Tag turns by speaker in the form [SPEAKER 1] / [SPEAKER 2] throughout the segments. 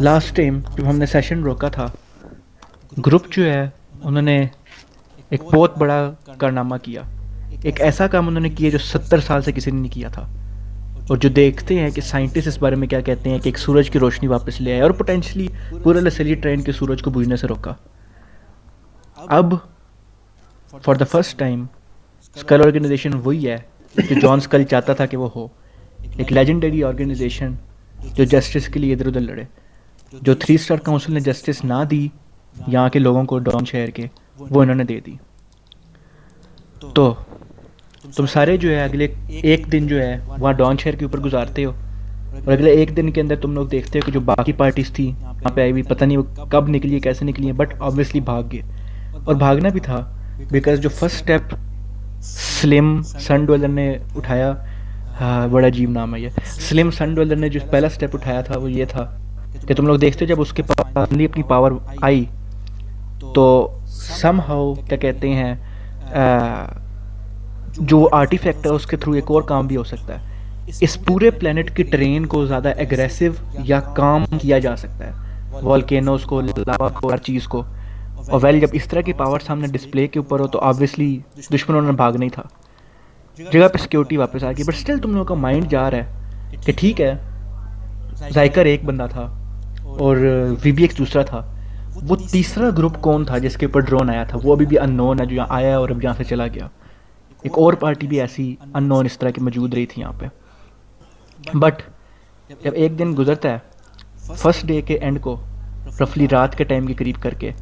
[SPEAKER 1] Last time जब हमने session रोका था, ग्रुप जो है उन्होंने एक बहुत बड़ा कारनामा किया। एक ऐसा काम उन्होंने किया जो 70 साल से किसी ने नहीं किया था। और जो देखते हैं कि साइंटिस्ट इस बारे में क्या कहते हैं कि एक सूरज की रोशनी वापस ले आए और पोटेंशली पूरे लसेली ट्रेन के सूरज को बुझने से रोका। अब for the first time skull organisation वही है जो जॉन स्कल चाहता था कि वो हो, एक लेजेंडरी ऑर्गेनाइजेशन जो जस्टिस के लिए इधर उधर लड़े। जो 3 स्टार काउंसिल ने जस्टिस ना दी यहाँ के लोगों को, डॉन शहर के, वो इन्होंने दे दी। तो तुम सारे जो है अगले एक दिन जो है वहाँ डॉन शहर के ऊपर गुजारते हो, और अगले एक दिन के अंदर तुम लोग देखते हो कि जो बाकी पार्टीज थी यहाँ पे आई हुई, पता नहीं वो कब निकली है, कैसे निकली है, बट ऑब्वियसली भाग गए। और भागना भी था बिकॉज जो फर्स्ट स्टेप स्लिम सन डवेलर ने उठाया, हाँ बड़ा अजीब नाम है ये, स्लिम सन डवेलर ने जो पहला स्टेप उठाया था वो ये था कि तुम लोग देखते हो जब उसके पास अपनी पावर आई तो समहाउ क्या कहते हैं जो आर्टिफैक्ट है उसके थ्रू एक और काम भी हो सकता है। इस पूरे प्लेनेट की ट्रेन को ज़्यादा एग्रेसिव या काम किया जा सकता है, वॉल्केनोस को, लावा को, हर चीज़ को। और वेल जब इस तरह की पावर सामने डिस्प्ले के ऊपर हो तो ऑब्वियसली दुश्मनों ने भागना ही था। जगह पे सिक्योरिटी वापस आ गई, बट स्टिल तुम लोगों का माइंड जा रहा है कि ठीक है, जायकर एक बंदा था और वीबीएक्स दूसरा था, वो तीसरा ग्रुप कौन था जिसके ऊपर ड्रोन आया था? वो अभी भी अननोन है, जो यहाँ आया और अब यहाँ से चला गया। एक और पार्टी भी ऐसी अननोन इस तरह की मौजूद रही थी यहाँ पे। बट जब एक दिन गुजरता है, फर्स्ट डे के एंड को रफली रात के टाइम के करीब करके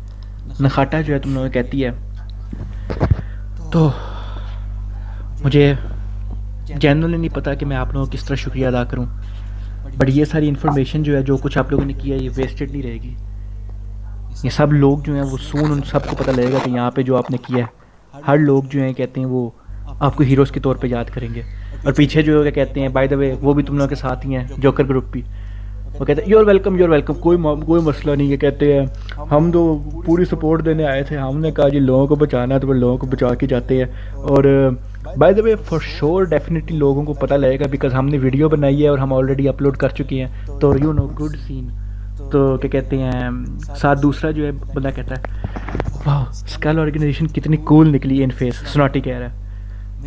[SPEAKER 1] नखाटा जो है तुम लोगों कहती है, तो मुझे जनरली नहीं पता कि मैं आप लोगों को किस तरह शुक्रिया अदा करूं, बट ये सारी इन्फॉर्मेशन जो है, जो कुछ आप लोगों ने किया, ये वेस्टेड नहीं रहेगी। ये सब लोग जो हैं वो सून उन सबको पता लगेगा कि यहाँ पे जो आपने किया है, हर लोग जो हैं कहते हैं वो आपको हीरोज़ के तौर पे याद करेंगे। और पीछे जो क्या कहते हैं, बाय द वे वो भी तुम लोगों के साथ ही हैं, जोकर ग्रुप भी। वो कहते हैं यूर वेलकम, कोई मसला नहीं है। कहते हैं हम तो पूरी सपोर्ट देने आए थे, हमने कहा जी लोगों को बचाना है तो वो लोगों को बचा के जाते हैं। और bye the way for sure definitely लोगों को पता लगेगा बिकॉज हमने वीडियो बनाई है और हम ऑलरेडी अपलोड कर चुके हैं, तो यू नो गुड सीन। तो क्या कहते हैं, साथ दूसरा जो है बंदा कहता है वाह स्कल ऑर्गेनाइजेशन कितनी कूल निकली इन फेस। स्नॉटी कह रहा है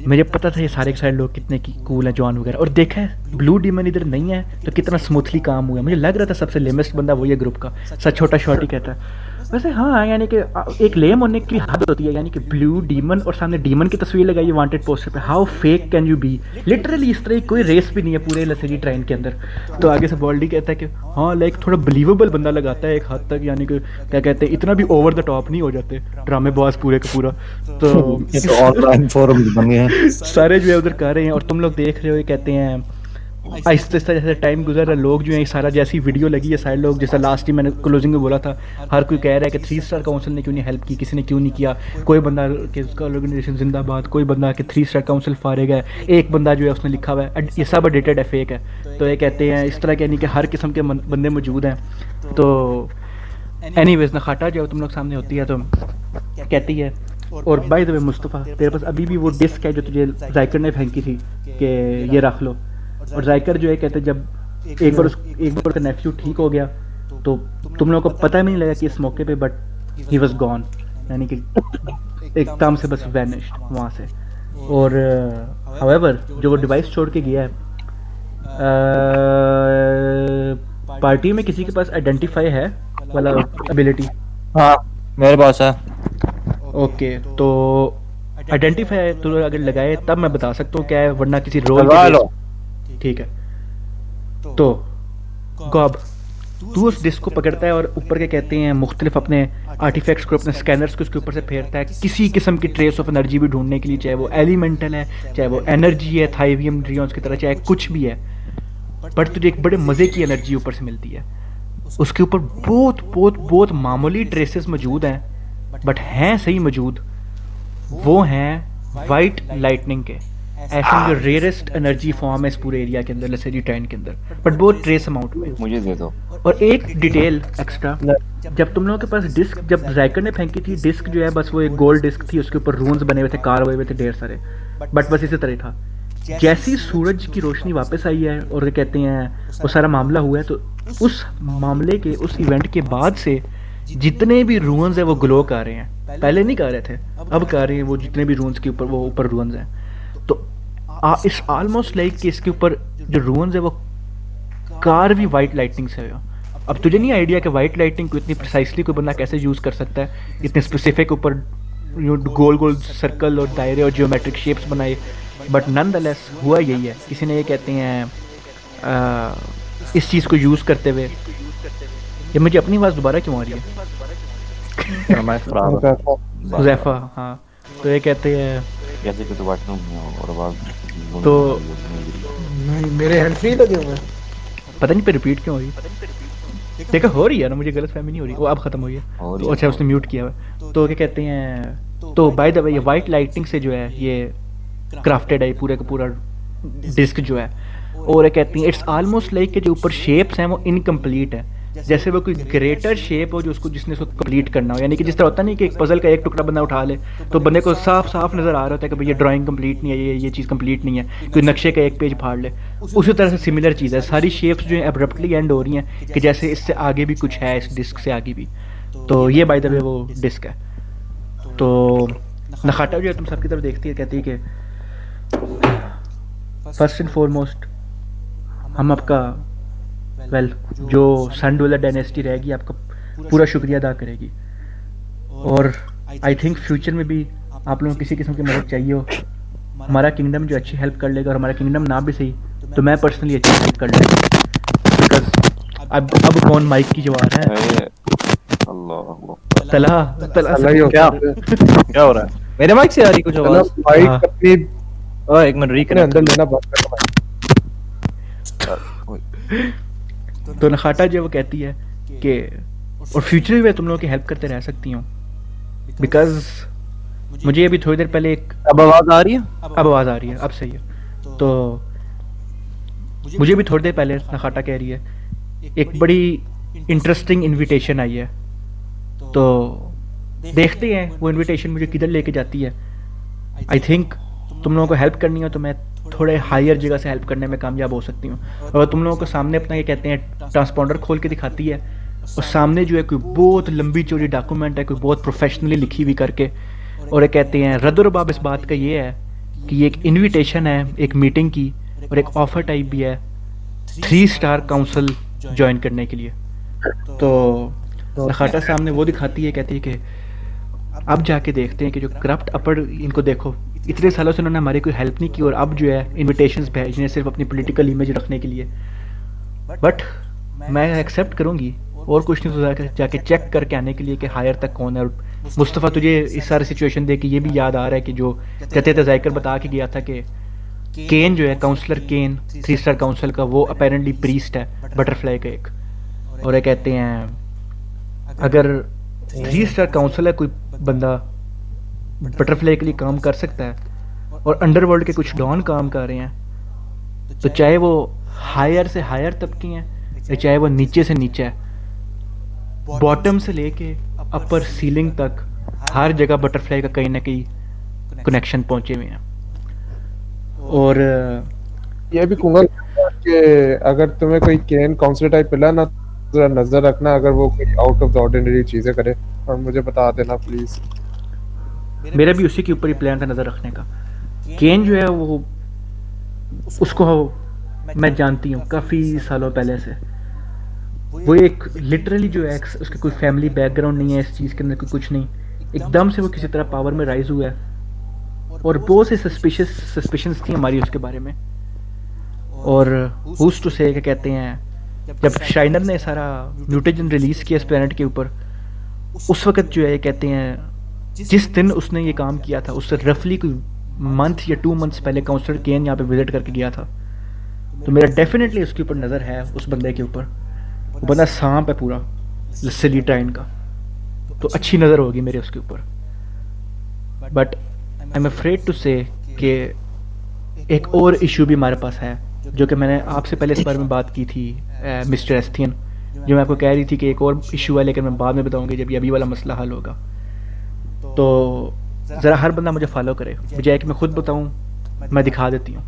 [SPEAKER 1] मुझे पता था ये सारे के सारे लोग कितने की कूल हैं, जॉन वगैरह, और देखा है ब्लू डीमन इधर नहीं है तो कितना स्मूथली काम हुआ। मुझे लग रहा था सबसे लेमेस्ट बंदा वही है ग्रुप का। सच छोटा शॉर्टी कहता है वैसे हाँ, यानी कि एक लेम होने की हद होती है, यानी कि ब्लू डीमन और सामने डीमन की तस्वीर लगाई है वांटेड पोस्टर पे। How fake can you be? Literally इस तरह की कोई रेस भी नहीं है पूरे लसेरी ट्रेन के अंदर। तो आगे से बॉल्डी कहता है कि हाँ लाइक थोड़ा बिलीवेबल बंदा लगाता है एक हद तक, यानी कि क्या कहते हैं इतना भी ओवर द टॉप नहीं हो जाते ड्रामे बॉस पूरे का पूरा। तो
[SPEAKER 2] ये तो ऑनलाइन फोरम बन गए हैं।
[SPEAKER 1] सारे जो है उधर कर रहे हैं और तुम लोग देख रहे हो, ये कहते हैं आहिस्ता आहिस्ता जैसे टाइम गुजर रहा है, लोग जो है सारा जैसी वीडियो लगी है सारे लोग, जैसा लास्ट टाइम मैंने क्लोजिंग में बोला था, हर कोई कह रहा है कि 3 स्टार काउंसिल ने क्यों नहीं हेल्प की, किसी ने क्यों नहीं किया। कोई बंदा कि उसका ऑर्गेनाइजेशन जिंदाबाद, कोई बंदा कि 3 स्टार काउंसिल फारेग है, एक बंदा जो है उसने लिखा हुआ है ये सब एडिटेड है, फेक है। तो ये कहते हैं इस तरह के, यानी कि हर किस्म के बंदे मौजूद हैं। तो एनीवेज नखाटा जो तुम लोग सामने होती है तो कहती है, और बाय द वे मुस्तफ़ा तेरे पास अभी भी वो डिस्क है जो तुझे जायकर ने फेंकी थी कि ये रख लो। और जायकर जो है कहते जब एक बार उसका नेफ्यू ठीक हो गया तो तुम लोगों को पता भी नहीं लगा कि इस मौके पे, बट ही वॉज गॉन, यानी कि एकदम से बस वैनिश्ड वहाँ से। और हाउएवर जो वो डिवाइस छोड़ के गया है, पार्टी में किसी के पास आइडेंटिफाई है वाला एबिलिटी?
[SPEAKER 2] हाँ मेरे पास है।
[SPEAKER 1] ओके तो आइडेंटिफाई तो अगर लगाए तब मैं बता सकता हूँ क्या है, वरना किसी रोल
[SPEAKER 2] लगा लो।
[SPEAKER 1] ठीक है। तो गॉब तू उस डिस्क को पकड़ता है और ऊपर के कहते हैं मुख्तलिफ अपने आर्टिफैक्ट्स को, अपने स्कैनर्स को उसके ऊपर से फेरता है किसी किस्म की ट्रेस ऑफ एनर्जी भी ढूंढने के लिए, चाहे वो एलिमेंटल है, चाहे वो एनर्जी है थाइवियम ड्रियॉन्स की तरह, चाहे कुछ भी है, बट तुझे एक बड़े मज़े की एनर्जी ऊपर से मिलती है। उसके ऊपर बहुत बहुत बहुत मामूली ट्रेसेस मौजूद हैं, बट हैं सही मौजूद, वो हैं वाइट लाइटनिंग के। ऐसे जो रेयरेस्ट एनर्जी फॉर्म है इस पूरे एरिया के अंदर, लसेरी ट्रेन के अंदर, बट बहुत ट्रेस अमाउंट में।
[SPEAKER 2] मुझे दे दो।
[SPEAKER 1] और एक डिटेल एक्स्ट्रा, जब तुम लोगों के पास डिस्क, जब जायकर ने फेंकी थी डिस्क जो है, बस वो एक गोल्ड डिस्क थी, उसके ऊपर रून्स बने हुए थे, कार हुए हुए थे ढेर सारे, बट बस इसी तरह था। जैसे ही सूरज की रोशनी वापस आई है और कहते हैं वो सारा मामला हुआ है, तो उस मामले के उस इवेंट के बाद से जितने भी रून्स हैं वो ग्लो कर रहे हैं। पहले नहीं कर रहे थे, अब कर रहे हैं। वो जितने भी रून्स के ऊपर वो ऊपर रून्स हैं, तो इस ऑलमोस्ट लाइक कि इसके ऊपर जो रून्स है वो कार भी वाइट लाइटनिंग से है। अब तुझे नहीं आइडिया कि वाइट लाइटनिंग को इतनी प्रिसाइसली कोई बंदा कैसे यूज़ कर सकता है, इतने स्पेसिफिक ऊपर गोल गोल सर्कल और दायरे और जियोमेट्रिक शेप्स बनाए। बट नॉनदलेस हुआ यही है। किसी ने ये कहते हैं इस चीज़ को यूज़ करते हुए, ये मुझे अपनी आवाज़ दोबारा क्यों आ रही है? हुज़ैफा, हाँ। तो ये कहते हैं तो
[SPEAKER 3] नहीं, मेरे हैंड फ्री लगे हुए हैं।
[SPEAKER 1] पता नहीं पे रिपीट क्यों हो रही है। देखो हो रही है ना, मुझे गलत फहमी नहीं हो रही। वो अब खत्म हुई है तो अच्छा उसने म्यूट किया हुआ। तो क्या कहते हैं, तो बाय द वे ये वाइट लाइटिंग से जो है ये क्राफ्टेड है पूरे का पूरा डिस्क जो है। और ये कहती हैं इट्स ऑलमोस्ट लाइक के जो ऊपर शेप्स हैं वो इनकम्प्लीट है, जैसे वो कोई ग्रेटर शेप हो जो उसको जिसने उसको कंप्लीट करना हो। यानी कि जिस तरह होता नहीं कि एक पजल का एक टुकड़ा बंदा उठा ले तो बंदे को साफ साफ नज़र आ रहा होता है कि भाई ये ड्राइंग कंप्लीट नहीं है, ये चीज़ कंप्लीट नहीं है। कोई नक्शे का एक पेज फाड़ ले, उसी तरह से सिमिलर चीज़ है। सारी शेप्स जो है एब्रप्टली एंड हो रही हैं कि जैसे इससे आगे भी कुछ है, इस डिस्क से आगे भी। तो ये बाय द वे वो डिस्क है। तो नखाटा जो है तुम सबकी तरफ देखती है, कहती है कि फर्स्ट एंड फॉरमोस्ट हम आपका जो संडोला डायनेस्टी रहेगी आपका पूरा शुक्रिया अदा करेगी। और आई थिंक फ्यूचर में भी आप लोगों को किसी किस्म की मदद चाहिए हो, हमारा किंगडम जो अच्छी हेल्प कर लेगा, और हमारा किंगडम ना भी सही तो मैं पर्सनली अच्छी हेल्प कर लूँगा। बिकॉज अब कौन माइक की जवान है? तला
[SPEAKER 2] क्या हो रहा है? मेरे माइक से आ रही कुछ आवाज?
[SPEAKER 3] माइक अपनी
[SPEAKER 2] एक मिनट
[SPEAKER 3] अपने अंदर लेना बंद करना।
[SPEAKER 1] तो नखाटा जो वो कहती है कि और फ्यूचर में तुम लोगों की हेल्प करते रह सकती हूँ। बिकॉज मुझे अभी थोड़ी देर पहले एक
[SPEAKER 2] अब आवाज आ रही है?
[SPEAKER 1] अब आवाज़ आ रही है, अब सही है। तो मुझे भी थोड़ी देर पहले नखाटा कह रही है एक बड़ी इंटरेस्टिंग इनविटेशन आई है, तो देखते हैं वो इनविटेशन मुझे किधर लेके जाती है। आई थिंक तुम लोगों को हेल्प करनी हो तो मैं थोड़े हायर जगह से हेल्प करने में कामयाब हो सकती हूँ। और तुम लोगों को सामने अपना ये कहते हैं ट्रांसपॉन्डर खोल के दिखाती है, और सामने जो है कोई बहुत लंबी चौड़ी डॉक्यूमेंट है, कोई बहुत प्रोफेशनली लिखी हुई करके। और ये कहते हैं रद्द-व-बाब इस बात का ये है कि ये एक इनविटेशन है एक मीटिंग की, और एक ऑफर टाइप भी है 3 स्टार काउंसिल ज्वाइन करने के लिए। तो नखाटा सामने वो दिखाती है, कहती है कि अब जाके देखते हैं कि जो करप्ट अपर इनको देखो, इतने सालों से उन्होंने हमारी कोई हेल्प नहीं की और अब जो है इनविटेशंस भेज रहे हैं सिर्फ अपनी पॉलिटिकल इमेज रखने के लिए। बट मैं एक्सेप्ट करूंगी और कुछ नहीं तो जाके चेक करके आने के लिए कि हायर तक कौन है। और मुस्तफ़ा तुझे इस सारी सिचुएशन देख के ये भी याद आ रहा है कि जो जते तजायकर बता के गया था कि केन जो है काउंसलर केन 3 स्टार काउंसिल का, वो अपेरेंटली प्रीस्ट है बटरफ्लाई का एक। और ये कहते हैं अगर 3 स्टार काउंसिल है कोई बंदा बटरफ्लाई के लिए काम कर सकता है और अंडरवर्ल्ड के कुछ डॉन काम कर रहे हैं, तो चाहे वो हायर से हायर तबके हैं या चाहे वो नीचे से नीचे है, बॉटम से लेके अपर सीलिंग तक हर जगह बटरफ्लाई का कहीं ना कहीं कनेक्शन पहुंचे हुए हैं। और
[SPEAKER 3] ये भी कहूँगा कि अगर तुम्हें कोई केन काउंसिलर टाइप मिला ना, जरा नजर रखना अगर वो कोई आउट ऑफ द ऑर्डिनरी चीजें करे, और मुझे बता देना प्लीज।
[SPEAKER 1] मेरा भी उसी के ऊपर ही प्लान था नज़र रखने का। केन जो है वो उसको मैं जानती हूँ काफ़ी सालों पहले से। वो एक लिटरली जो है उसके कोई फैमिली बैकग्राउंड नहीं है इस चीज़ के अंदर, कोई कुछ नहीं, एकदम से वो किसी तरह पावर में राइज हुआ है। और बहुत से सस्पिशंस थी हमारी उसके बारे में। और हुज टू से क्या कहते हैं, जब शाइनर ने सारा म्यूटेजन रिलीज़ किया इस प्लेनेट के ऊपर, उस वक्त जो है कहते हैं जिस दिन उसने ये काम किया था उससे रफली कोई मंथ या 2 मंथ्स पहले काउंसलर केन यहाँ पे विजिट करके गया था। तो मेरा डेफिनेटली उसके ऊपर नज़र है, उस बंदे के ऊपर। वो बंदा सांप है पूरा सिलीटाइन का, तो अच्छी नज़र होगी मेरे उसके ऊपर। But I am afraid to say कि एक और इशू भी हमारे पास है, जो कि मैंने आपसे पहले इस बारे में बात की थी मिस्टर एस्थियन, जो मैं आपको कह रही थी कि एक और इशू है, लेकिन मैं बाद में बताऊंगी जब ये अभी वाला मसला हल होगा। तो ज़रा हर बंदा मुझे फॉलो करे, बजाय कि मैं खुद बताऊं मैं दिखा देती हूँ।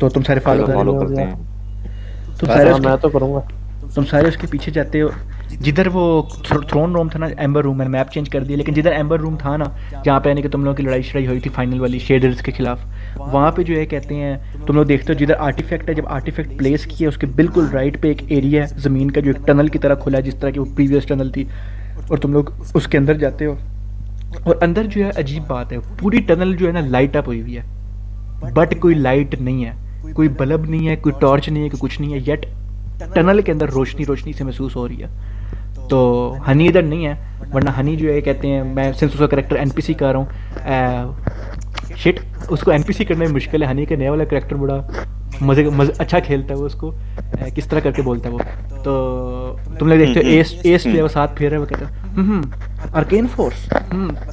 [SPEAKER 1] तो तुम सारे फॉलो
[SPEAKER 2] चलो
[SPEAKER 1] कर
[SPEAKER 2] फॉलो
[SPEAKER 1] रहे हो।
[SPEAKER 2] करते हैं।
[SPEAKER 1] तुम सारे
[SPEAKER 3] हाँ
[SPEAKER 1] उसके
[SPEAKER 3] मैं तो करूंगा।
[SPEAKER 1] तुम सारे उसके पीछे जाते हो जिधर वो थ्रोन रूम था ना, एम्बर रूम। मैंने मैप चेंज कर दिया, लेकिन जिधर एम्बर रूम था ना, जहाँ पे यानी कि तुम लोगों की लड़ाई शड़ाई हुई थी फाइनल वाली शेडर्स के खिलाफ, वहाँ पे जो है कहते हैं तुम लोग देखते हो जिधर आर्टिफैक्ट है, जब आर्टिफैक्ट प्लेस किया उसके बिल्कुल राइट पे एक एरिया है ज़मीन का जो एक टनल की तरह खुला है, जिस तरह की वो प्रीवियस टनल थी, और तुम लोग उसके अंदर जाते हो। और अंदर जो है अजीब बात है, पूरी टनल जो है ना लाइट अप हुई हुई है, बट कोई लाइट नहीं है, कोई बल्ब नहीं है, कोई टॉर्च नहीं है, कोई कुछ नहीं है, येट टनल के अंदर रोशनी रोशनी से महसूस हो रही है। तो हनी इधर नहीं है, वरना हनी जो है कहते हैं, मैं सिंस उसका करेक्टर एनपीसी कर रहा हूँ, शिट उसको एनपीसी करना भी मुश्किल है। हनी का नया वाला करेक्टर बड़ा मज़े अच्छा खेलता है वो, उसको किस तरह करके बोलता है वो। तो तुम लोग देखते हो एस एस जो है वो साथ फेर रहा है, वो कहता है आर्केन फोर्स,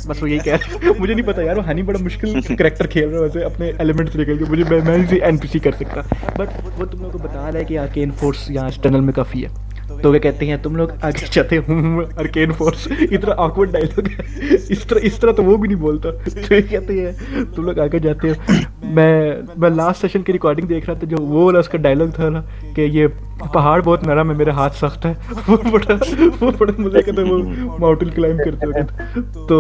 [SPEAKER 1] बस वो यही कह रहा है। मुझे नहीं पता यार, वो हनी बड़ा मुश्किल करेक्टर खेल रहा है वैसे अपने एलिमेंट से निकल के, मुझे मैं नहीं एनपीसी कर सकता, बट वो तुम लोग को बता रहा है कि आर्केन फोर्स यहाँ इस टनल में काफ़ी है। तो वे कहते हैं तुम लोग आगे जाते हो आर्केन फोर्स, इतना ऑकवर्ड डायलॉग है, इस तरह तो वो भी नहीं बोलता। तो ये कहते हैं तुम लोग आगे जाते हो। मैं लास्ट सेशन की रिकॉर्डिंग देख रहा था, जो वो वाला उसका डायलॉग था ना कि ये पहाड़ बहुत नरम है, मेरे हाथ सख्त है, वो बड़ा मजा कहते हैं वो माउंटेन क्लाइंब करते हो। तो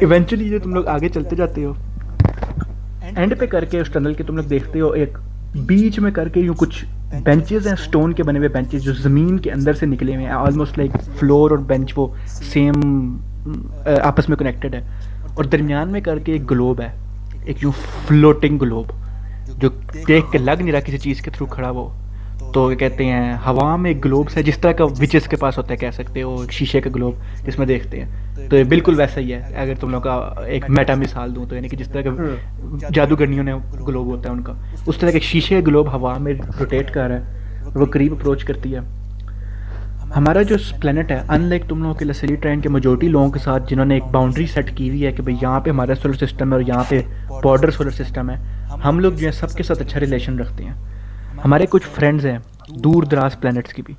[SPEAKER 1] इवेंचुअली जो तुम लोग आगे चलते जाते हो, एंड पे करके उस टनल के तुम लोग देखते हो एक बीच में करके यूँ कुछ बेंचेस हैं, स्टोन के बने हुए बेंचेस जो ज़मीन के अंदर से निकले हुए हैं, ऑलमोस्ट लाइक फ्लोर और बेंच वो सेम आपस में कनेक्टेड है। और दरमियान में करके एक ग्लोब है, एक यूँ फ्लोटिंग ग्लोब जो देख के लग नहीं रहा किसी चीज़ के थ्रू खड़ा वो। तो ये कहते हैं हवा में ग्लोब्स है, जिस तरह का विचेस के पास होता है, कह सकते हो एक शीशे का ग्लोब जिसमें देखते हैं। तो ये बिल्कुल वैसा ही है, अगर तुम लोग का एक मेटा मिसाल दूँ तो, यानी कि जिस तरह का जादूगरनियों ने ग्लोब होता है उनका, उस तरह का एक शीशे का ग्लोब हवा में रोटेट कर रहा है और वो करीब अप्रोच करती है। हमारा जो प्लेनेट है, अनलाइक तुम लोगों के लसेली ट्रेन के मेजॉरिटी लोगों के साथ जिन्होंने एक बाउंड्री सेट की हुई है कि भाई यहाँ पे हमारा सोलर सिस्टम है और यहाँ पे बॉर्डर सोलर सिस्टम है, हम लोग जो है सबके साथ अच्छा रिलेशन रखते हैं। हमारे कुछ फ्रेंड्स हैं दूर दराज प्लैनेट्स की भी,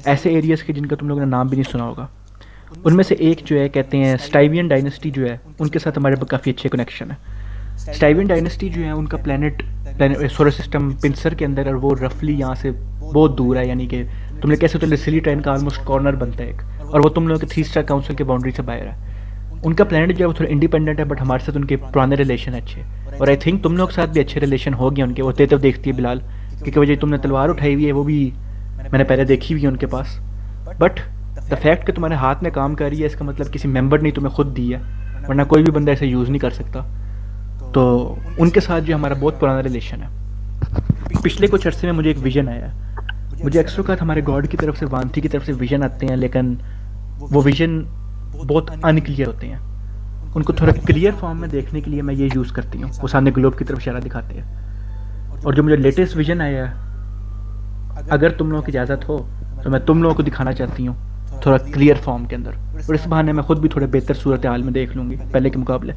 [SPEAKER 1] ऐसे एरियाज़ के जिनका तुम लोगों ने नाम भी नहीं सुना होगा। उनमें से एक जो है कहते हैं स्टाइवियन डायनेस्टी जो है, उनके साथ हमारे काफ़ी अच्छे कनेक्शन है। स्टाइवियन डायनेस्टी जो है उनका प्लैनेट सोलर सिस्टम पिंसर के अंदर, और वो रफली यहाँ से बहुत दूर है, यानी कि तुम लोग कैसे तो लिसिली ट्रेन का ऑलमोस्ट कॉर्नर बनता है एक, और वो तुम लोगों के 3 स्टार काउंसिल के बाउंड्री से बाहर है। उनका प्लैनेट जो है वो थोड़ा इंडिपेंडेंट है, बट हमारे साथ उनके पुराने रिलेशन अच्छे, और आई थिंक तुम लोग के साथ भी अच्छे रिलेशन हो गए उनके। वो तो देखती है बिलाल, क्योंकि वजह तुमने तलवार उठाई हुई है वो भी मैंने पहले देखी हुई है उनके पास। बट द फैक्ट कि तुम्हारे हाथ में काम कर रही है, इसका मतलब किसी मेंबर ने तुम्हें खुद दी है, वरना कोई भी बंदा ऐसे यूज़ नहीं कर सकता। तो उनके साथ जो हमारा बहुत पुराना रिलेशन है। पिछले कुछ अर्से में मुझे एक विज़न आया, मुझे अक्सर का हमारे गॉड की तरफ से, वांथी की तरफ से विज़न आते हैं, लेकिन वो विज़न बहुत अनक्लियर होते हैं। उनको थोड़ा क्लियर फॉर्म में देखने के लिए मैं ये यूज़ करती हूँ, वो सामने ग्लोब की तरफ इशारा दिखाते हैं। और जो मुझे लेटेस्ट विज़न आया है, अगर तुम लोगों की इजाज़त हो तो मैं तुम लोगों को दिखाना चाहती हूँ थोड़ा क्लियर फॉर्म के अंदर, और इस बहाने मैं खुद भी थोड़े बेहतर सूरत हाल में देख लूँगी पहले के मुकाबले।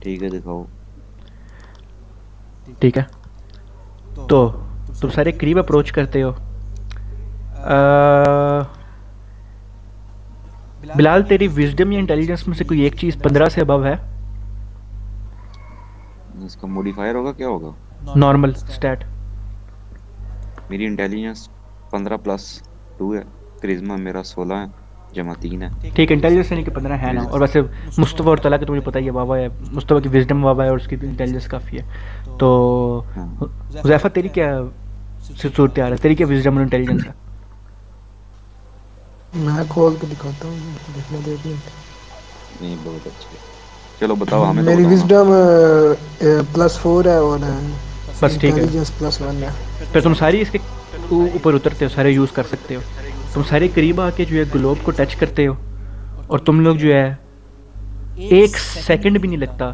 [SPEAKER 2] ठीक है दिखाओ।
[SPEAKER 1] ठीक है, तो तुम सारे करीब अप्रोच करते हो। बिलाल तेरी विजडम या इंटेलिजेंस में से कोई एक चीज़ 15 से अबव है?
[SPEAKER 2] इसका मॉडिफायर होगा, क्या होगा?
[SPEAKER 1] Normal stat.
[SPEAKER 2] मेरी इंटेलिजेंस 15+2 है, करिश्मा मेरा 16 है, जमा 3 है।
[SPEAKER 1] ठीक है, इंटेलिजेंस यानी कि 15 है ना। और वैसे मुस्तफ़ा और तला के तो मुझे पता ही है, वावा है मुस्तफ़ा की विजडम वावा है और उसकी इंटेलिजेंस काफ़ी है। तो हुज़ैफा तेरी क्या सूरत हाल है, तेरी क्या विजडम और इंटेलिजेंस है?
[SPEAKER 4] मैं खोल के दिखाता हूँ, देखने दे दिया।
[SPEAKER 2] नहीं बहुत अच्छे, चलो बताओ हमें।
[SPEAKER 4] मेरी
[SPEAKER 2] तो
[SPEAKER 4] विजडम +4 है और
[SPEAKER 1] बस ठीक है,
[SPEAKER 4] इंटेलिजेंस +1 है।
[SPEAKER 1] फिर तुम सारी इसके ऊपर उतरते हो, सारे यूज़ कर सकते हो। तुम सारे करीब आके जो है ग्लोब को टच करते हो, और तुम लोग जो है 1 सेकंड भी नहीं लगता,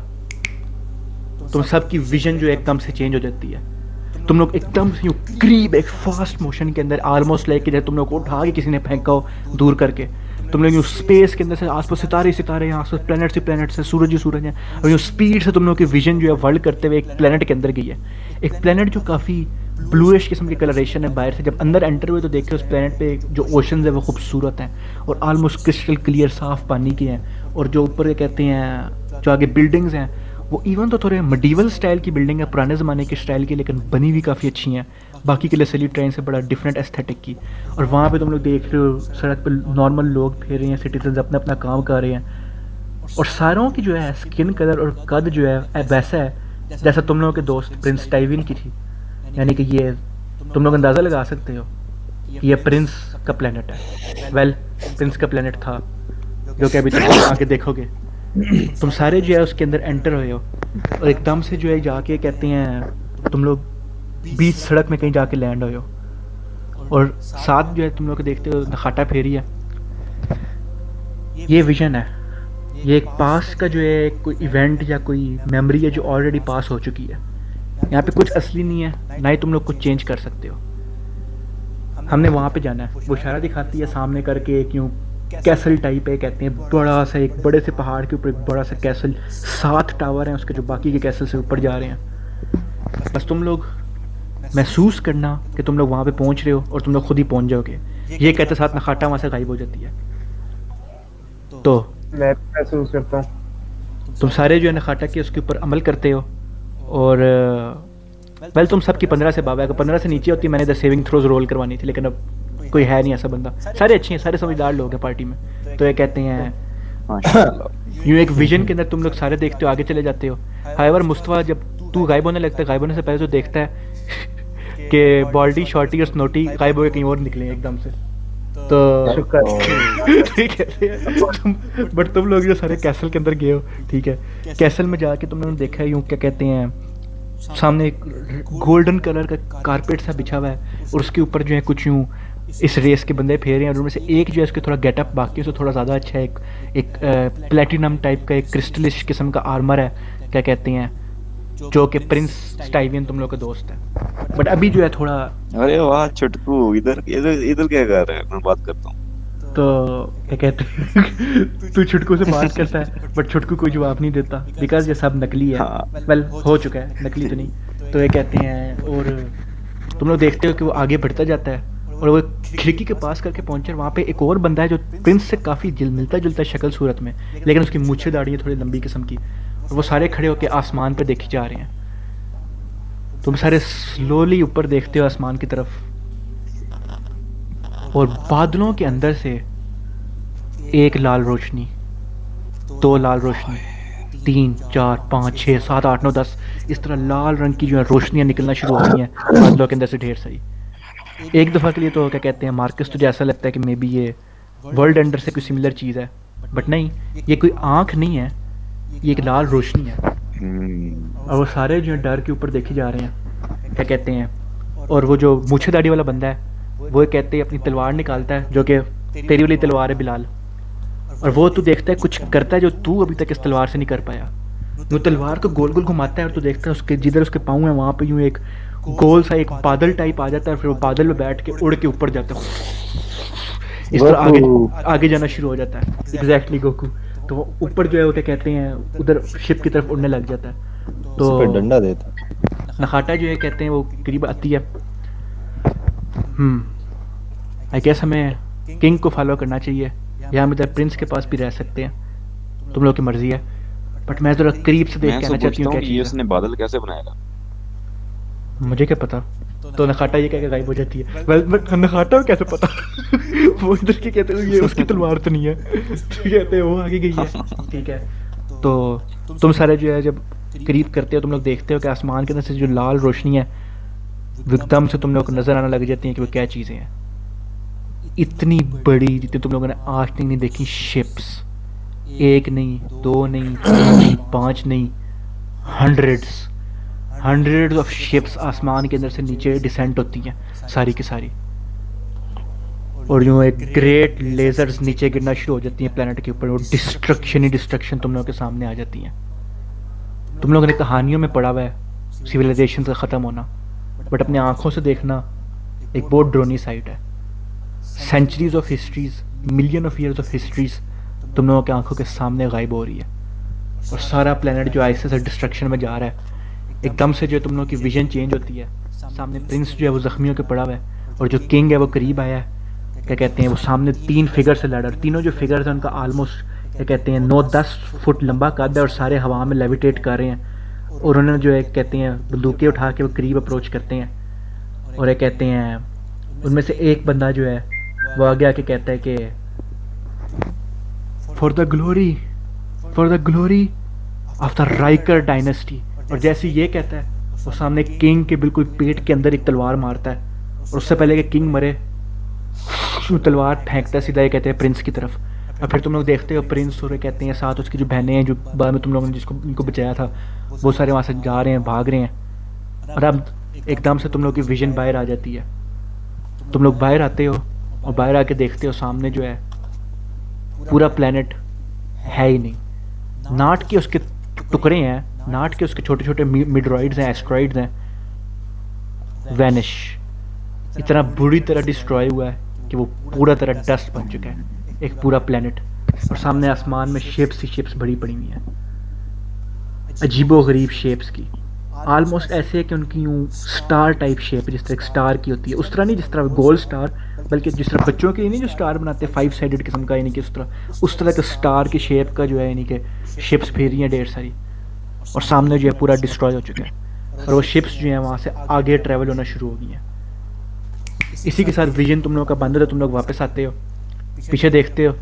[SPEAKER 1] तुम सबकी विजन जो है एकदम से चेंज हो जाती है। तुम लोग एकदम से यूँ करीब एक फास्ट मोशन के अंदर, ऑलमोस्ट लाइक कि जैसे तुम लोग को उठा के किसी ने फेंका हो दूर करके, तुम लोग यूँ स्पेस के अंदर से आसपास सितारे हैं, आसपास प्लैनेट्स ही प्लैनेट्स हैं, सूरज ही सूरज हैं, और यूँ स्पीड से तुम लोग की विजन जो है वर्ल्ड करते हुए एक प्लैनेट के अंदर गई है। एक प्लैनेट जो काफ़ी ब्लूइश किस्म की कलरेशन है बाहर से, जब अंदर एंटर हुए तो देखे उस प्लैनेट पे जो ओशंस है वो खूबसूरत हैं और ऑलमोस्ट क्रिस्टल क्लियर साफ पानी के हैं, और जो ऊपर कहते हैं जो आगे बिल्डिंग्स हैं वो इवन तो थोड़े मिडीवल स्टाइल की बिल्डिंग है, पुराने ज़माने के स्टाइल की, लेकिन बनी हुई काफ़ी अच्छी हैं, बाकी के लिए सैल्यूट ट्रेन से बड़ा डिफरेंट एस्थेटिक की। और वहाँ पे तुम लोग देख रहे हो सड़क पर नॉर्मल लोग फिर रहे हैं, सिटीजन अपना अपना काम कर रहे हैं, और सारों की जो है स्किन कलर और कद जो है वैसा है जैसा तुम लोगों के दोस्त प्रिंस टाइविन की थी। यानी कि ये तुम लोग अंदाज़ा लगा सकते हो कि ये प्रिंस का प्लेनेट है। वेल, प्रिंस का प्लेनेट था, जो कि अभी तक आके देखोगे। तुम सारे जो है उसके अंदर एंटर हुए हो, और एकदम से जो है जाके कहते हैं तुम लोग बीच सड़क में कहीं जाके लैंड हुए हो, और साथ जो है तुम लोग देखते हो नखाटा फेरी है। ये विजन है, ये एक पास का जो है कोई इवेंट या कोई मेमोरी है जो ऑलरेडी पास हो चुकी है। यहाँ पे कुछ असली नहीं है, ना ही तुम लोग कुछ चेंज कर सकते हो। हमने वहाँ पे जाना है। वो इशारा दिखाती है सामने करके, क्यों कैसल टाइप है, कहते हैं बड़ा सा, एक बड़े से पहाड़ के ऊपर एक बड़ा सा कैसल, 7 टावर हैं उसके जो बाकी के कैसल से ऊपर जा रहे हैं। बस तुम लोग महसूस करना कि तुम लोग वहाँ पे पहुँच रहे हो, और तुम लोग खुद ही पहुँच जाओगे। ये कहते साथ नखाटा वहाँ से गायब हो जाती है। तो
[SPEAKER 3] मैं भी महसूस करता हूँ।
[SPEAKER 1] तुम सारे जो है नखाटा के उसके ऊपर अमल करते हो, और वेल तुम सबकी 15 से बाबा, अगर 15 से नीचे होती मैंने इधर सेविंग थ्रोज रोल करवानी थी, लेकिन अब कोई है नहीं ऐसा बंदा। सारे अच्छे हैं, सारे समझदार लोग हैं पार्टी में। तो ये कहते हैं
[SPEAKER 2] माशाल्लाह।
[SPEAKER 1] यूँ एक विजन के अंदर तुम लोग सारे देखते हो, आगे चले जाते हो। हाइवर मुस्तफा जब तू गायब होने लगता है, गायब होने से पहले तो देखता है कि बॉल्डी शॉर्टी और स्नोटी गायब हो गए, कहीं और निकले हैं एकदम से। तो
[SPEAKER 3] शुक्र।
[SPEAKER 1] ठीक है, बट तुम लोग जो सारे कैसल के अंदर गए हो, ठीक है, कैसल में जाके तुम लोगों ने देखा है यूँ क्या कहते हैं, सामने एक गोल्डन कलर का कारपेट सा बिछा हुआ है, और उसके ऊपर जो है कुछ यूँ इस रेस के बंदे फेर रहे हैं, और उनमें से एक जो है उसके थोड़ा गेटअप बाकी से थोड़ा ज़्यादा अच्छा है, एक प्लेटिनम टाइप का एक क्रिस्टलिश किस्म का आर्मर है, क्या कहते हैं, जो कि प्रिंस स्टाइवियन तुम लोग का दोस्त है। बट अभी जो है थोड़ा,
[SPEAKER 2] अरे वाह छुटकू, इधर इधर इधर क्या कर रहा है? मैं बात करता हूँ।
[SPEAKER 1] तो क्या कहते हैं तू छुटकू से बात करता है, बट छुटकू कोई जवाब नहीं देता, बिकॉज ये सब नकली है।
[SPEAKER 2] हाँ।
[SPEAKER 1] वेल हो चुका है, नकली तो नहीं। तो ये कहते हैं, और तुम लोग देखते हो कि वो आगे बढ़ता जाता है, और वो खिड़की के पास करके पहुंचे, वहाँ पे एक और बंदा है जो प्रिंस से काफ़ी मिलता जुलता है शक्ल सूरत में, लेकिन उसकी मूछें दाढ़ी है थोड़ी लंबी किस्म की, और वो सारे खड़े होकर आसमान पर देखे जा रहे हैं। तुम सारे स्लोली ऊपर देखते हो आसमान की तरफ, और बादलों के अंदर से एक लाल रोशनी, 2 लाल रोशनी, 3 4 5 6 7 8 9 10 इस तरह लाल रंग की जो है रोशनियां निकलना शुरू हो गई हैं बादलों के अंदर से ढेर सारी। एक दफ़ा के लिए तो क्या कहते हैं मार्कस, तुझे ऐसा लगता है कि मे बी ये वर्ल्ड एंडर से कोई सिमिलर चीज़ है, बट नहीं, ये कोई आँख नहीं है, ये एक लाल रोशनी है। और वो सारे जो है डर के ऊपर देखे जा रहे हैं, क्या कहते हैं, और वो जो मूछे दाढ़ी वाला बंदा है वो कहते हैं अपनी तलवार निकालता है, जो कि तेरी वाली तलवार है बिलाल, और वो तू देखता है कुछ करता है जो तू अभी तक इस तलवार से नहीं कर पाया। वो तलवार को गोल गोल घुमाता है, और तू देखता है उसके जिधर उसके पाँव हैं वहाँ पे यूँ एक गोल सा एक बादल टाइप आ जाता है, और फिर वो बादल में बैठ के उड़ के ऊपर जाता है, इस तरह आगे आगे जाना शुरू हो जाता है। Exactly Goku. तो वो ऊपर जो है वो क्या कहते हैं उधर शिप की तरफ उड़ने लग जाता है। तो
[SPEAKER 5] डंडा देता
[SPEAKER 1] नखाटा जो है कहते हैं वो करीब आती है। आई गेस हमें किंग को फॉलो करना चाहिए, या हम इधर प्रिंस के पास भी रह सकते हैं, तुम लोग की मर्जी है, बट मैं ज़रा करीब से देख
[SPEAKER 2] मैं
[SPEAKER 1] के
[SPEAKER 2] तो
[SPEAKER 1] आना चाहती
[SPEAKER 2] पूछता
[SPEAKER 1] हूँ
[SPEAKER 2] हूँ
[SPEAKER 1] क्या
[SPEAKER 2] कि ये
[SPEAKER 1] चीज़
[SPEAKER 2] उसने बादल कैसे बनाया?
[SPEAKER 1] है। मुझे क्या पता। तो नखाटा ये कह के गायब हो जाती है। वेल बट नखाटा को कैसे पता वो इधर के कहते हैं ये उसकी तलवार तो नहीं है, तो कहते हैं वो आगे गई है। ठीक है, तो तुम सारे जो है जब करीब करते हो, तुम लोग देखते हो कि आसमान के अंदर से जो लाल रोशनी है एकदम से तुम लोग को नज़र आने लग जाती हैं कि वो क्या चीज़ें हैं। इतनी बड़ी जितनी तुम लोगों ने आज तक नहीं देखी शिप्स, 1 नहीं 2 नहीं 3 नहीं 5 नहीं, हंड्रेड्स ऑफ शिप्स आसमान के अंदर से नीचे डिसेंट होती हैं सारी की सारी, और यूँ एक ग्रेट लेजर्स नीचे गिरना शुरू हो जाती हैं प्लेनेट के ऊपर, और डिस्ट्रक्शन ही डिस्ट्रक्शन तुम लोगों के सामने आ जाती हैं। तुम लोगों ने कहानियों में पढ़ा हुआ है सिविलाइजेशन का ख़त्म होना, बट अपने आँखों से देखना एक बहुत ड्रोनी साइट है। Centuries of histories, million of years of histories तुम लोगों की आंखों के सामने गायब हो रही है, और सारा प्लेनेट जो ऐसे से डिस्ट्रक्शन में जा रहा है। एकदम से जो तुम लोगों की विजन चेंज होती है, सामने प्रिंस जो है वो जख्मियों के पड़ा हुआ है, और जो किंग है वो करीब आया है, क्या कहते हैं वो सामने 3 फिगर से लड़ रहा है। तीनों जो फिगर्स हैं उनका ऑलमोस्ट ये कहते हैं 9-10 फुट लंबा कद है और सारे हवा में लेविटेट कर रहे हैं। और उन्होंने जो है कहते हैं बंदूकें उठा के वो करीब अप्रोच करते हैं और ये कहते हैं उनमें से एक बंदा जो है वो आगे आके कहता है कि for the glory of the Riker dynasty. और जैसे ये कहता है वो सामने किंग के बिल्कुल पेट के अंदर एक तलवार मारता है और उससे पहले कि किंग मरे वो तलवार फेंकता है सीधा, ये कहते हैं प्रिंस की तरफ। और फिर तुम लोग देखते हो प्रिंस और ये कहते हैं साथ उसकी जो बहनें हैं जो बाद में तुम लोगों ने जिसको इनको बचाया था वो सारे वहाँ से जा रहे हैं, भाग रहे हैं। और अब एकदम से तुम लोग की विजन बाहर आ जाती है। तुम लोग बाहर आते हो और बाहर आके देखते हो सामने जो है पूरा प्लेनेट है ही नहीं, नाट के उसके टुकड़े हैं, नाट के उसके छोटे छोटे मिडरॉइड्स हैं, एस्ट्रॉइड्स हैं, वैनिश, इतना बुरी तरह डिस्ट्रॉय हुआ है कि वो पूरा तरह डस्ट बन चुका है एक पूरा प्लेनेट। और सामने आसमान में शेप्स ही शेप्स भरी पड़ी हुई हैं, अजीबो गरीब शेप्स की, ऑलमोस्ट ऐसे है कि उनकी यूँ स्टार टाइप शेप जिस तरह एक स्टार की होती है, उस तरह नहीं जिस तरह गोल स्टार, बल्कि जिस तरह बच्चों के नहीं जो स्टार बनाते हैं 5 साइडेड किस्म का, यानी कि उस तरह के स्टार की शेप का जो है यानी कि शिप्स फेर रही हैं ढेर सारी। और सामने जो है पूरा डिस्ट्रॉय हो चुका है और वो शिप्स जो हैं वहाँ से आगे ट्रैवल होना शुरू हो गई हैं। इसी के साथ विजन तुम लोगों का बंद होता है, तुम लोग वापस आते हो, पीछे देखते हो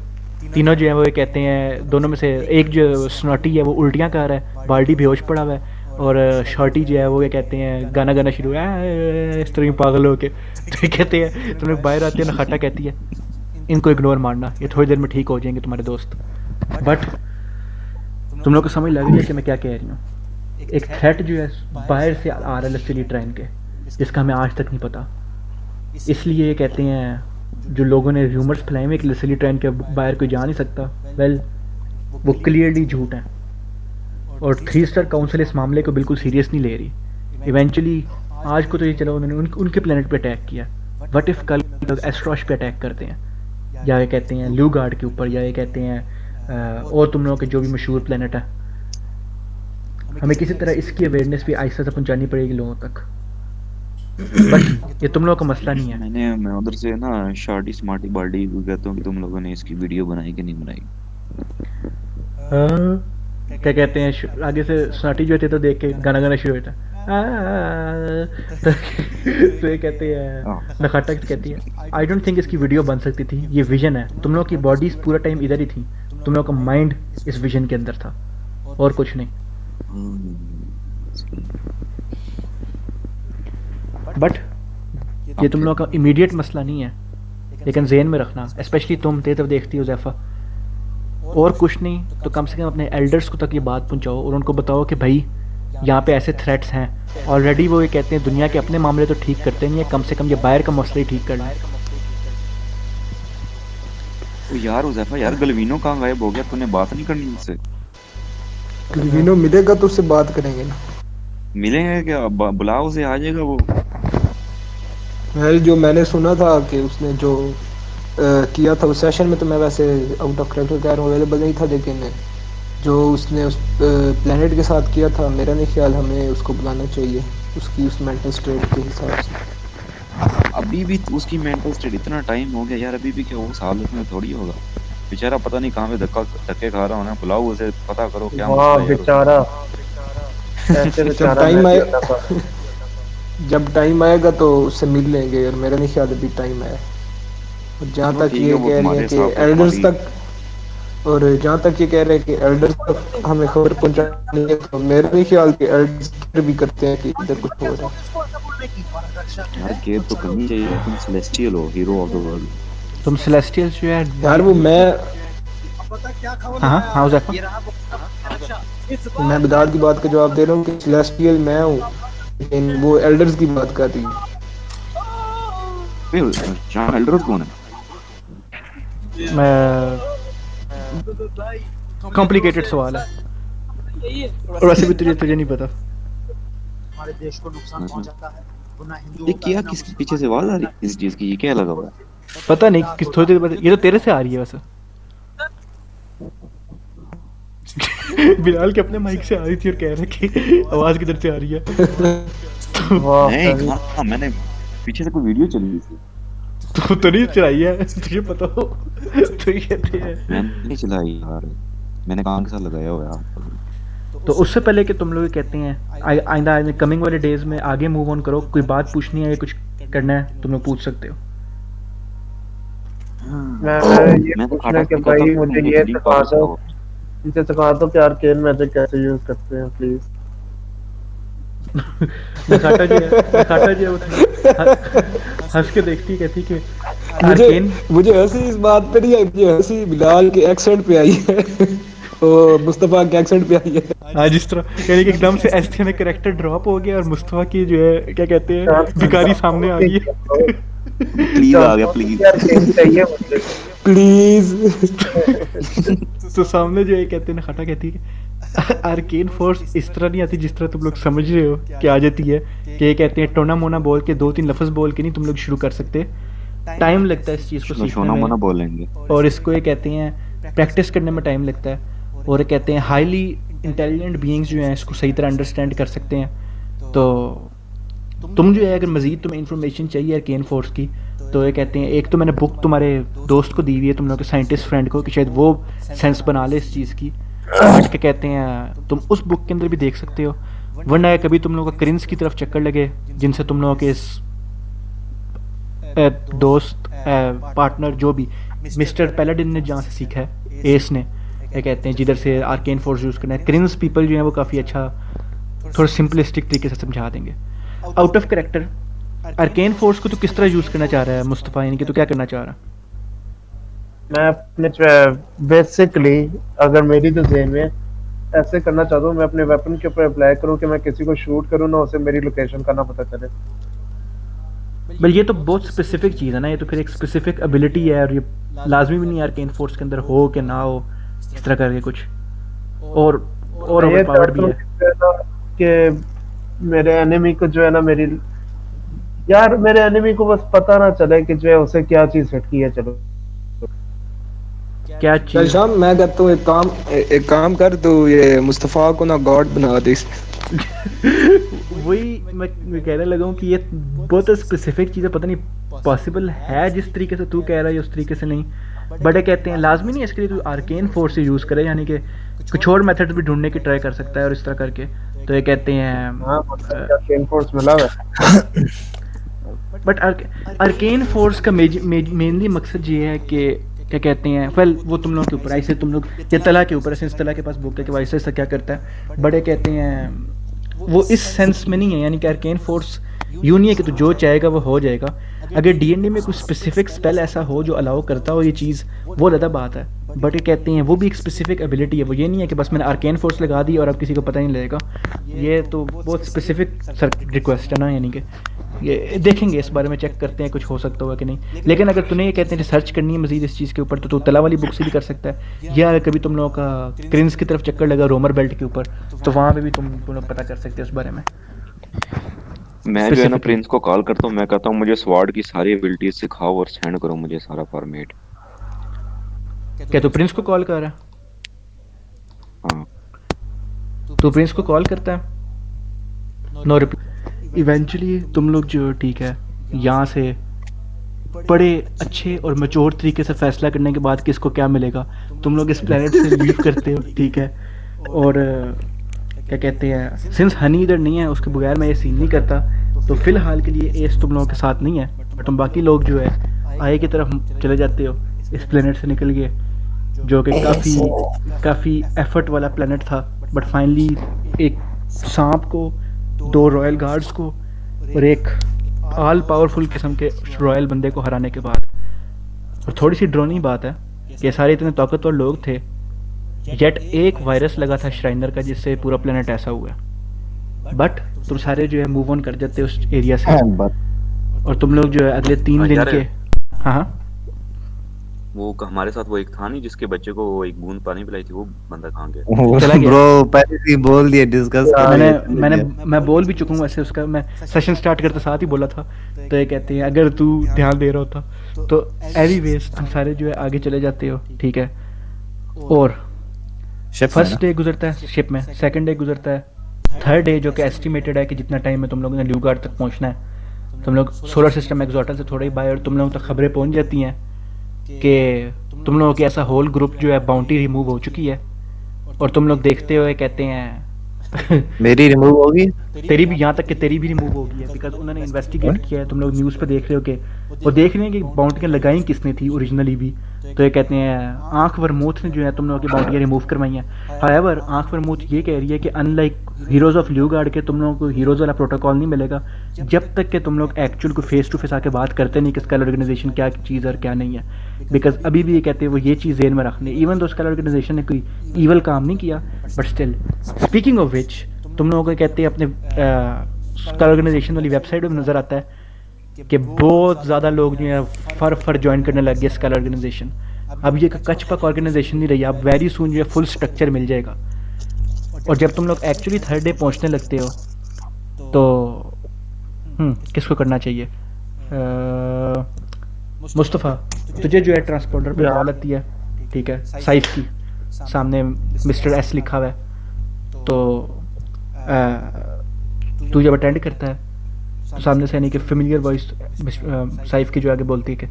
[SPEAKER 1] तीनों जो है वो ये कहते हैं, दोनों में से एक जो स्नॉटी है वो उल्टियाँ कर रहा है, बाल्टी बेहोश पड़ा हुआ है, और शॉर्टी जो है वो ये कहते हैं गाना गाना शुरू है इस तरह पागल हो के। तो ये कहते हैं तुम लोग बाहर आते हैं, नखाटा कहती है इनको इग्नोर मारना, ये थोड़ी देर में ठीक हो जाएंगे तुम्हारे दोस्त। बट तुम लोग को समझ लग रही है कि मैं क्या कह रही हूँ। एक थ्रेट जो है बाहर से आ रहा है लस्सीली ट्रेन के, जिसका हमें आज तक नहीं पता। इसलिए ये कहते हैं जो लोगों ने र्यूमर्स फैलाए हुए कि लस्सीली ट्रेन के बाहर कोई जा नहीं सकता, वेल वो क्लियरली झूठ है। और 3 स्टार काउंसिल इस मामले को बिल्कुल सीरियस नहीं ले रही। इवेंचुअली आज को तो ये चलो उन्होंने उनके प्लेनेट पे अटैक किया, वट इफ़ कल एस्ट्रॉश पे अटैक करते हैं, या ये कहते हैं ल्यू गार्ड के ऊपर, या ये कहते हैं और तुम लोगों के जो भी मशहूर प्लेनेट है, हमें किसी तरह इसकी अवेयरनेस भी आहिस्ता से पहुंचानी पड़ेगी लोगों तक। बट ये तुम लोगों का मसला नहीं है।
[SPEAKER 2] मैं उधर से ना शॉर्टी स्मार्टी बाल्टी कहता हूँ कि तुम लोगों ने इसकी वीडियो बनाई कि नहीं बनाई।
[SPEAKER 1] क्या कहते हैं आगे से स्नाटी जो थे तो देख के गाना गाना शुरू होता तो ये कहते हैं नखाटा कहती है आई डोंट थिंक इसकी वीडियो बन सकती थी, ये विजन है, तुम लोग की बॉडीज पूरा टाइम इधर ही थी, तुम लोग का माइंड इस विजन के अंदर था और कुछ नहीं। बट ये तुम लोग का इमीडिएट मसला नहीं है, लेकिन ज़हन में रखना, स्पेशली तुम तो देखती हो ज़ैफ़ा, और कुछ नहीं तो कम से कम अपने एल्डर्स को तक ये बात पहुंचाओ और उनको बताओ कि भाई यहाँ पे ऐसे थ्रेट्स हैं। ऑलरेडी वो ये कहते हैं दुनिया के अपने मामले तो ठीक करते नहीं है, कम से कम ये बाहर का मसला ही ठीक कर लें।
[SPEAKER 2] यार उज़ैफा यार गलवीनो कहाँ गायब हो गया, तूने बात नहीं करनी उससे?
[SPEAKER 4] गलवीनो मिलेगा तो उससे बात करेंगे ना।
[SPEAKER 2] मिलेंगे क्या? बुलाओ उसे, आ जाएगा वो।
[SPEAKER 4] वेल जो मैंने सुना था कि उसने जो किया था उस सेशन में, तो मैं वैसे आउट ऑफ करेक्टर कह रहा हूँ, अवेलेबल नहीं था, लेकिन जो उसने उस प्लेनेट के साथ किया था, मेरा नहीं ख्याल हमें उसको बुलाना चाहिए उसकी उस मेंटल स्टेट के हिसाब से।
[SPEAKER 2] अभी भी उसकी मेंटल स्टेट, इतना टाइम हो गया यार, अभी भी क्या वो हालत में थोड़ी होगा बेचारा, पता नहीं कहाँ पे धक्के खा रहा होना। बुलाओ उसे, पता करो क्या
[SPEAKER 3] बेचारा।
[SPEAKER 4] जब टाइम आएगा तो उससे मिल लेंगे, और मेरा नहीं ख्याल अभी टाइम आया। जहाँ तक ये कह रही है कि एल्डर्स तक, और जहाँ तक ये कह रहे हैं कि एल्डर्स तक हमें खबर पहुँचानी है, तो मेरे नहीं ख्याल कि एल्डर्स भी करते हैं कि इधर कुछ हो रहा है।
[SPEAKER 2] यार केयर तो करनी चाहिए, तुम सेलेस्टियल हो, हीरो ऑफ द वर्ल्ड।
[SPEAKER 1] तुम सेलेस्टियल जो है
[SPEAKER 4] यार वो मैं
[SPEAKER 1] हाँ उज़ैफा,
[SPEAKER 4] मैं बिदार की बात का जवाब दे रहा हूँ कि सेलेस्टियल मैं हूँ, लेकिन वो एल्डर्स की बात कर रही है।
[SPEAKER 2] जहाँ एल्डर्स कौन है?
[SPEAKER 1] मैं कॉम्प्लिकेटेड सवाल है और वैसे भी तुझे नहीं पता।
[SPEAKER 5] हमारे देश को नुकसान पहुंचाता है।
[SPEAKER 2] ये क्या किसके पीछे से आवाज आ रही है इस चीज की? ये क्या लगा हुआ है?
[SPEAKER 1] पता नहीं किस थोड़ी देर बाद ये तो तेरे से आ रही है वैसे। बिलाल के अपने माइक से आ रही थी और कह रहे कि आवाज किधर से आ रही है।
[SPEAKER 2] नहीं हाँ, मैंने पीछे से कोई वीडियो चली थी।
[SPEAKER 1] तो नहीं चलाई है, तुझे पता हो तो ये कहते हैं
[SPEAKER 2] मैंने नहीं चलाई यार, मैंने काम के साथ लगाया हुआ है।
[SPEAKER 1] तो उससे पहले कि तुम लोग ये कहते हैं आइंदा कमिंग वाले डेज में आगे मूव ऑन करो, कोई बात पूछनी है या कुछ करना है तुम लोग पूछ सकते हो।
[SPEAKER 3] मैं ये
[SPEAKER 2] मैं तो
[SPEAKER 3] पूछना
[SPEAKER 2] खाता
[SPEAKER 3] कि
[SPEAKER 2] पीता
[SPEAKER 3] भाई
[SPEAKER 2] था,
[SPEAKER 3] मुझे
[SPEAKER 2] मुझे
[SPEAKER 3] ये
[SPEAKER 2] फीलिंग
[SPEAKER 3] सिखा
[SPEAKER 2] वापस
[SPEAKER 3] दो,
[SPEAKER 2] आओ।
[SPEAKER 3] मुझे सिखा दो कि आर्केन मैजिक कैसे यूज करते हैं प्लीज।
[SPEAKER 1] नखाटा जी हंस के देखती कहती कि
[SPEAKER 4] मुझे
[SPEAKER 1] आर्केन
[SPEAKER 4] मुझे हंसी इस बात पे नहीं आई, मुझे हंसी बिलाल के एक्सेंट पे आई है और मुस्तफा के एक्सेंट पे आई है।
[SPEAKER 1] आज इस तरह यानी कि एकदम से एस्थे में कैरेक्टर ड्रॉप हो गया और मुस्तफा की जो है क्या कहते हैं भिखारी सामने आ गई है।
[SPEAKER 2] प्लीज आ गया प्लीज।
[SPEAKER 3] आर्केन चाहिए मुझे।
[SPEAKER 4] प्लीज।
[SPEAKER 1] तो सामने जो है कहते हैं नखाटा कहती है आर्केन फोर्स इस तरह नहीं आती जिस तरह तुम लोग समझ रहे हो कि आ जाती है, कि ये कहते हैं टोना मोना बोल के 2-3 लफ्ज बोल के नहीं तुम लोग शुरू कर सकते, टाइम लगता है इस चीज़ को सीखने
[SPEAKER 2] शोना मोना
[SPEAKER 1] में,
[SPEAKER 2] बोलेंगे।
[SPEAKER 1] और इसको ये कहते हैं प्रैक्टिस करने में टाइम लगता है, और ये कहते हैं हाईली इंटेलिजेंट बीइंग्स जो हैं इसको सही तरह अंडरस्टैंड कर सकते हैं। तो तुम जो है अगर मज़ीद तुम्हें इन्फॉर्मेशन चाहिए आर्केन फोर्स की, तो ये कहते हैं एक तो मैंने बुक तुम्हारे दोस्त को दी हुई है, तुम लोग के साइंटिस्ट फ्रेंड को, कि शायद वो सेंस बना ले इस चीज़ की, बट क्या कहते हैं तुम उस बुक के अंदर भी देख सकते हो, वरना कभी तुम लोगों का क्रिंस की तरफ चक्कर लगे जिनसे तुम लोगों के इस दोस्त पार्टनर जो भी मिस्टर पैलाडिन ने जहाँ से सीखा है, एस ने, क्या कहते हैं जिधर से आर्केन फोर्स यूज़ करना है, क्रिंस पीपल जो है वो काफ़ी अच्छा थोड़ा सिंपलिस्टिक तरीके से समझा देंगे। Out of character arcane force को तो किस तरह यूज़ करना चाह रहा है मुस्तफ़ा, यानी कि तो क्या करना चाह रहा है?
[SPEAKER 3] मैं अपने बेसिकली अगर मेरी तो जेन में ऐसे करना चाहता हूँ, मैं अपने वेपन के ऊपर अप्लाई करूँ कि मैं किसी को शूट करूँ ना उसे मेरी लोकेशन का ना पता चले।
[SPEAKER 1] बल ये तो बहुत स्पेसिफिक चीज़ है ना, ये तो फिर एक स्पेसिफिक एबिलिटी है, और ये लाजमी भी नहीं आर्केन फोर्स के अंदर हो कि ना हो, इस तरह करके कुछ और
[SPEAKER 3] मैं ये
[SPEAKER 1] ओवरपावर्ड
[SPEAKER 3] चाहता
[SPEAKER 1] भी
[SPEAKER 3] हूँ
[SPEAKER 1] है।
[SPEAKER 3] कि मेरे एनिमी को जो है ना मेरे एनिमी को बस पता ना चले कि जो है उसे क्या चीज हिट की है। चलो
[SPEAKER 1] क्या
[SPEAKER 4] चल
[SPEAKER 1] चीज़?
[SPEAKER 4] शाम मैं कहता हूँ एक काम कर, तू ये मुस्तफा को ना गॉड बना दे।
[SPEAKER 1] वही मैं कहने लगा हूँ कि ये बहुत स्पेसिफिक चीज़ें पता नहीं पॉसिबल है जिस तरीके से तू कह रहा है उस तरीके से नहीं, बड़े कहते हैं लाजमी नहीं है इसके लिए तू आर्केन फोर्स से यूज़ करे, यानी कि कुछ और मेथड भी ढूंढने की ट्राई कर सकता है और इस तरह करके। तो ये कहते हैं
[SPEAKER 3] हाँ आर्केन फोर्स मिला हुआ है।
[SPEAKER 1] बट आर्केन फोर्स का मेनली मकसद ये है कि क्या कहते हैं, वेल वो तुम लोगों के ऊपर, ऐसे तुम लोग ये तला के ऊपर, ऐसे तला के पास बुक है कि वाइस ऐसा क्या करता है, बड़े कहते हैं वो इस सेंस में नहीं है, यानी कि आर्केन फोर्स यूँ नहीं है कि तू जो चाहेगा वो हो जाएगा। अगर डीएनडी में कुछ स्पेसिफिक स्पेल ऐसा हो जो अलाउ करता हो ये चीज़, वो ज़्यादा बात है, बट ये कहते हैं वो भी एक स्पेसिफिक एबिलिटी है, वो ये नहीं है कि बस मैंने आर्केन फोर्स लगा दी और अब किसी को पता नहीं लगेगा। ये तो बहुत स्पेसिफिक रिक्वेस्ट है ना, यानी कि ये देखेंगे इस बारे में, चेक करते हैं कुछ हो सकता होगा कि नहीं। लेकिन अगर तूने ये कहते हैं रिसर्च करनी है मजीद इस चीज़ के ऊपर, तो तू तला वाली बुक से भी कर सकता है, या कभी तुम लोगों का क्रिंस की तरफ चक्कर लगा रोमर बेल्ट के ऊपर, तो वहाँ पे भी तुम लोग पता कर सकते हो उस बारे में।
[SPEAKER 2] मैं जो है ना प्रिंस को कॉल करता हूँ, मैं कहता हूँ मुझे स्वॉर्ड की सारी एबिलिटीज सिखाओ और सेंड करो मुझे सारा फॉर्मेट।
[SPEAKER 1] क्या तू प्रिंस को कॉल कर रहा है?
[SPEAKER 2] हाँ
[SPEAKER 1] तू प्रिंस को कॉल करता है? No reply. इवेंचुअली तुम लोग जो ठीक है यहाँ से बड़े अच्छे और मैच्योर तरीके से फैसला करने के बाद किसको क्या मिलेगा, तुम लोग इस प्लेनेट से लीव करते हो, ठीक है। और क्या कहते हैं, सिंस हनी इधर नहीं है उसके बगैर मैं ये सीन नहीं करता, तो फिलहाल के लिए एस तुम लोगों के साथ नहीं है, बट तुम बाकी लोग जो है आए की तरफ चले जाते हो इस प्लेनेट से निकल गए, जो कि काफ़ी एफर्ट वाला प्लेनेट था, बट फाइनली एक सांप को, 2 रॉयल गार्ड्स को और एक ऑल पावरफुल किस्म के रॉयल बंदे को हराने के बाद, और थोड़ी सी ड्रोनी बात है कि सारे इतने ताकतवर लोग थे, येट एक वायरस लगा था श्राइनर का जिससे पूरा प्लेनेट ऐसा हुआ, बट तुम सारे जो है मूव ऑन कर जाते उस एरिया से, और तुम लोग जो है अगले 3 दिन के, हाँ
[SPEAKER 2] वो हमारे साथ वो एक था नहीं जिसके बच्चे को वो एक बूंद पानी पिलाई थी, वो बंदा कहाँ गया?
[SPEAKER 1] चला गया।
[SPEAKER 6] ब्रो पहले ही बोल दिया, डिस्कस
[SPEAKER 1] मैं बोल भी चुका हूँ वैसे, उसका मैं सेशन स्टार्ट करते साथ ही बोला था। तो ये कहते हैं अगर तू ध्यान दे रहा होता तो एनीवेज तुम सारे जो है आगे चले जाते हो, ठीक है। और फर्स्ट डे गुजरता है शिप में, सेकंड डे गुजरता है, थर्ड डे जो कि एस्टिमेटेड है कि जितना टाइम में तुम लोगों ने ल्यूगार्ड तक पहुंचना है, तुम लोग सोलर सिस्टम एक्सॉटल से थोड़ा ही बाहर, तुम लोगों तक खबरें पहुंच जाती हैं कि तुम लोगों की ऐसा होल ग्रुप जो है बाउंटी रिमूव हो चुकी है, और तुम लोग देखते हुए कहते हैं
[SPEAKER 6] मेरी रिमूव होगी।
[SPEAKER 1] तेरी भी, यहाँ तक कि तेरी भी रिमूव हो गई है, बिकॉज उन्होंने इन्वेस्टिगेट किया है। तुम लोग न्यूज़ पे देख रहे हो कि वो देख रहे हैं कि बाउंटियाँ लगाई किसने थी ओरिजिनली भी। तो ये कहते हैं आंख वरमूथ ने जो है तुम लोगों की बाउंटियाँ रिमूव करवाई हैं। हाउएवर आंख वरमूथ ये कह रही है कि अनलाइक हीरोज ऑफ ल्यूगार्ड के तुम लोगों को हीरोज वाला प्रोटोकॉल नहीं मिलेगा जब तक कि तुम लोग एक्चुअल को फेस टू फेस आके बात करते नहीं कि स्कल ऑर्गेनाइजेशन क्या चीज़ और क्या नहीं है। बिकॉज अभी भी ये कहते हैं वो ये चीज़ जेन में रखने, इवन तो स्कल ऑर्गेनाइजेशन ने कोई ईवल काम नहीं किया, but still. Speaking of which, तुम लोगों को कहते हैं अपने स्कल ऑर्गेनाइजेशन वाली वेबसाइट में नज़र आता है कि बहुत ज़्यादा लोग जो है फर ज्वाइन करने लग गए स्कल ऑर्गेनाइजेशन। अब ये कच पक ऑर्गेनाइजेशन नहीं रही, अब वेरी सून जो है फुल स्ट्रक्चर मिल जाएगा। और जब तुम लोग एक्चुअली थर्ड डे पहुंचने लगते हो तो किसको करना चाहिए? मुस्तफ़ा, तुझे जो है ट्रांसपोर्टर पे कॉल आती है, ठीक है, साइफ की, सामने मिस्टर एस लिखा हुआ है, तो तू जब अटेंड करता है तो सामने से यानी कि फेमिलियर वॉइस साइफ की जो आगे बोलती है कि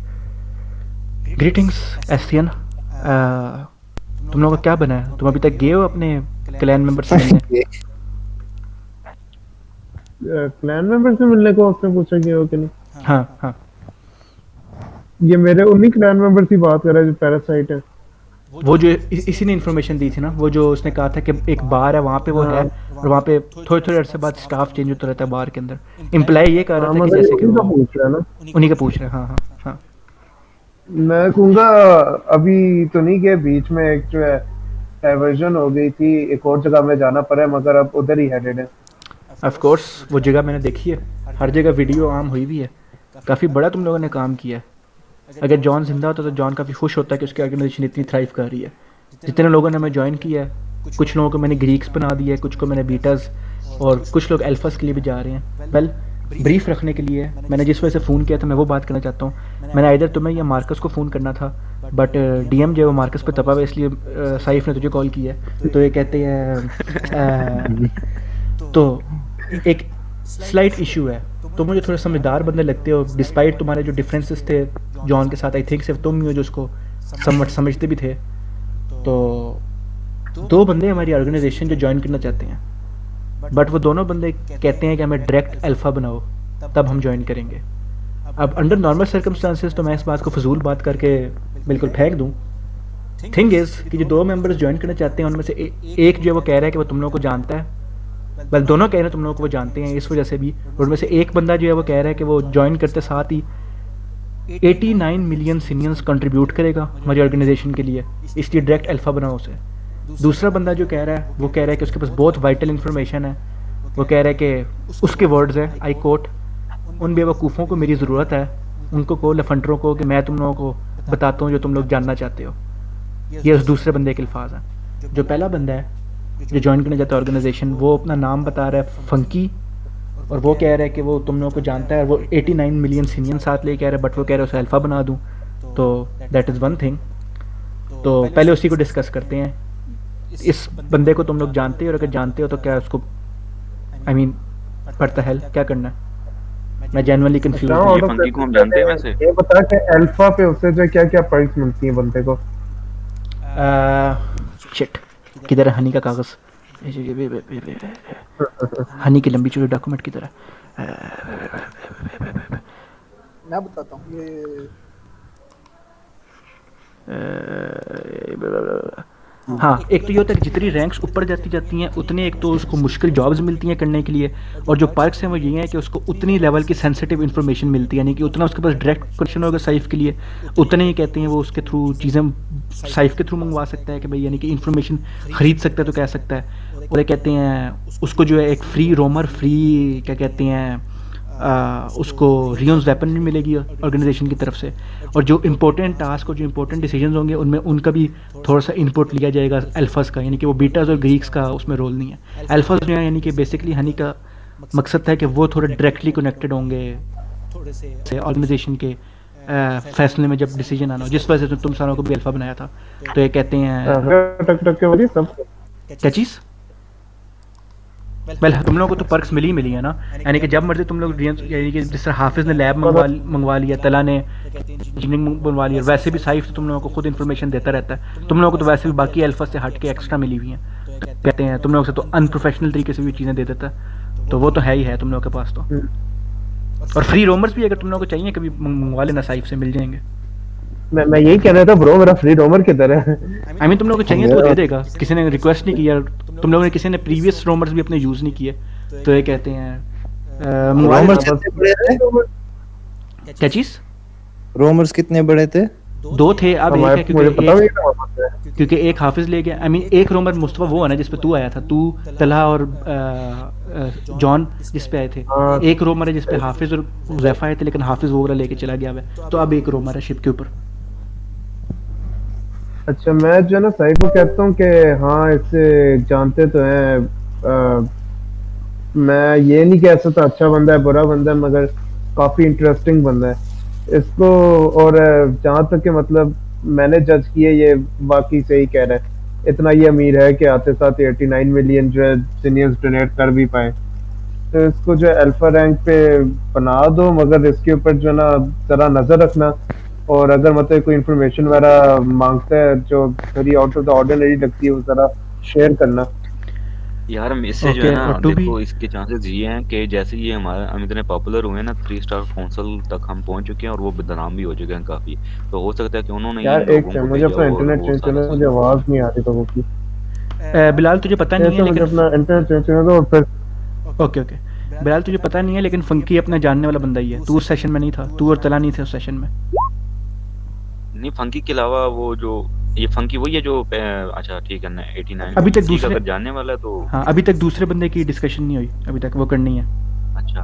[SPEAKER 1] ग्रीटिंग्स एस्टियन, तुम लोगों का क्या बना है? तुम अभी तक गए हो अपने क्लैन मेंबर से मिलने?
[SPEAKER 3] क्लैन मेंबर से मिलने को आपने पूछा कि हो कि नहीं?
[SPEAKER 1] हाँ हाँ,
[SPEAKER 3] ये मेरे उन्हीं क्लैन मेंबर की बात कर रहा है जो पैरासाइट है।
[SPEAKER 1] वो जो इसी ने इन्फॉर्मेशन दी थी ना, वो जो उसने कहा था कि एक बार है वहाँ पे वो है, और वहाँ पे थोड़े थोड़े अरसे बाद स्टाफ चेंज होता रहता है बार के अंदर। इम्प्लाई ये कह रहा था कि जैसे कि वो
[SPEAKER 3] पूछ रहा है ना,
[SPEAKER 1] उन्हीं का पूछ रहे हैं। हाँ हाँ हाँ,
[SPEAKER 3] मैं कहूँगा अभी तो नहीं गए, बीच में एक जो है डाइवर्जन हो गई थी, एक और जगह में जाना पड़ा है, मगर अब उधर ही हेडेड है।
[SPEAKER 1] ऑफ कोर्स वो जगह मैंने देखी है, हर जगह वीडियो आम हुई भी है। काफ़ी बड़ा तुम लोगों ने काम किया है। अगर जॉन जिंदा होता तो जॉन काफ़ी खुश होता है कि उसकी ऑर्गेनाइजेशन इतनी थ्राइव कर रही है। जितने लोगों ने हमें ज्वाइन किया है, कुछ लोगों को मैंने ग्रीक्स बना दिया है, कुछ को मैंने बीटास, और कुछ लोग अल्फास के लिए भी जा रहे हैं। वेल, ब्रीफ रखने के लिए मैंने जिस वजह से फ़ोन किया था मैं वो बात करना चाहता हूँ। मैंने इधर तुम्हें या मार्कस को फ़ोन करना था, बट डीएम जो है वो मार्कस पे तपा हुआ है, इसलिए साइफ ने तुझे कॉल किया है। तो ये कहते हैं तो एक स्लाइट इशू है, तो मुझे थोड़ा समझदार बंदे लगते हो, डिस्पाइट तुम्हारे जो डिफरेंसेस थे जॉन के साथ। आई थिंक सिर्फ तुम ही हो जो उसको समझते भी थे। तो दो बंदे हमारी ऑर्गेनाइजेशन जो ज्वाइन करना चाहते हैं, बट वो दोनों बंदे कहते हैं कि हमें डायरेक्ट अल्फ़ा बनाओ तब हम ज्वाइन करेंगे। अब अंडर नॉर्मल सर्कमस्टांसेस तो मैं इस बात को फजूल बात करके बिल्कुल फेंक दूँ। थिंग इज़ कि जो दो मेंबर्स ज्वाइन करना चाहते हैं उनमें से एक जो है वो कह रहा है कि वो तुम लोगों को जानता है, बल दोनों कह रहे हैं तुम लोगों को वो जानते हैं इस वजह से भी। और उनमें से एक बंदा जो है वो कह रहा है कि वो ज्वाइन करते साथ ही 89 मिलियन सिनियंस कंट्रीब्यूट करेगा हमारी ऑर्गेनाइजेशन के लिए, इसलिए डायरेक्ट अल्फ़ा बनाओ उसे। दूसरा बंदा जो कह रहा है वो कह रहा है कि उसके पास बहुत वाइटल इन्फॉर्मेशन है। वो कह रहा है कि उसके वर्ड्स हैं, आई कोट, उन बेवकूफ़ों को मेरी ज़रूरत है, उनको को लफंडरों को कि मैं तुम लोगों को बताता हूँ जो तुम लोग जानना चाहते हो। ये उस दूसरे बंदे के अल्फाज हैं। जो पहला बंदा है जो ज्वाइन करने जाता है ऑर्गेनाइजेशन, वो अपना नाम बता रहा है फंकी, और वो कह रहा है कि वो तुम लोगों को जानता है। वो 89 मिलियन सीनियन साथ ले कह रहा है, बट वो कह रहा है उसे अल्फ़ा बना दूँ। तो दैट इज़ वन थिंग। तो पहले उसी को डिस्कस करते हैं। इस बंदे को तुम लोग जानते हो, और अगर जानते हो तो क्या उसको आई मीन पड़ता है क्या करना है? मैं जेन्युइनली कंफ्यूज हूँ।
[SPEAKER 2] ये फंकी को हम जानते हैं वैसे।
[SPEAKER 3] ये बता के अल्फा पे उससे जो क्या क्या पर्क्स मिलती हैं बंदे को।
[SPEAKER 1] शिट, किधर है हनी का कागज़? हनी की लंबी चौड़ी डॉक्यूमेंट की तरह।
[SPEAKER 5] मैं बताता हूँ ये
[SPEAKER 1] हाँ, एक तो ये होता है कि जितनी रैंक्स ऊपर जाती हैं उतने एक तो उसको मुश्किल जॉब्स मिलती हैं करने के लिए, और जो पर्क्स हैं वो ये हैं कि उसको उतनी लेवल की सेंसिटिव इन्फॉर्मेशन मिलती है, यानी कि उतना उसके पास डायरेक्ट कनेक्शन होगा साइफ के लिए, उतने ही कहते हैं वो उसके थ्रू चीज़ें साइफ के थ्रू मंगवा सकता है कि भाई, यानी कि इन्फॉर्मेशन ख़रीद सकता है तो कह सकता है। और ये कहते हैं उसको जो है एक फ्री रोमर, फ्री क्या कहते हैं उसको रियंस वेपन भी मिलेगी ऑर्गेनाइजेशन की तरफ से, और जो इंपॉर्टेंट टास्क और जो इंपॉर्टेंट डिसीजंस होंगे उनमें उनका भी थोड़ा सा इनपुट लिया जाएगा अल्फास का, यानी कि वो बीटास और ग्रीक्स का उसमें रोल नहीं है। अल्फास जो है यानी कि बेसिकली हनी का मकसद है कि वो थोड़े डायरेक्टली कनेक्टेड होंगे से ऑर्गेनाइजेशन के फैसले में जब डिसीजन आना हो, जिस वजह से तुम सारों को भी अल्फा बनाया था। तो ये कहते हैं क्या चीज़? वेल, तुम लोगों को तो पर्क्स मिली है ना, यानी कि जब मर्जी तुम लोग, यानी कि जिस तरह हाफिज़ ने लैब मंगवा लिया, तला ने इंजीनियरिंग बनवा ली, और वैसे भी साइफ तो तुम लोगों को खुद इन्फॉर्मेशन देता रहता है, तुम लोगों को तो वैसे भी बाकी अल्फा से हट के एक्स्ट्रा मिली हुई हैं, तो कहते हैं तुम लोगों से तो अनप्रोफेशनल तरीके से भी चीज़ें दे देता है, तो वो तो है ही है तुम लोगों के पास तो। और फ्री रोमर्स भी अगर तुम लोगों को चाहिए कभी मंगवा लेना, साइफ से मिल जाएंगे।
[SPEAKER 3] मैं यही कह रहा था ब्रो, मेरा फ्री रोमर किधर है?
[SPEAKER 1] आई मीन तुम लोगों को चाहिए तो वो दे देगा, किसी ने रिक्वेस्ट नहीं किया, तुम लोगों ने किसी ने प्रीवियस रोमर्स भी अपने यूज़ नहीं किए, तो ये कहते हैं मंगवा
[SPEAKER 6] रोमर्स
[SPEAKER 1] लेना।
[SPEAKER 6] कितने बड़े थे?
[SPEAKER 1] क्या चीज़?
[SPEAKER 6] रोमर्स कितने बड़े थे?
[SPEAKER 1] दो थे, अब एक है,
[SPEAKER 3] मुझे पता नहीं
[SPEAKER 1] क्योंकि
[SPEAKER 3] था वहाँ पे।
[SPEAKER 1] क्योंकि एक हाफिज ले गया। आई मीन एक रोमर मुस्तफा वो है ना जिस पे तू आया था, तू तलहा और जॉन जिस पे आए थे।
[SPEAKER 3] हाँ।
[SPEAKER 1] एक रोमर है जिस पे हाफिज और हुज़ैफा आए थे, लेकिन हाफिज वो वाला लेके चला गया है, तो अब एक रोमर है शिप के ऊपर।
[SPEAKER 3] अच्छा, मैं जो है ना साहिब को कहता हूँ कि हाँ इससे जानते तो हैं, मैं ये नहीं कह सकता अच्छा बंदा है बुरा बंदा है, मगर काफी इंटरेस्टिंग बंदा है इसको। और जहाँ तक कि मतलब मैंने जज किया, ये बाकी सही कह रहा है, इतना ये अमीर है कि आते साथ 89 मिलियन जो है सीनियर्स डोनेट कर भी पाए, तो इसको जो है अल्फा रैंक पे बना दो, मगर इसके ऊपर जो है ना जरा नजर रखना, और अगर मतलब कोई इन्फॉर्मेशन वगैरह मांगता है जो थोड़ी आउट ऑफ द ऑर्डिनरी लगती है वो जरा शेयर करना।
[SPEAKER 2] यार इससे जो
[SPEAKER 1] ओके,
[SPEAKER 2] है ना
[SPEAKER 1] और टू भी
[SPEAKER 2] देखो इसके चांसेस ये हैं कि जैसे ये हमारे हम इतने पॉपुलर हुए ना 3 स्टार काउंसिल तक हम पहुंच चुके हैं और वो बदनाम भी हो चुके हैं काफी, तो हो सकता है कि उन्होंने
[SPEAKER 3] यार
[SPEAKER 2] इन
[SPEAKER 3] एक
[SPEAKER 2] लोगों
[SPEAKER 3] सेकंड,
[SPEAKER 2] को
[SPEAKER 3] मुझे
[SPEAKER 2] भेजा
[SPEAKER 3] अपना
[SPEAKER 2] हो और
[SPEAKER 3] इंटरनेट
[SPEAKER 2] वो
[SPEAKER 3] चेंज
[SPEAKER 2] सारा
[SPEAKER 3] करना, मुझे आवाज नहीं आ रही लोगों की।
[SPEAKER 1] बिलाल तुझे पता नहीं है,
[SPEAKER 3] मुझे
[SPEAKER 1] लेकिन
[SPEAKER 3] अपना इंटरनेट चेंज करना और फिर
[SPEAKER 1] ओके ओके बिलाल तुझे पता नहीं है, लेकिन फंकी अपना जानने वाला बंदा ही है। तू उस सेशन में नहीं था, तू और तला नहीं थे उस सेशन में।
[SPEAKER 2] नहीं फंकी के अलावा वो जो ये फंकी वही है जो अच्छा ठीक है ना 89
[SPEAKER 1] अभी तक
[SPEAKER 2] ठीक,
[SPEAKER 1] दूसरे
[SPEAKER 2] अगर जानने वाला है तो
[SPEAKER 1] हाँ, अभी तक दूसरे बंदे की डिस्कशन नहीं हुई, अभी तक वो करनी है।
[SPEAKER 2] अच्छा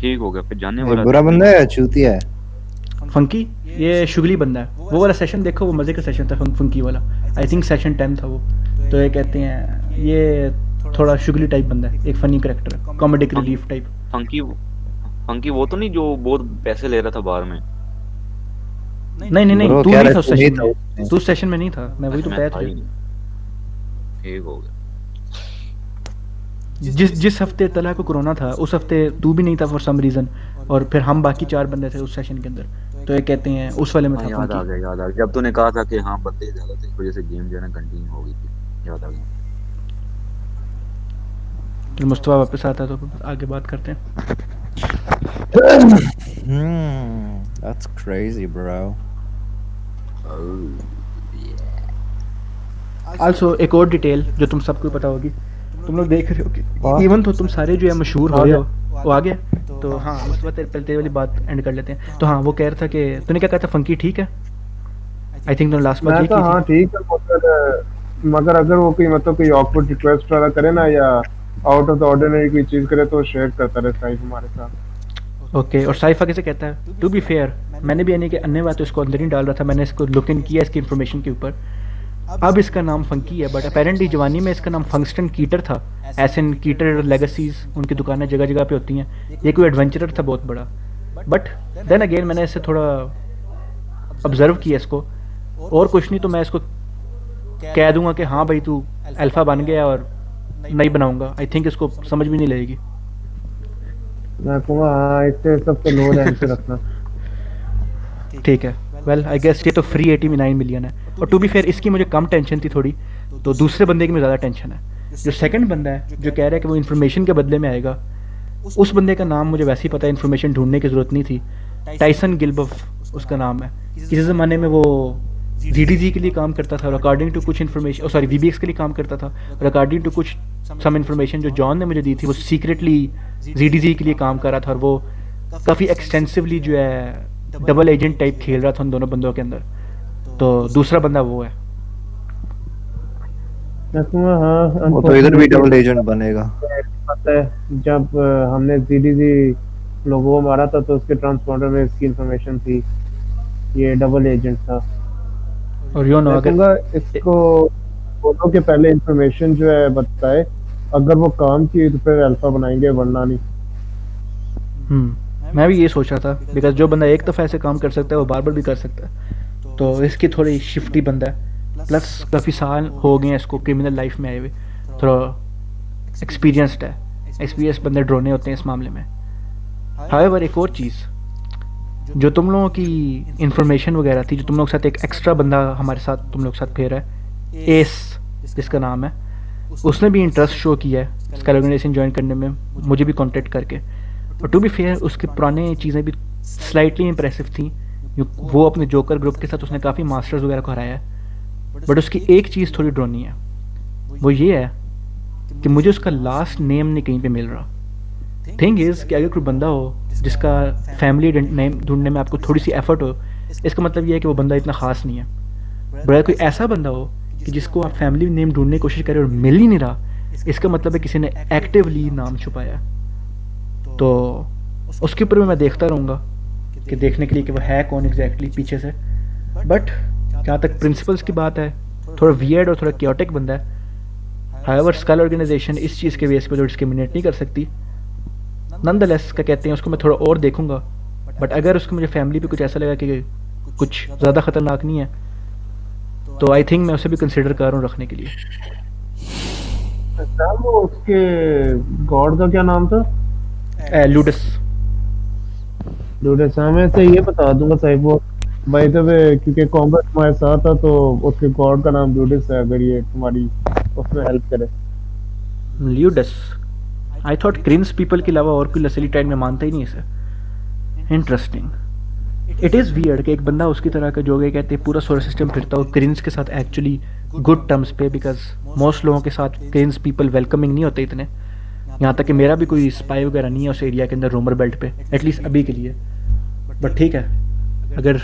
[SPEAKER 2] ठीक हो गया, फिर जानने
[SPEAKER 6] ये
[SPEAKER 2] वाला
[SPEAKER 6] बुरा बंदा है, चूतिया है।
[SPEAKER 1] फंकी ये शुगली बंदा है, वो वाला सेशन देखो, वो मजे का सेशन था फंकी वाला। आई थिंक सेशन 10 था वो। तो ये कहते हैं ये थोड़ा शुगली टाइप बंदा है, एक funny character, comedic relief type.
[SPEAKER 2] Funky funky वो तो नहीं जो बहुत पैसे ले रहा था बाहर में?
[SPEAKER 1] नहीं नहीं नहीं,
[SPEAKER 6] ब्रो
[SPEAKER 1] तू
[SPEAKER 6] कह
[SPEAKER 1] नहीं
[SPEAKER 6] रहा
[SPEAKER 1] था उस
[SPEAKER 6] है,
[SPEAKER 1] सेशन
[SPEAKER 6] था
[SPEAKER 1] में,
[SPEAKER 6] उसमें।
[SPEAKER 1] तू उस सेशन में नहीं था, मैं वही तो
[SPEAKER 2] मैं
[SPEAKER 1] बताया
[SPEAKER 2] था ही
[SPEAKER 1] तुझे।
[SPEAKER 2] नहीं। ठीक हो गया।
[SPEAKER 1] जिस हफ्ते तला को कोरोना था उस हफ्ते तू भी नहीं था फॉर सम रीजन, और फिर हम बाकी 4 बंदे थे उस सेशन के अंदर। तो ये कहते हैं उस वाले में
[SPEAKER 2] हाँ
[SPEAKER 1] था
[SPEAKER 2] याद आ
[SPEAKER 1] फंकी।
[SPEAKER 2] गया याद आ गया, जब तूने कहा था कि हाँ बंदे ज्यादा थे इस वजह से गेम जो है ना कंटिन्यू हो गई थी, याद आ गया।
[SPEAKER 1] फिर मुस्तफा वापस आता है तो आगे बात करते हैं।
[SPEAKER 6] That's crazy, bro.
[SPEAKER 1] आल्सो एक और डिटेल जो तुम सबको पता होगी, तुम लोग देख रहे हो
[SPEAKER 3] हाँ।
[SPEAKER 1] कि इवन तो तुम सारे जो है मशहूर हो
[SPEAKER 3] आ
[SPEAKER 1] रहे
[SPEAKER 3] गया।
[SPEAKER 1] हो, वो आ गया। तो हाँ मुस्तफा तेरे वाली बात एंड कर लेते हैं। तो हाँ वो कह रहा था कि तूने क्या कहा था, फंकी ठीक है? आई थिंक तुमने लास्ट बात
[SPEAKER 3] मैं
[SPEAKER 1] ये
[SPEAKER 3] तो
[SPEAKER 1] की
[SPEAKER 3] हाँ
[SPEAKER 1] थी।
[SPEAKER 3] ठीक है, मगर अगर वो कोई मतलब कोई ऑकवर्ड रिक्वेस्ट वाला करे ना, या आउट ऑफ द ऑर्डिनरी कोई चीज करे, तो शेयर करता रहे साहिब हमारे साथ।
[SPEAKER 1] ओके, और साइफा कैसे कहता है, टू बी फेयर मैंने भी यानी कि अन्य बात तो इसको अंदर ही डाल रहा था, मैंने इसको लुक इन किया इसकी इन्फॉर्मेशन के ऊपर। अब इसका नाम फंकी है, बट अपेरेंटली जवानी में इसका नाम फंक्स्टन कीटर था। एस एन कीटर लेगेसीज उनकी दुकानें जगह जगह पे होती हैं। ये कोई एडवेंचरर था बहुत बड़ा, बट देन अगेन मैंने इससे थोड़ा ऑब्जर्व किया इसको, और कुछ नहीं तो मैं इसको कह दूंगा कि हाँ भाई तू अल्फा बन गया और नहीं बनाऊंगा। आई थिंक इसको समझ भी नहीं लगेगी।
[SPEAKER 3] मैं कहूँगा हाँ इससे सबको लो रैंक पे रखना।
[SPEAKER 1] ठीक है, वेल आई गेस ये तो फ्री 89 मिलियन है। और टू बी फेयर इसकी मुझे कम टेंशन थी थोड़ी, तो दूसरे बंदे की मुझे ज़्यादा टेंशन है। जो सेकंड बंदा है जो कह रहा है कि वो इन्फॉर्मेशन के बदले में आएगा, उस बंदे का नाम मुझे वैसे ही पता है, इन्फॉर्मेशन ढूंढने की ज़रूरत नहीं थी। टाइसन गिलबफ उसका नाम है। किसी ज़माने में वो ZDZ के लिए काम करता था, और अकॉर्डिंग टू कुछ इन्फॉर्मेशन, सॉरी VBX के लिए काम करता था, और अकॉर्डिंग टू कुछ सम इन्फॉर्मेशन जो जॉन ने मुझे दी थी, वो सीक्रेटली ZDZ के लिए काम कर रहा था, और वो काफ़ी एक्सटेंसिवली जो है डबल एजेंट टाइप खेल रहा था उन दोनों बंदों के अंदर। तो दूसरा बंदा वो है।
[SPEAKER 3] मैं कहूँगा हाँ,
[SPEAKER 6] वो तो इधर भी डबल एजेंट बनेगा।
[SPEAKER 3] पता है जब हमने ZDZ लोगों को मारा था तो उसके ट्रांसपोर्टर में इसकी इंफॉर्मेशन थी, ये डबल एजेंट था।
[SPEAKER 1] और यो नो
[SPEAKER 3] मैं
[SPEAKER 1] अगर
[SPEAKER 3] कहूँगा इसको बोलो कि पहले इंफॉर्मेशन जो है बताए, अगर वो काम की तो फिर अल्फा बनाएंगे, वरना नहीं।
[SPEAKER 1] मैं भी ये सोच रहा था, बिकॉज जो बंदा एक दफ़ा ऐसे काम कर सकता है वो बार बार भी कर सकता है। तो इसकी थोड़ी शिफ्टी बंदा है, प्लस काफ़ी साल हो गए हैं इसको क्रिमिनल लाइफ में आए हुए, थोड़ा एक्सपीरियंस्ड है। एक्सपीरियंस बंदे ड्रोने होते हैं इस मामले में। हाउएवर एक और चीज़, जो तुम लोगों की इंफॉर्मेशन वगैरह थी, जो तुम लोग के साथ एक एक्स्ट्रा बंदा हमारे साथ तुम लोग के साथ फिर है, एस जिसका नाम है, उसने भी इंटरेस्ट शो किया है स्काई ऑर्गेनाइजेशन ज्वाइन करने में, मुझे भी कांटेक्ट करके। और टू बी फेयर उसकी पुराने चीज़ें भी स्लाइटली इंप्रेसिव थी। वो अपने जोकर ग्रुप के साथ उसने काफ़ी मास्टर्स वगैरह को हराया है, बट उसकी एक चीज़ थोड़ी ड्रॉनी है, वो ये है कि मुझे उसका लास्ट नेम नहीं कहीं पे मिल रहा। थिंग इज़ कि अगर कोई बंदा हो जिसका फैमिली नेम ढूंढने में आपको थोड़ी सी एफर्ट हो, इसका मतलब ये है कि वो बंदा इतना ख़ास नहीं है। बट अगर कोई ऐसा बंदा हो कि जिसको आप फैमिली नेम ढूंढने की कोशिश करें और मिल ही नहीं रहा, इसका मतलब है किसी ने एक्टिवली नाम छुपाया। तो उसके ऊपर मैं देखता रहूँगा कि देखने के लिए कि वो है कौन एग्जैक्टली पीछे से। बट जहाँ तक प्रिंसिपल्स की बात है, थोड़ा वियर्ड और थोड़ा क्योटिक बंदा है। हाउएवर स्कल ऑर्गेनाइजेशन इस चीज़ के बेस पे तो डिस्क्रिमिनेट नहीं कर सकती। नंदलेस क्या कहते हैं, उसको मैं थोड़ा और देखूंगा। बट अगर उसको मुझे फैमिली पे कुछ ऐसा लगा कि कुछ ज़्यादा ख़तरनाक नहीं है, तो आई थिंक मैं उसे भी कंसिडर कर रहा हूँ रखने के लिए।
[SPEAKER 3] साहब वो उसके गॉड का क्या नाम था?
[SPEAKER 1] लूडस।
[SPEAKER 3] लूडस। हाँ, मैं से ये बता दूंगा साहिब वो बाय द वे, क्योंकि कॉम्बैट हमारे साथ था तो उसके गॉड का नाम लूडस है, अगर ये तुम्हारी उसमें हेल्प करे।
[SPEAKER 1] ल्यूडस। आई थॉट क्रिंस पीपल के अलावा और कोई लसली टाइम में मानता ही नहीं इसे। इंटरेस्टिंग। इट इज़ वियर्ड कि एक बंदा उसकी तरह का जो कहते हैं पूरा सोलर सिस्टम फिरता हो क्रिंस के साथ एक्चुअली गुड टर्म्स पे, बिकॉज मोस्ट लोगों के साथ क्रिंस पीपल वेलकमिंग नहीं होते इतने। यहाँ तक कि मेरा भी कोई स्पाई वगैरह नहीं है उस एरिया के अंदर रोमर बेल्ट पे, एटलीस्ट अभी के लिए। बट ठीक है, अगर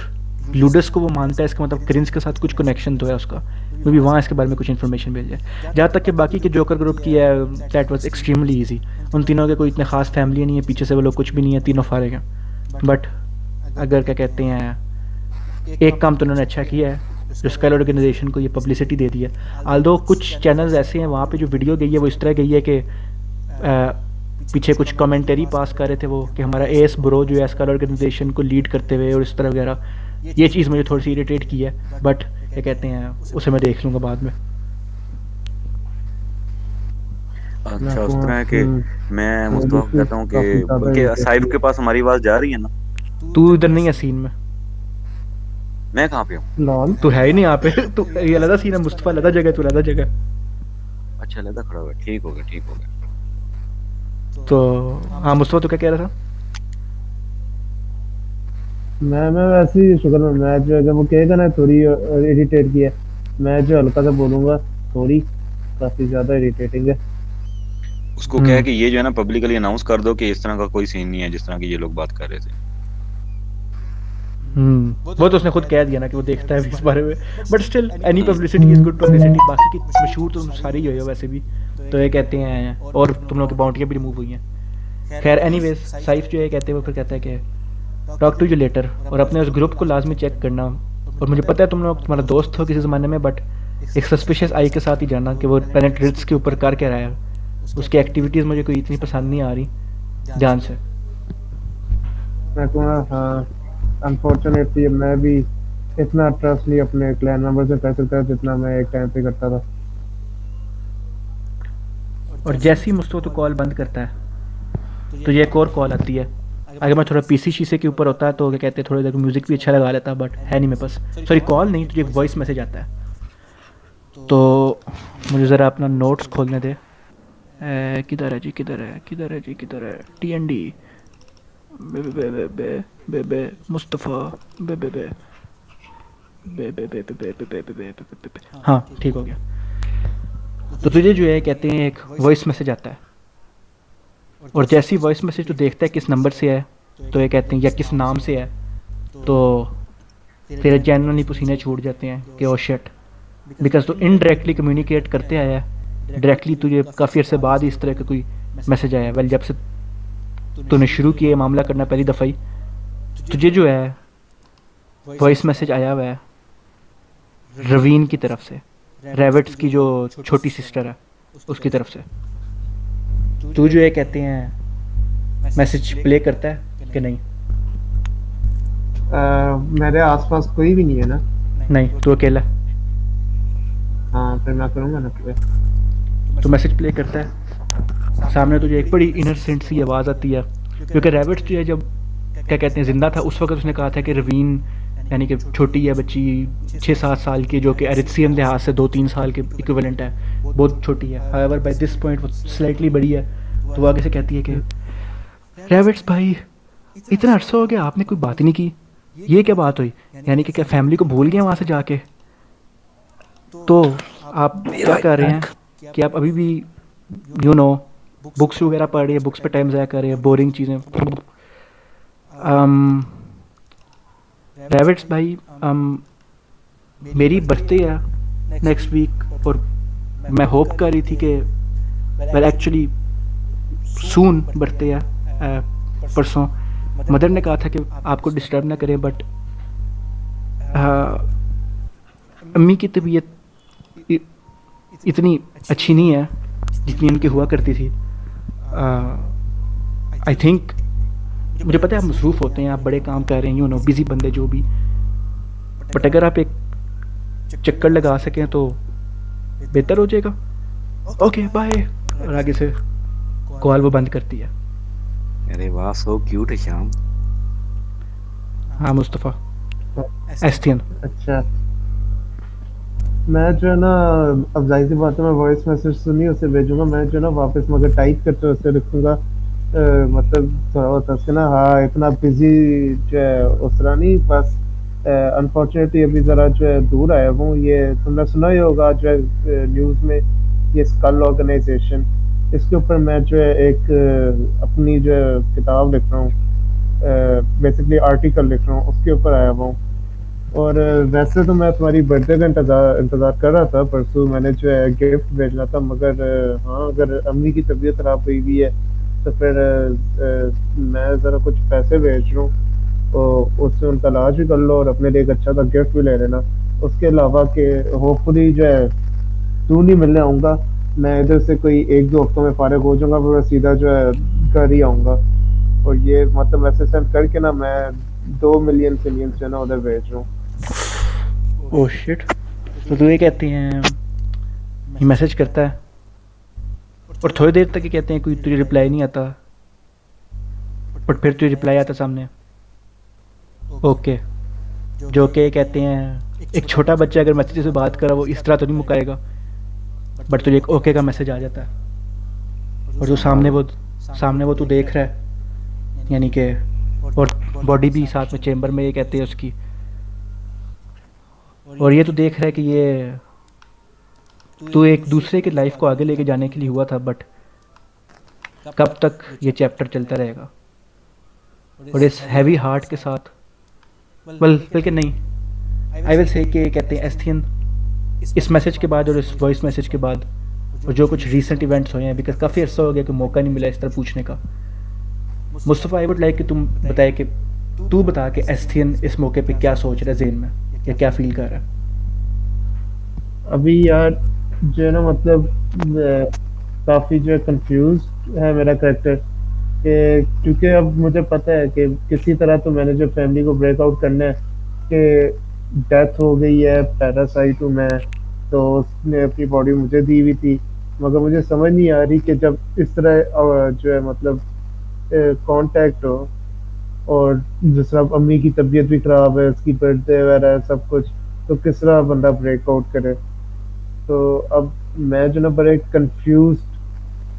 [SPEAKER 1] लूडस को वो मानता है, इसका मतलब क्रिंस के साथ कुछ कनेक्शन तो है उसका, क्योंकि वहाँ इसके बारे में कुछ इन्फॉर्मेशन भेज जाए। जहाँ तक कि बाकी के जोकर ग्रुप की है, दैट वाज एक्सट्रीमली ईजी। उन तीनों के कोई इतने खास फैमिली नहीं है, पीछे से वो लोग कुछ भी नहीं है, तीनों फारिग हैं। बट अगर क्या कहते हैं, एक काम तो उन्होंने अच्छा किया है, जो स्काई ऑर्गेनाइजेशन को ये पब्लिसिटी दे दी है। आल्दो कुछ चैनल्स ऐसे हैं वहाँ पे जो वीडियो गई है वो इस तरह गई है कि पीछे कुछ कमेंटरी पास कर रहे थे वो कि हमारा एस ब्रो जो है स्काई ऑर्गेनाइजेशन को लीड करते हुए और इस तरह वगैरह। ये चीज़ मुझे थोड़ी सी इरिटेट की है, बट क्या कहते हैं उसे मैं देख लूँगा बाद में।
[SPEAKER 2] अच्छा, उस तरह है कि मैं मुस्तफा को कहता हूँ कि साहिब के पास हमारी आवाज जा रही है ना?
[SPEAKER 1] तू इधर नहीं है सीन में।
[SPEAKER 2] मैं कहाँ पे हूँ?
[SPEAKER 3] लॉल
[SPEAKER 1] तू है ही नहीं यहाँ पे। तू ये अलग सीन है, मुस्तफा अलग जगह, तू अलग जगह।
[SPEAKER 2] अच्छा, लगा खड़ा हुआ। ठीक हो गया, ठीक हो गया।
[SPEAKER 1] तो हाँ मुस्तफा, तू क्या कह रहा था?
[SPEAKER 3] मैं वैसे ही शुक्र में मैं जो जब वो कहेगा ना थोड़ी इरिटेट की है, मैं जो हल्का सा बोलूंगा थोड़ी काफी ज्यादा इरिटेटिंग है।
[SPEAKER 2] उसको कह कि ये जो है ना पब्लिकली अनाउंस कर दो कि इस तरह का कोई सीन नहीं है जिस तरह की ये लोग बात कर रहे थे।
[SPEAKER 1] वो तो उसने खुद कह दिया ना कि वो देखता है इस बारे में। But still any publicity is good publicity. बाकी की मशहूर तो सारी ही हुई है वैसे भी, तो ये कहते हैं, और तुम लोगों की बाउंड्रियाँ भी रिमूव हुई हैं। खैर एनीवेज, साइफ जो है कहते हैं वो फिर कहता है कि टॉक टू यू लेटर, और अपने उस ग्रुप को लाजमी चेक करना। और मुझे पता है तुम लोग तुम्हारा दोस्त हो किसी ज़माने में, बट एक सस्पिशियस आई के साथ ही जाना कि वो प्लैनेट रिट्स के ऊपर कर क्या रहा है। उसकी एक्टिविटीज़ मुझे कोई इतनी पसंद नहीं आ रही ध्यान से।
[SPEAKER 3] मैं कहूँगा हाँ, अनफॉर्चुनेटली मैं भी इतना ट्रस्ट नहीं अपने क्लैन मेंबर से कर सकता जितना मैं एक टाइम पे करता था।
[SPEAKER 1] और जैसे ही मुस्तफा तो कॉल बंद करता है तो ये एक और कॉल आती है। अगर मैं थोड़ा पीसी शीशे के ऊपर होता है तो क्या कहते हैं थोड़ी देर म्यूज़िक भी अच्छा लगा लेता, बट है नहीं मेरे पास। सॉरी, कॉल नहीं, तुझे एक वॉइस मैसेज आता है। तो मुझे ज़रा अपना नोट्स खोलने दे। किधर है जी, किधर है, किधर है जी, किधर है? TND बे बे बे बे बे बे बे मुस्तफ़ा बे बे बे बे बे बे बे बे बे बे बे बे। हाँ ठीक हो गया। तो तुझे जो है कहते हैं एक वॉइस मैसेज आता है, और जैसी वॉइस मैसेज तो देखता है किस नंबर से है, तो ये कहते हैं या किस नाम से है, तो तेरे जनरली पसीने छूट जाते हैं कि ओ शिट, बिकॉज तो इनडायरेक्टली कम्युनिकेट करते आया है। डायरेक्टली तुझे काफ़ी अर्से बाद इस तरह का कोई मैसेज आया। वेल, जब से तूने शुरू किया मामला करना पहली दफ़ा ही, तुझे जो है वॉइस मैसेज आया हुआ है रवीन की तरफ से, रैविट्स की जो छोटी सिस्टर है उसकी तरफ से। तू जो है कहते हैं मैसेज प्ले करता है कि नहीं?
[SPEAKER 3] मेरे आसपास कोई भी नहीं है ना।
[SPEAKER 1] नहीं, तू अकेला।
[SPEAKER 3] हाँ, फिर मैं करूँगा ना प्ले।
[SPEAKER 1] तो मैसेज प्ले करता है, सामने तुझे एक बड़ी इनोसेंट सी आवाज़ आती है, क्योंकि रैबिट्स जो है जब क्या कहते हैं ज़िंदा था उस वक्त उसने कहा था कि रवीन यानी कि छोटी है बच्ची 6-7 साल की जो कि एरिथ्रियन लिहाज से 2-3 साल के इक्विवेलेंट है, बहुत छोटी है। हाउएवर बाय दिस पॉइंट वो स्लाइटली बड़ी है। तो वो आगे से कहती है कि रैविट्स भाई इतना अरसा हो गया आपने कोई बात ही नहीं की, ये क्या बात हुई, यानी कि क्या फैमिली को भूल गए वहाँ से जाके? तो आप क्या कर रहे हैं कि आप अभी भी यू नो बुक्स वगैरह पढ़ रही है, बुक्स पे टाइम ज़ाया कर रही है, बोरिंग चीज़ें। रैविट्स भाई मेरी बर्थडे है नेक्स्ट वीक और मैं होप कर रही थी कि वेल एक्चुअली सून बर्थडे है परसों। मदर ने कहा था कि आपको डिस्टर्ब ना करें, बट अम्मी की तबीयत इतनी अच्छी नहीं है जितनी उनकी हुआ करती थी। आई थिंक मुझे पता है आप मसरूफ़ होते हैं, आप बड़े काम कर रहे हैं, यू नो बिज़ी बंदे जो भी, बट अगर आप एक चक्कर लगा सकें तो बेहतर हो जाएगा। Okay bye. और आगे से कॉल वो बंद करती है।
[SPEAKER 2] अरे वाह, सो क्यूट है श्याम।
[SPEAKER 1] हाँ मुस्तफ़ा एस्थियन।
[SPEAKER 3] अच्छा, मैं जो है ना, अब जाहिर सी बात है मैं वॉइस मैसेज सुनी उसे भेजूंगा, मैं जो है ना वापस मगर टाइप करते हुए उसे लिखूंगा। मतलब थोड़ा बहुत उसके ना, हाँ इतना बिजी जो है उस तरह नहीं, बस अनफॉर्चुनेटली अभी ज़रा जो है दूर आया हूँ। ये तुमने सुना ही होगा जो है न्यूज़ में, ये स्कल ऑर्गेनाइजेशन, इसके ऊपर मैं जो है एक अपनी जो है किताब लिख रहा हूँ, बेसिकली आर्टिकल लिख रहा हूँ, उसके ऊपर आया हुआ हूँ। और वैसे तो मैं तुम्हारी बर्थडे का इंतज़ार कर रहा था, परसों मैंने जो है गिफ्ट भेजना था, मगर हाँ अगर अम्मी की तबीयत खराब हुई हुई है तो फिर मैं ज़रा कुछ पैसे भेज रहा हूँ, तो उससे उनका इलाज भी कर लो और अपने लिए एक अच्छा सा गिफ्ट भी ले लेना। उसके अलावा कि होपफुली जो है तू नहीं मिलने आऊँगा, मैं इधर से कोई 1-2 हफ्तों में फारिग हो जाऊँगा, फिर मैं सीधा जो है घर ही आऊँगा। और ये मतलब मैसेज सेंड करके ना मैं 2 मिलियन सिलियंस जो है ना उधर भेज रहा हूँ।
[SPEAKER 1] Oh shit. तो तू ये कहती हैं ये मैसेज करता है और थोड़ी देर तक ही कहते हैं कोई तुझे रिप्लाई नहीं आता, बट फिर तुझे रिप्लाई आता सामने। ओके, जो कि कहते हैं एक छोटा बच्चा अगर मैसेज से बात करा वो इस तरह तो नहीं मुकाएगा, बट तुझे एक ओके का मैसेज आ जाता है और जो सामने वो तू देख रहा है, यानी कि और बॉडी भी साथ में चेम्बर में, ये कहते हैं उसकी, और ये तो देख रहा है कि ये तो एक दूसरे की लाइफ को आगे लेके जाने के लिए हुआ था, बट कब तक ये चैप्टर चलता रहेगा। और इस हैवी हार्ट के साथ बल्कि नहीं, आई विल से कि कहते हैं एस्थियन इस मैसेज के बाद और इस वॉइस मैसेज के बाद और जो कुछ रीसेंट इवेंट्स हुए हैं, बिकॉज काफ़ी अर्सा हो गया कि मौका नहीं मिला इस तरह पूछने का। मुस्तफ़ा आई वुड लाइक कि तुम बताए कि तू बता कि एस्थियन इस मौके पे क्या सोच रहा है ज़हन में या क्या फील कर रहा है।
[SPEAKER 3] अभी यार जो है ना मतलब काफ़ी जो है कंफ्यूज है मेरा कैरेक्टर, कि क्योंकि अब मुझे पता है कि किसी तरह तो मैंने जो फैमिली को ब्रेकआउट करना है, कि डेथ हो गई है, पैरासाइट हूँ मैं, तो उसने अपनी बॉडी मुझे दी हुई थी, मगर मुझे समझ नहीं आ रही कि जब इस तरह जो है मतलब कांटेक्ट हो और जिस तरह अम्मी की तबीयत भी ख़राब है, उसकी बर्थडे वगैरह सब कुछ, तो किस तरह बंदा ब्रेकआउट करे। तो अब मैं जो ना बड़े कंफ्यूज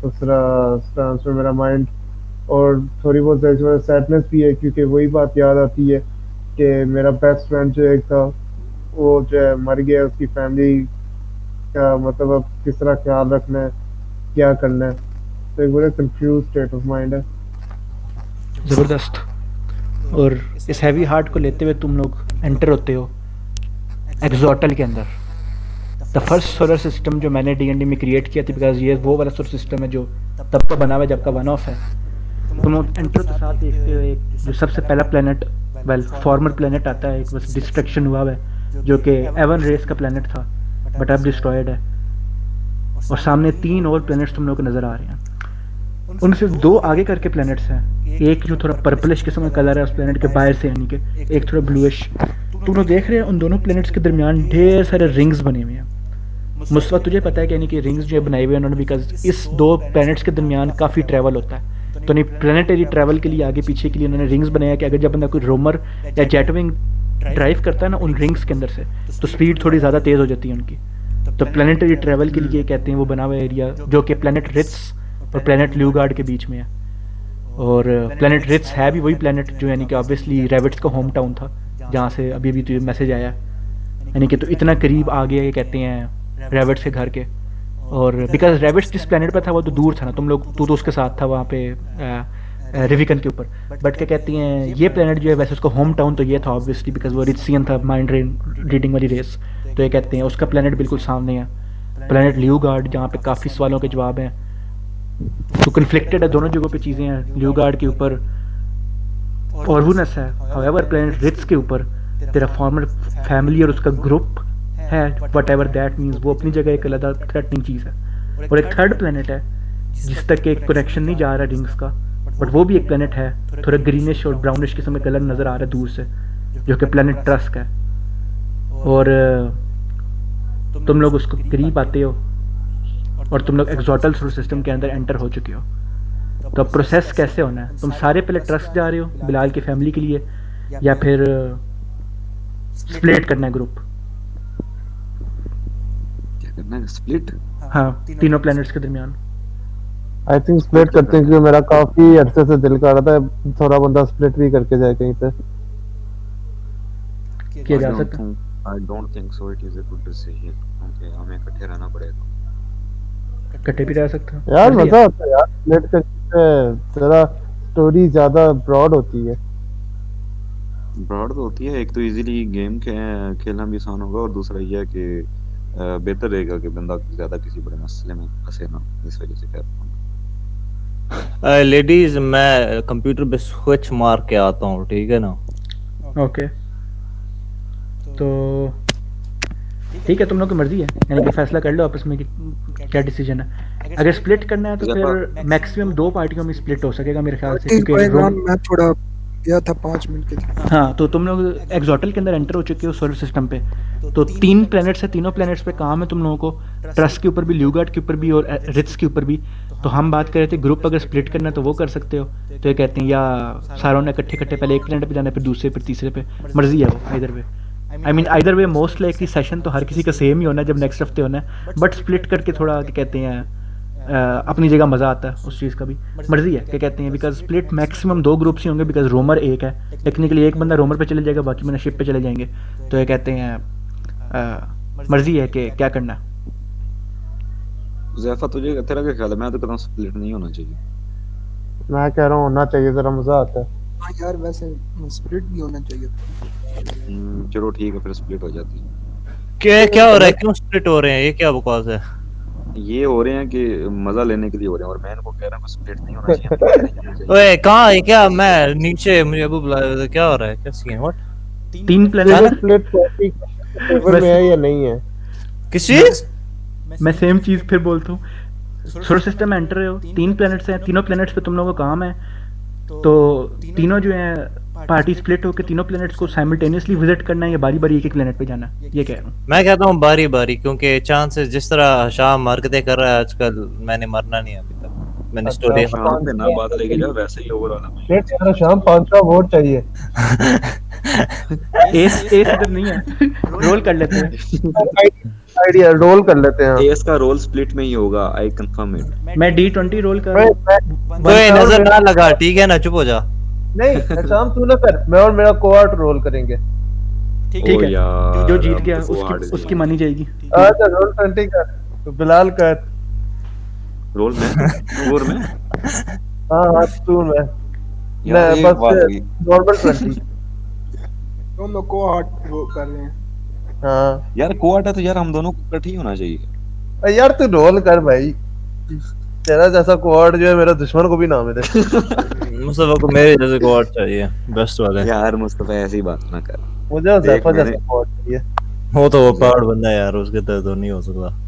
[SPEAKER 3] उस तरह मेरा माइंड, और थोड़ी बहुत सैडनेस भी है, क्योंकि वही बात याद आती है कि मेरा बेस्ट फ्रेंड जो एक था वो जो है मर गया, उसकी फैमिली का मतलब अब किस तरह ख्याल रखना है, क्या करना है, तो एक बड़ा कंफ्यूज स्टेट ऑफ माइंड है।
[SPEAKER 1] ज़बरदस्त। और इस हैवी हार्ट को लेते हुए तुम लोग एंटर होते हो एक्सोटल के अंदर, द फर्स्ट सोलर सिस्टम जो मैंने D&D में क्रिएट किया था, बिकॉज ये वो वाला सोलर सिस्टम है जो तब का बना हुआ है जब का वन ऑफ है। तुम लोग एंटर के साथ देखते हो एक जो सबसे पहला प्लेनेट, वेल फॉर्मर प्लेनेट आता है, एक बस डिस्ट्रक्शन हुआ है जो कि एवन रेस का प्लेनेट था, बट अब डिस्ट्रॉयड है, और सामने 3 और प्लेनेट्स तुम लोग को नज़र आ रहे हैं। उनसे 2 आगे करके प्लेनेट्स हैं, एक जो थोड़ा पर्पलिश किस्म का कलर है उस प्लेनेट के बाहर से, यानी कि एक थोड़ा ब्लूइश। तुम लोग देख रहे हैं उन दोनों प्लेनेट्स के दरमियान ढेर सारे रिंग्स बने हुए हैं। मुस्तफा तुझे पता है कि यानी कि रिंग्स जो बनाए हुए हैं उन्होंने, बिकॉज इस 2 प्लैनेट्स के दरमियान काफ़ी ट्रैवल होता है, तो नहीं प्लानिटरी ट्रैवल के लिए आगे पीछे के लिए उन्होंने रिंग्स बनाया कि अगर जब बंदा कोई रोमर या जेटविंग ड्राइव करता है ना उन रिंग्स के अंदर से, तो स्पीड थोड़ी ज़्यादा तेज़ हो जाती है उनकी। तो प्लानिटरी ट्रैवल के लिए कहते हैं वो बना हुआ एरिया जो कि प्लानट रिट्स और प्लानट ल्यूगार्ड के बीच में है। और प्लानट रिट्स है भी वही प्लानट जो यानी कि ऑब्वियसली रैबिट्स का होम टाउन था, जहाँ से अभी अभी तो मैसेज आया, यानी कि तो इतना करीब आ गया ये कहते हैं रैबिट्स के घर के। और बिकॉज रैबिट्स जिस प्लानट पे था वो तो दूर था ना, तुम लोग तू तो उसके साथ था वहाँ पे रिविकन के ऊपर, बट क्या कहती हैं ये प्लानट जो है वैसे उसका होम टाउन तो ये था ऑब्वियसली बिकॉज वो रिट्सियन था, माइंड रीडिंग वाली रेस। तो ये कहते हैं उसका प्लानट बिल्कुल सामने है, प्लानट ल्यूगार्ड, जहाँ पे काफ़ी सवालों के जवाब हैं। तो कन्फ्लिक्टेड है दोनों जगहों पे चीज़ें हैं, ल्यूगार्ड के ऊपर ऑर्वुनस है, हाउएवर प्लैनेट रिट्स के ऊपर तेरा फॉर्मर फैमिली और उसका ग्रुप है, वट एवर दैट मीन्स, वो अपनी जगह एक अलग थ्रेटनिंग चीज़ है। और एक थर्ड प्लैनेट है जिस तक एक कनेक्शन नहीं जा रहा रिंग्स का, बट वो भी एक प्लैनेट है, थोड़ा ग्रीनिश और ब्राउनिश किस्म का कलर नज़र आ रहा है दूर से, जो कि प्लैनेट ट्रस्क है। और तुम लोग उसको करीब आते हो और तुम लोग एक्सोटल सोलर सिस्टम के अंदर एंटर हो चुके हो। तो अब प्रोसेस कैसे होना है, तुम सारे पहले ट्रस्ट जा रहे हो बिलाल की फैमिली के लिए, या फिर स्प्लिट करना है ग्रुप?
[SPEAKER 2] क्या करना है, स्प्लिट?
[SPEAKER 1] हाँ, तीनों प्लैनेट्स के दरमियान।
[SPEAKER 3] आई थिंक स्प्लिट करते हैं, क्योंकि मेरा काफी अरसे से दिल कर रहा था थोड़ा बंदा स्प्लिट भी करके जाए कहीं पे।
[SPEAKER 1] किया जा सकता है।
[SPEAKER 2] I don't think so it is a good decision, क्योंकि हमें इकट्ठे रहना पड़ेगा।
[SPEAKER 1] इकट्ठे भी रह सकते हैं
[SPEAKER 3] यार मजा आता है यार स्प्लिट करके, जरा स्टोरी ज्यादा ब्रॉड होती है।
[SPEAKER 2] ब्रॉड तो होती है, एक तो इजीली गेम खेलना भी आसान होगा, और दूसरा ये है कि बेहतर रहेगा कि बंदा ज्यादा किसी बड़े मसले में फंसे ना, इस वजह से कह रहा हूं।
[SPEAKER 6] लेडीज मैं कंप्यूटर पे स्विच मार के आता हूँ, ठीक है ना?
[SPEAKER 1] ओके, तो ठीक है, तुम लोग की मर्जी है, यानी कि फैसला कर लो आपस में कि क्या डिसीजन है। अगर स्प्लिट करना है तो फिर मैक्सिमम 2 पार्टियों में स्प्लिट हो सकेगा मेरे ख्याल से, क्योंकि
[SPEAKER 5] मैं थोड़ा गया था 5 मिनट के लिए।
[SPEAKER 1] हाँ, तो तुम लोग एक्सोटल के अंदर एंटर हो चुके हो सोलर सिस्टम पे, तो 3 प्लैनेट्स है, तीनों प्लैनेट्स पे काम है तुम लोगों को, ट्रस्ट के ऊपर भी, ल्यूगार्ड के ऊपर भी और रिट्स के ऊपर भी। तो हम बात कर रहे थे ग्रुप अगर स्प्लिट करना है तो वो कर सकते हो। तो ये कहते हैं या सारों ने इकट्ठे पहले एक प्लैनेट पे जाना है, फिर दूसरे, फिर तीसरे पे, मर्जी है वो either way. I mean either way most likely session तो हर किसी का सेम ही होना है जब नेक्स्ट हफ्ते होना है, बट स्प्लिट करके थोड़ा क्या कहते हैं अपनी जगह मज़ा आता है उस चीज़ का भी, मर्जी है क्या कहते हैं। बिकॉज स्प्लिट मैक्सिमम 2 ग्रुप्स ही होंगे, बिकॉज रोमर एक है, टेक्निकली एक बंदा रोमर पे चले जाएगा, बाकी बंदा शिप पे चले जाएंगे। तो ये कहते हैं मर्जी है कि क्या करना है।
[SPEAKER 2] ज़ैफ़ा तुझे तेरा क्या ख्याल है? मैं तो कहता हूँ स्प्लिट नहीं होना चाहिए।
[SPEAKER 3] मैं कह रहा हूँ होना चाहिए, जरा मजा आता है।
[SPEAKER 5] हाँ यार वैसे स्प्लिट भी होना चाहिए।
[SPEAKER 2] चलो ठीक है, फिर स्प्लिट हो जाती है।
[SPEAKER 6] क्या हो रहा है, क्यों स्प्लिट हो रहे हैं, ये क्या बकवास है?
[SPEAKER 2] ये हो रहे हैं कि मजा लेने के लिए हो रहे हैं, और मैं इनको कह रहा हूँ स्प्लिट नहीं होना चाहिए।
[SPEAKER 6] ओए कहाँ है, क्या मैं नीचे, मुझे अबू बुलाया था, क्या हो रहा है, क्या scene, what?
[SPEAKER 1] 3 planet
[SPEAKER 3] split favour में है या नहीं है?
[SPEAKER 6] किस चीज?
[SPEAKER 1] मैं सेम चीज़ फिर बोलता हूँ, सोलर सिस्टम में एंटर हो, 3 प्लैनेट्स हैं, तीनों प्लैनेट्स पे तुम लोगों का काम है। तो तीनों जो है पार्टी स्प्लिट होकर तीनों प्लैनेट्स को साइमल्टेनियसली विजिट करना है या बारी बारी एक प्लैनेट पे जाना है, ये कह रहा हूँ।
[SPEAKER 6] मैं कहता हूँ बारी बारी, क्योंकि चांसेस जिस तरह शाम हरकतें कर रहा है आजकल, मैंने मरना नहीं अभी तक, मैंने स्टोरी
[SPEAKER 2] शाम पे ना बात लेके जाओ, वैसे ही ओवरऑल
[SPEAKER 3] स्प्लिट यार शाम 500 वोट चाहिए।
[SPEAKER 1] एस इधर नहीं है, रोल कर लेते हैं।
[SPEAKER 3] आइडिया रोल कर लेते हैं।
[SPEAKER 2] एस का रोल स्प्लिट में ही होगा, आई कंफर्म इट।
[SPEAKER 1] मैं D20 रोल कर रहा हूँ।
[SPEAKER 6] कोई नजर ना लगा, ठीक है ना, चुप हो जा।
[SPEAKER 3] नहीं शाम तू ना कर, मैं और मेरा कोआर्ट रोल करेंगे।
[SPEAKER 1] ठीक है, जो जीत गया उसकी मानी जाएगी।
[SPEAKER 3] अच्छा रोल 20 कर, तो बिलाल कर।
[SPEAKER 2] रोल में और में
[SPEAKER 3] हाँ तू मैं
[SPEAKER 2] यार एक बात हुई।
[SPEAKER 3] नॉर्मल 20।
[SPEAKER 5] तुम लोग को हार्ट वो कर रहे हैं।
[SPEAKER 3] हाँ
[SPEAKER 2] यार कोआटा तो यार हम दोनों को इकट्ठे ही होना चाहिए।
[SPEAKER 3] यार तू रोल कर भाई, तेरा जैसा कोआर्ट जो है मेरा दुश्मन को भी ना मिले।
[SPEAKER 6] मुस्तफा को मेरे जैसे कोआर्ट चाहिए, बेस्ट वाले।
[SPEAKER 2] यार मुस्तफा ऐसी बात ना कर,
[SPEAKER 3] मुझे ज़ैफ़ा जैसा कोआर्ट चाहिए।
[SPEAKER 6] वो तो वो पार्ट बंदा है यार, उसके तरह तो नहीं हो सकता।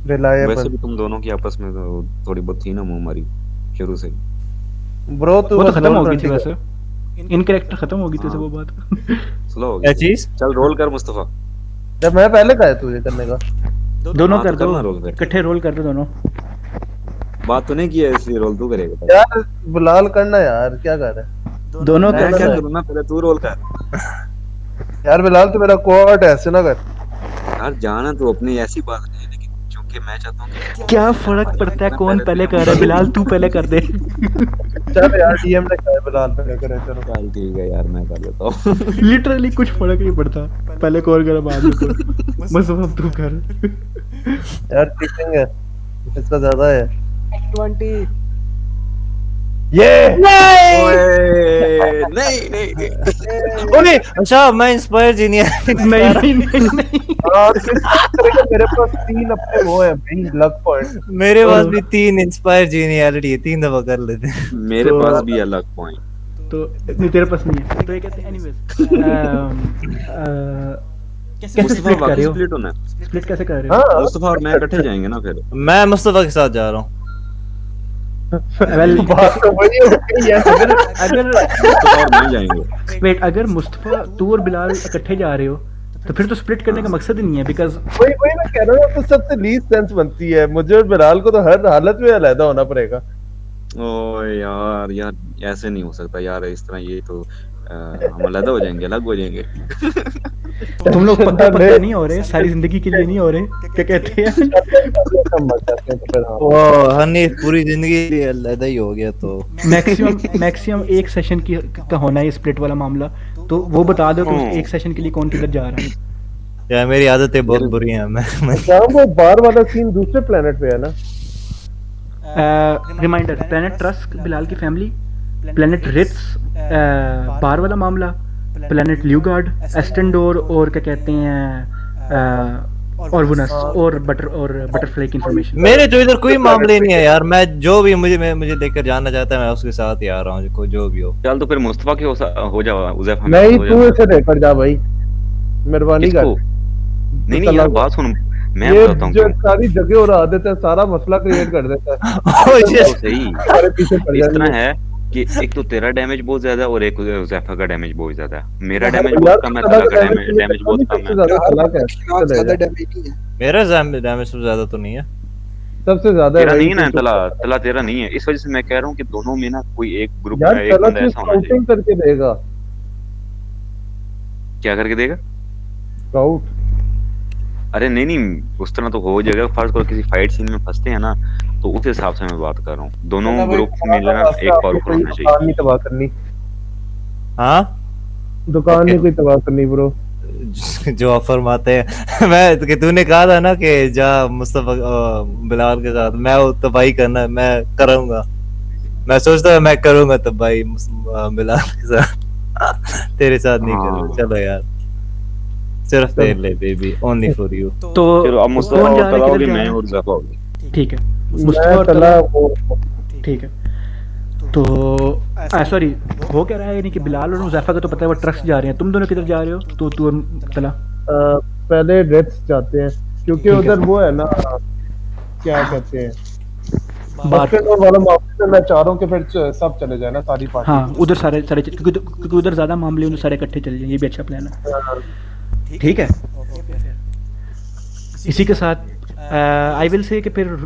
[SPEAKER 3] रिलायबल।
[SPEAKER 2] वैसे भी तुम दोनों की आपस में तो थोड़ी बहुत थी ना मुंह मारी शुरू से।
[SPEAKER 3] ब्रो तू
[SPEAKER 1] वो तो खत्म हो गई थी वैसे, इन कैरेक्टर खत्म हो गई थी वो बात।
[SPEAKER 2] स्लो हो
[SPEAKER 6] क्या
[SPEAKER 2] गया।
[SPEAKER 6] चीज?
[SPEAKER 2] चल रोल कर मुस्तफा।
[SPEAKER 3] जब मैं पहले कहा है तुझे करने का।
[SPEAKER 1] दोनों
[SPEAKER 2] हाँ,
[SPEAKER 1] कर
[SPEAKER 2] तो
[SPEAKER 1] दो,
[SPEAKER 2] करना रोल फिर।
[SPEAKER 1] इकट्ठे रोल कर दो दोनों।
[SPEAKER 2] बात तो नहीं की है, इसलिए रोल तू करेगा।
[SPEAKER 3] यार बिलाल करना यार, क्या कर रहा है
[SPEAKER 1] दोनों
[SPEAKER 2] मैं
[SPEAKER 1] करना
[SPEAKER 2] क्या
[SPEAKER 1] है।
[SPEAKER 2] करूँ ना, पहले तू रोल कर।
[SPEAKER 3] यार। बिलाल तो मेरा कोऑर्ड है, ऐसे ना कर।
[SPEAKER 2] यार जाना तो अपनी ऐसी बात नहीं है, लेकिन क्योंकि मैं चाहता हूँ कि
[SPEAKER 1] क्या फर्क पड़ता है कौन पहले कर रहा है? बिलाल तू पहले कर दे।
[SPEAKER 3] चल यार डीएम ने कहा है बिलाल पहले करे, चलो।
[SPEAKER 2] चल ठीक है यार, मैं कर लेता हूँ।
[SPEAKER 1] लिटरली कुछ फर्क नहीं पड़ता, पहले कौन करे बाद में कौन। बस अब तू कर।
[SPEAKER 3] यार चीटिंग है, इसका ज्यादा है
[SPEAKER 5] 20
[SPEAKER 3] ये।
[SPEAKER 2] ओए, नहीं नहीं नहीं।
[SPEAKER 6] ओए अच्छा मैं इंस्पायर जीनियर
[SPEAKER 1] नहीं नहीं नहीं।
[SPEAKER 3] हाँ, किस तरह के मेरे पास 3 अपने वो है भाई, लक पॉइंट।
[SPEAKER 6] मेरे पास भी 3 इंस्पायर जीनियलिटी है, 3 दफा कर लेते हैं।
[SPEAKER 2] मेरे
[SPEAKER 1] तो-
[SPEAKER 2] पास भी अलग पॉइंट।
[SPEAKER 1] तो नहीं तेरे पास नहीं है, तो ये कहते हैं एनीवेज। कैसे स्प्लिट कर रहे हो?
[SPEAKER 2] स्प्लिट होना है।
[SPEAKER 1] स्प्लिट कैसे कर रहे हो?
[SPEAKER 3] हाँ
[SPEAKER 2] मुस्तफा और मैं इकट्ठे जाएंगे ना फिर।
[SPEAKER 6] मैं मुस्तफा के साथ जा रहा हूँ।
[SPEAKER 1] वेल
[SPEAKER 3] बात तो वही हो गई है।
[SPEAKER 1] अगर
[SPEAKER 2] मुस्तफा और मैं जाएंगे।
[SPEAKER 1] वेट, अगर मुस्तफा तू और बिलाल इकट्ठे जा रहे हो तो फिर तो स्प्लिट करने का मकसद ही नहीं है, बिकॉज
[SPEAKER 3] वही वही मैं कह रहा हूँ, तो सबसे लीस्ट सेंस बनती है। मुझे और बिलाल को तो हर हालत में अलग होना पड़ेगा।
[SPEAKER 2] ओए यार यार ऐसे नहीं हो सकता यार, इस तरह ये तो हम अलग हो जाएंगे, अलग हो जाएंगे।
[SPEAKER 1] तुम लोग पक्का पक्का नहीं हो रहे, सारी जिंदगी के लिए नहीं हो रहे, क्या कहते हैं?
[SPEAKER 3] सब मर जाते हैं तो फिर हाँ।
[SPEAKER 6] ओ हनी पूरी जिंदगी के लिए अलग ही हो गया तो
[SPEAKER 1] मैक्सिमम एक सेशन की का होना है स्प्लिट वाला मामला, तो वो बता दो कि उस एक सेशन के लिए कौन किधर जा रहा है।
[SPEAKER 6] यार मेरी आदतें बहुत बुरी हैं। मैं
[SPEAKER 3] क्या वो बार वाला सीन दूसरे प्लेनेट पे है ना?
[SPEAKER 1] रिमाइंडर, प्लेनेट ट्रस्क बिलाल की फैमिली, प्लेनेट रिट्स बार वाला मामला, प्लेनेट ल्यूगार्ड, एस्टेंडोर और क्या कहते हैं और वुनस और बटरफ्लाई की इंफॉर्मेशन।
[SPEAKER 6] मेरे तो इधर कोई मामले नहीं है यार। मैं जो भी मुझे लेकर जाना चाहता है मैं उसके साथ ही आ रहा हूँ, कोई जो भी हो।
[SPEAKER 2] चल तो फिर मुस्तफा के हो जाओ, उज़ैफा
[SPEAKER 3] नहीं,
[SPEAKER 2] हो
[SPEAKER 3] तू
[SPEAKER 2] जाओ।
[SPEAKER 3] इसे लेकर जा भाई, मेहरबानी कर।
[SPEAKER 2] किसको? नहीं नहीं यार बात सुन, मैं
[SPEAKER 3] ये
[SPEAKER 2] बताता हूँ
[SPEAKER 3] जो
[SPEAKER 2] क्यों।
[SPEAKER 3] सारी जगह और आदत है, सारा मसला क्रिएट कर देता है।
[SPEAKER 6] ओ
[SPEAKER 2] तो
[SPEAKER 6] yes।
[SPEAKER 2] सही
[SPEAKER 3] सारे पीछे पड़
[SPEAKER 2] इस
[SPEAKER 3] जाएंगे।
[SPEAKER 2] तरह है कि एक तो तेरा डैमेज बहुत ज्यादा है और एक उज़ैफा का डैमेज बहुत ज्यादा है। मेरा
[SPEAKER 3] यार,
[SPEAKER 2] डैमेज
[SPEAKER 3] यार,
[SPEAKER 2] बहुत कम है,
[SPEAKER 3] तला
[SPEAKER 2] तला का
[SPEAKER 3] डैमेज
[SPEAKER 2] डैमेज बहुत कम
[SPEAKER 3] सबसे
[SPEAKER 2] है।
[SPEAKER 3] ज्यादा हलाक है।
[SPEAKER 5] खिलाफ ज्यादा डैमेज नहीं है।
[SPEAKER 6] मेरा डैमेज तो ज्यादा तो नहीं है।
[SPEAKER 3] सबसे ज्यादा
[SPEAKER 2] तेरा
[SPEAKER 3] भाई,
[SPEAKER 2] नहीं है ना,
[SPEAKER 3] तू-
[SPEAKER 2] तला तेरा नहीं है। इस वजह से मैं कह रहा हूँ कि दोनों में ना कोई एक ग्रुप
[SPEAKER 3] यार
[SPEAKER 2] एक
[SPEAKER 3] तला
[SPEAKER 2] बंदा
[SPEAKER 3] तू
[SPEAKER 2] ऐसा होना चाहिए।
[SPEAKER 3] स्काउटिंग करके देगा।
[SPEAKER 2] क्या करके देगा?
[SPEAKER 3] स्काउट।
[SPEAKER 2] अरे नहीं नहीं, उस तरह तो हो जाएगा। फर्स्ट करो किसी फाइट सीन में फंसते हैं ना, तो उस हिसाब से मैं बात कर रहा हूँ। दोनों ग्रुप मिलना एक पावरफुल होना
[SPEAKER 3] दुकान
[SPEAKER 2] चाहिए।
[SPEAKER 3] नहीं तबाह करनी,
[SPEAKER 6] हाँ
[SPEAKER 3] दुकान नहीं कोई तबाह करनी ब्रो।
[SPEAKER 6] जो ऑफर माते हैं। मैं कि तूने कहा था ना कि जा मुस्तफा बिलाल के साथ, मैं वो तबाही करना मैं करूंगा। मैं सोचता है मैं करूंगा तबाही बिलाल के साथ। तेरे साथ नहीं
[SPEAKER 2] हाँ।
[SPEAKER 6] करूंगा। चलो यार, सिर्फ तेरे लिए बेबी, ओनली फॉर यू।
[SPEAKER 1] तो
[SPEAKER 2] चलो अब मुस्तफा
[SPEAKER 1] कौन जा
[SPEAKER 2] और
[SPEAKER 1] रहा है,
[SPEAKER 2] तला
[SPEAKER 1] किधर
[SPEAKER 2] होगी,
[SPEAKER 1] जा
[SPEAKER 2] मैं
[SPEAKER 1] रहा है?
[SPEAKER 2] और उज़ैफा होगी।
[SPEAKER 1] ठीक है, मुस्तफा
[SPEAKER 3] मैं
[SPEAKER 1] और
[SPEAKER 3] तला
[SPEAKER 1] तला,
[SPEAKER 3] वो
[SPEAKER 1] ठीक है। तो सॉरी, वो कह रहा है यानी कि बिलाल और मुज़ैफा का तो पता है वो ट्रक्स जा रहे हैं, तुम दोनों किधर जा रहे हो? तो तू और तला
[SPEAKER 3] पहले रेड्स जाते हैं क्योंकि
[SPEAKER 1] ठीक है।
[SPEAKER 3] उधर वो है ना, क्या कहते हैं,
[SPEAKER 1] बात,
[SPEAKER 3] बास्केटबॉल वाला मामले में मैं चाह रहा हूँ कि फिर सब चले जाए ना, सारी पार्टी।
[SPEAKER 1] हाँ उधर सारे सारे क्योंकि उधर ज्यादा मामले उधर सारे इकट्ठे चल जाएं, ये भी अच्छा प्लान है। ठीक है, इसी के साथ आई विल से कि फिर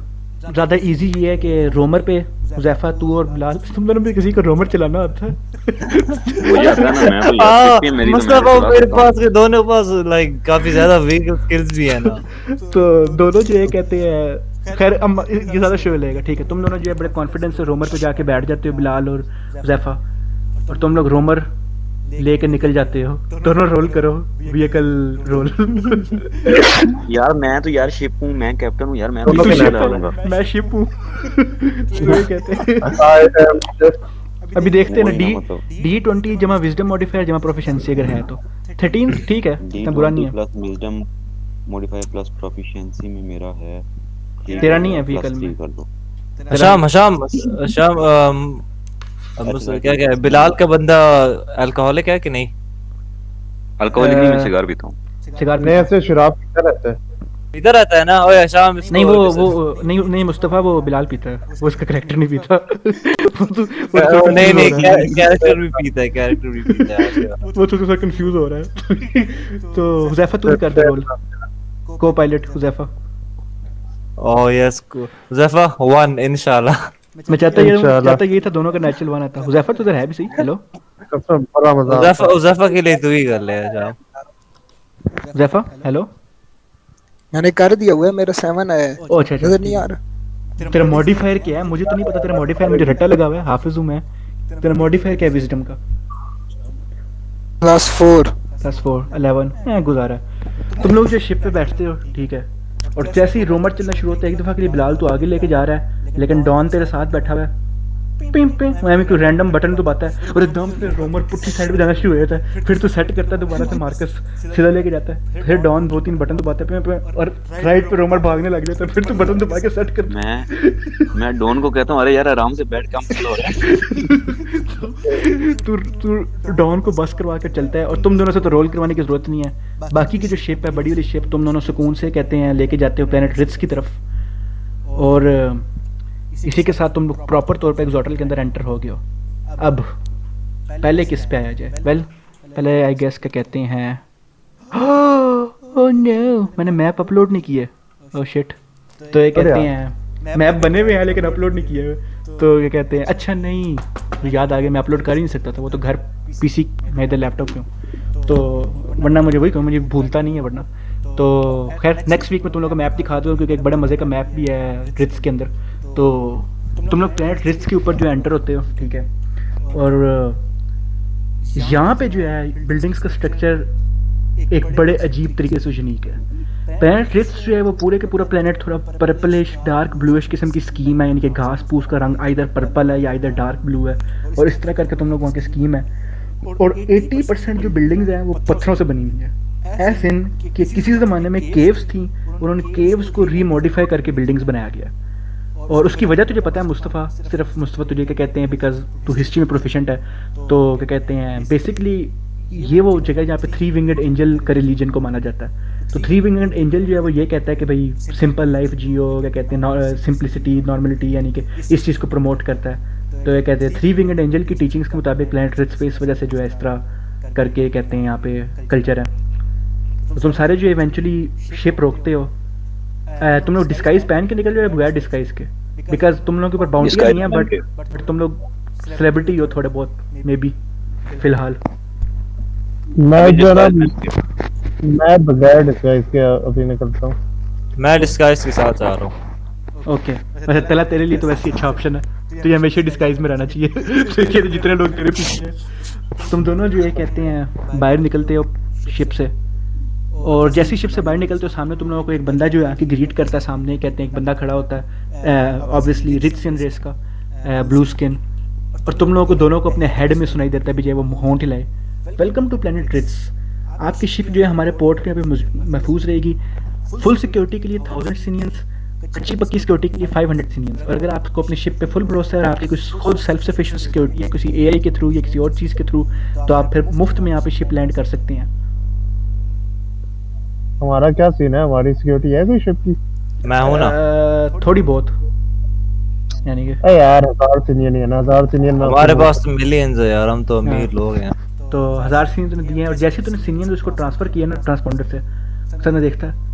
[SPEAKER 1] ज़्यादा इजी ये है कि रोमर पे उज़ैफा तू और बिलाल, तुम दोनों में किसी को रोमर चलाना आता है?
[SPEAKER 2] वो जाता है ना, मैं तो यार पिक मेरी तो
[SPEAKER 6] मुस्तफा
[SPEAKER 2] मैं चला
[SPEAKER 6] मेरे
[SPEAKER 2] सकता
[SPEAKER 6] पास के दोनों पास लाइक काफी ज्यादा वीक स्किल्स भी है ना।
[SPEAKER 1] तो दोनों जो ये कहते हैं, खैर अब ये ज़्यादा शो लेगा। ठीक है, तुम दोनों जो है बड़े कॉन्फिडेंस से रोमर पे जाके बैठ जाते हो, बिलाल और उज़ैफा, और तुम लोग रोमर लेके निकल जाते हो। दोनों रोल करो, व्हीकल रोल।
[SPEAKER 2] यार मैं तो यार शिप हूँ, मैं कैप्टन हूँ यार, मैं
[SPEAKER 3] दोनों
[SPEAKER 2] तो
[SPEAKER 3] के
[SPEAKER 2] शिप
[SPEAKER 3] नाम
[SPEAKER 2] चला लूंगा।
[SPEAKER 1] मैं शिप हूँ। तो ये कहते हैं।
[SPEAKER 3] I am just-
[SPEAKER 1] अभी देखते हैं ना,
[SPEAKER 2] वही ना मतलब।
[SPEAKER 1] D20 जमा विजडम मॉडिफायर जमा प्रोफिशिएंसी अगर है तो 13 ठीक है, इतना बुरा नहीं है।
[SPEAKER 2] Plus wisdom modifier plus proficiency में मेरा है।
[SPEAKER 1] तेरा नहीं है vehicle में।
[SPEAKER 2] कर दो।
[SPEAKER 6] हशाम क्या क्या है, बिलाल का बंदा अल्कोहलिक है कि नहीं?
[SPEAKER 2] अल्कोहलिक नहीं, मैं सिगार पीता हूँ।
[SPEAKER 1] सिगार
[SPEAKER 3] मैं ऐसे शराब पीता रहता है।
[SPEAKER 6] इधर आता है ना। ओए हशाम
[SPEAKER 1] नहीं, वो नहीं मुस्तफा, वो बिलाल पीता है, वो उसका कैरेक्टर नहीं पीता।
[SPEAKER 6] नहीं नहीं कैरेक्टर भी पीता है, कैरेक्टर भी पीता है।
[SPEAKER 1] वो तो कंफ्यूज हो रहा है। तो हुज़ैफा तू भी कर दे रोल, को pilot Huzaifa.
[SPEAKER 6] Oh yes Huzaifa 1 इंशाल्लाह।
[SPEAKER 1] मैं
[SPEAKER 3] इंशाल्लाह।
[SPEAKER 1] चाहता यही था दोनों का नेचुरल वन आता। हुज़ैफा तो उधर है भी सही। हेलो
[SPEAKER 3] सबसे बड़ा मजा आता
[SPEAKER 6] हुज़ैफा हुज़ैफा के लिए तू ही कर ले जा।
[SPEAKER 1] हुज़ैफा हेलो।
[SPEAKER 5] मैंने कर दिया हुआ है, मेरा 7 आया है,
[SPEAKER 1] ओ अच्छा
[SPEAKER 5] नजर नहीं आ रहा।
[SPEAKER 1] तेरा मॉडिफायर क्या है? मुझे तो नहीं पता तेरा मॉडिफायर, मुझे रट्टा लगा हुआ है, हाफिज हूँ मैं। तेरा मॉडिफायर क्या है विजडम का?
[SPEAKER 5] +4।
[SPEAKER 1] +4 11 गुजारा है। तुम लोग जो शिप पे बैठते हो ठीक है, और जैसे ही रोमर चलना शुरू होता है एक दफ़ा के लिए बिलाल तो आगे लेके जा रहा है, लेकिन डॉन तेरे साथ बैठा हुआ है। पिंग पिंग मैं कोई रैंडम बटन दबाता है और एकदम से रोमर पुट्ठी साइड पे जाना शुरू हो जाता है। फिर तो सेट करता है दोबारा से, मार्कस सीधा लेके जाता है। फिर डॉन 2-3 बटन दबाता है और राइट पे रोमर भागने लग जाता है। फिर तो बटन दबा के सेट करता
[SPEAKER 2] मैं डॉन को कहता हूँ अरे यार आराम से बैठ, काम हो रहा है।
[SPEAKER 1] तू डॉन को बस करवा कर चलता है, और तुम दोनों से तो रोल करवाने की जरूरत नहीं है। बाकी की जो शिप है, बड़ी वाली शिप, तुम दोनों सुकून से कहते हैं लेके जाते हो प्लेनेट रिट्स की तरफ, और इसी के साथ तुम लोग प्रॉपर तौर पे एक्सोटल के अंदर एंटर हो गए हो। अब पहले किस पे आया जाए? वेल पहले आई गेस क्या कहते हैं, ओह नो मैंने मैप अपलोड नहीं किए। Oh shit. तो ये कहते हैं मैप बने हुए हैं लेकिन अपलोड नहीं किए हुए। तो ये कहते हैं अच्छा नहीं, मुझे याद आ गया, मैं अपलोड कर ही नहीं सकता था, वो तो घर पीसी मैं इधर लैपटॉप पे हूँ, तो वरना मुझे वही कहूँ, मुझे भूलता नहीं है वरना। तो खैर नेक्स्ट वीक में तुम लोग को मैप दिखा दूँ, क्योंकि एक बड़े मज़े का मैप भी है रिट्स के अंदर। तो तुम लोग प्लेनेट रिट्स के ऊपर जो एंटर होते हो ठीक है, और यहाँ पे जो है बिल्डिंग्स का स्ट्रक्चर एक बड़े अजीब तरीके से यूनिक है। प्लेनेट रिट्स जो है वो पूरे के पूरा प्लेनेट थोड़ा पर्पलिश डार्क ब्लूइश किस्म की स्कीम है, यानी कि घास फूस का रंग आइदर पर्पल है या आइदर डार्क ब्लू है, और इस तरह करके तुम लोग वहाँ की स्कीम है। और 80% जो बिल्डिंग्स हैं वो पत्थरों से बनी हुई हैं, ऐसे इन कि किसी ज़माने में केव्स थी, उन्होंने केव्स को रीमॉडिफाई करके बिल्डिंग्स बनाया गया। और उसकी वजह तुझे पता है मुस्तफ़ा, सिर्फ मुस्तफ़ा तुझे क्या कहते हैं, बिकॉज तू हिस्ट्री में प्रोफिशेंट है, तो क्या कहते हैं बेसिकली ये वो जगह जहाँ पे 3 विंगड एंजल का रिलीजन को माना जाता है। तो 3 विंगड एंजल जो है वो ये कहता है कि भाई सिंपल लाइफ जियो, क्या कहते हैं सिंप्लिसिटी नॉर्मलिटी, यानी कि इस चीज़ को प्रमोट करता है। तो ये कहते हैं 3 विंगड एंजल की टीचिंग्स के मुताबिक प्लैनेट रिट्स पे इस वजह से जो है इस तरह करके कहते हैं यहाँ पे कल्चर है। तो तुम सारे जो इवेंचुअली शिप रोकते हो, तुम लोग डिस्गाइज पहन के निकल जाओ बगैर डिस्गाइज के, बिकॉज तुम लोगों के ऊपर बाउंड्री नहीं है, बट तुम लोग सेलिब्रिटी हो थोड़े बहुत मे बी फिलहाल।
[SPEAKER 3] मैं जो ना मैं बगैर डिस्गाइज के अभी निकलता हूँ।
[SPEAKER 6] मैं डिस्गाइज के साथ जा रहा हूँ।
[SPEAKER 1] ओके वैसे तला तेरे लिए तो वैसे अच्छा ऑप्शन है, तो ये हमेशा डिस्गाइज में रहना चाहिए। तो जितने लोग तेरे पीछे हैं, तुम दोनों जो ये कहते हैं बाहर निकलते हो शिप से, और जैसी शिप से बाहर निकलते हो सामने तुम लोगों को एक बंदा जो है आके ग्रीट करता है। सामने कहते हैं एक बंदा खड़ा होता है, ऑब्वियसली रिट्सियन रेस का, ब्लू स्किन, और तुम लोगों को दोनों को अपने हेड में सुनाई देता है भी, वो होंठ हिलाए, वेलकम टू प्लेनेट रिट्स। आपकी शिप जो है हमारे पोर्ट में महफूज रहेगी। फुल सिक्योरिटी के लिए 1000 सीनियंस, अच्छी पक्की सिक्योरिटी के लिए 500 सीनियंस। और अगर आपको अपनी शिप पे फुल भरोसा है और आपकी कुछ खुद सेल्फ सफिशिएंट सिक्योरिटी है किसी एआई के थ्रू या किसी और चीज़ के थ्रू, तो आप फिर मुफ्त में यहाँ पे शिप लैंड कर सकते हैं।
[SPEAKER 3] हमारा क्या सीन है? हमारी सिक्योरिटी है कोई शिप की?
[SPEAKER 6] मैं हूं ना।
[SPEAKER 1] थोड़ी बहुत, यानी कि
[SPEAKER 3] अरे यार 1000 सीनियर नहीं है ना, 1000 सीनियर ना
[SPEAKER 6] हमारे पास तो मिलियंस है यार, हम तो अमीर लोग हैं।
[SPEAKER 1] तो 1000 सीनियर तूने दिए हैं, और जैसे तूने सीनियर उसको ट्रांसफर किया ना ट्रांसपोंडर से, सर ने देखता है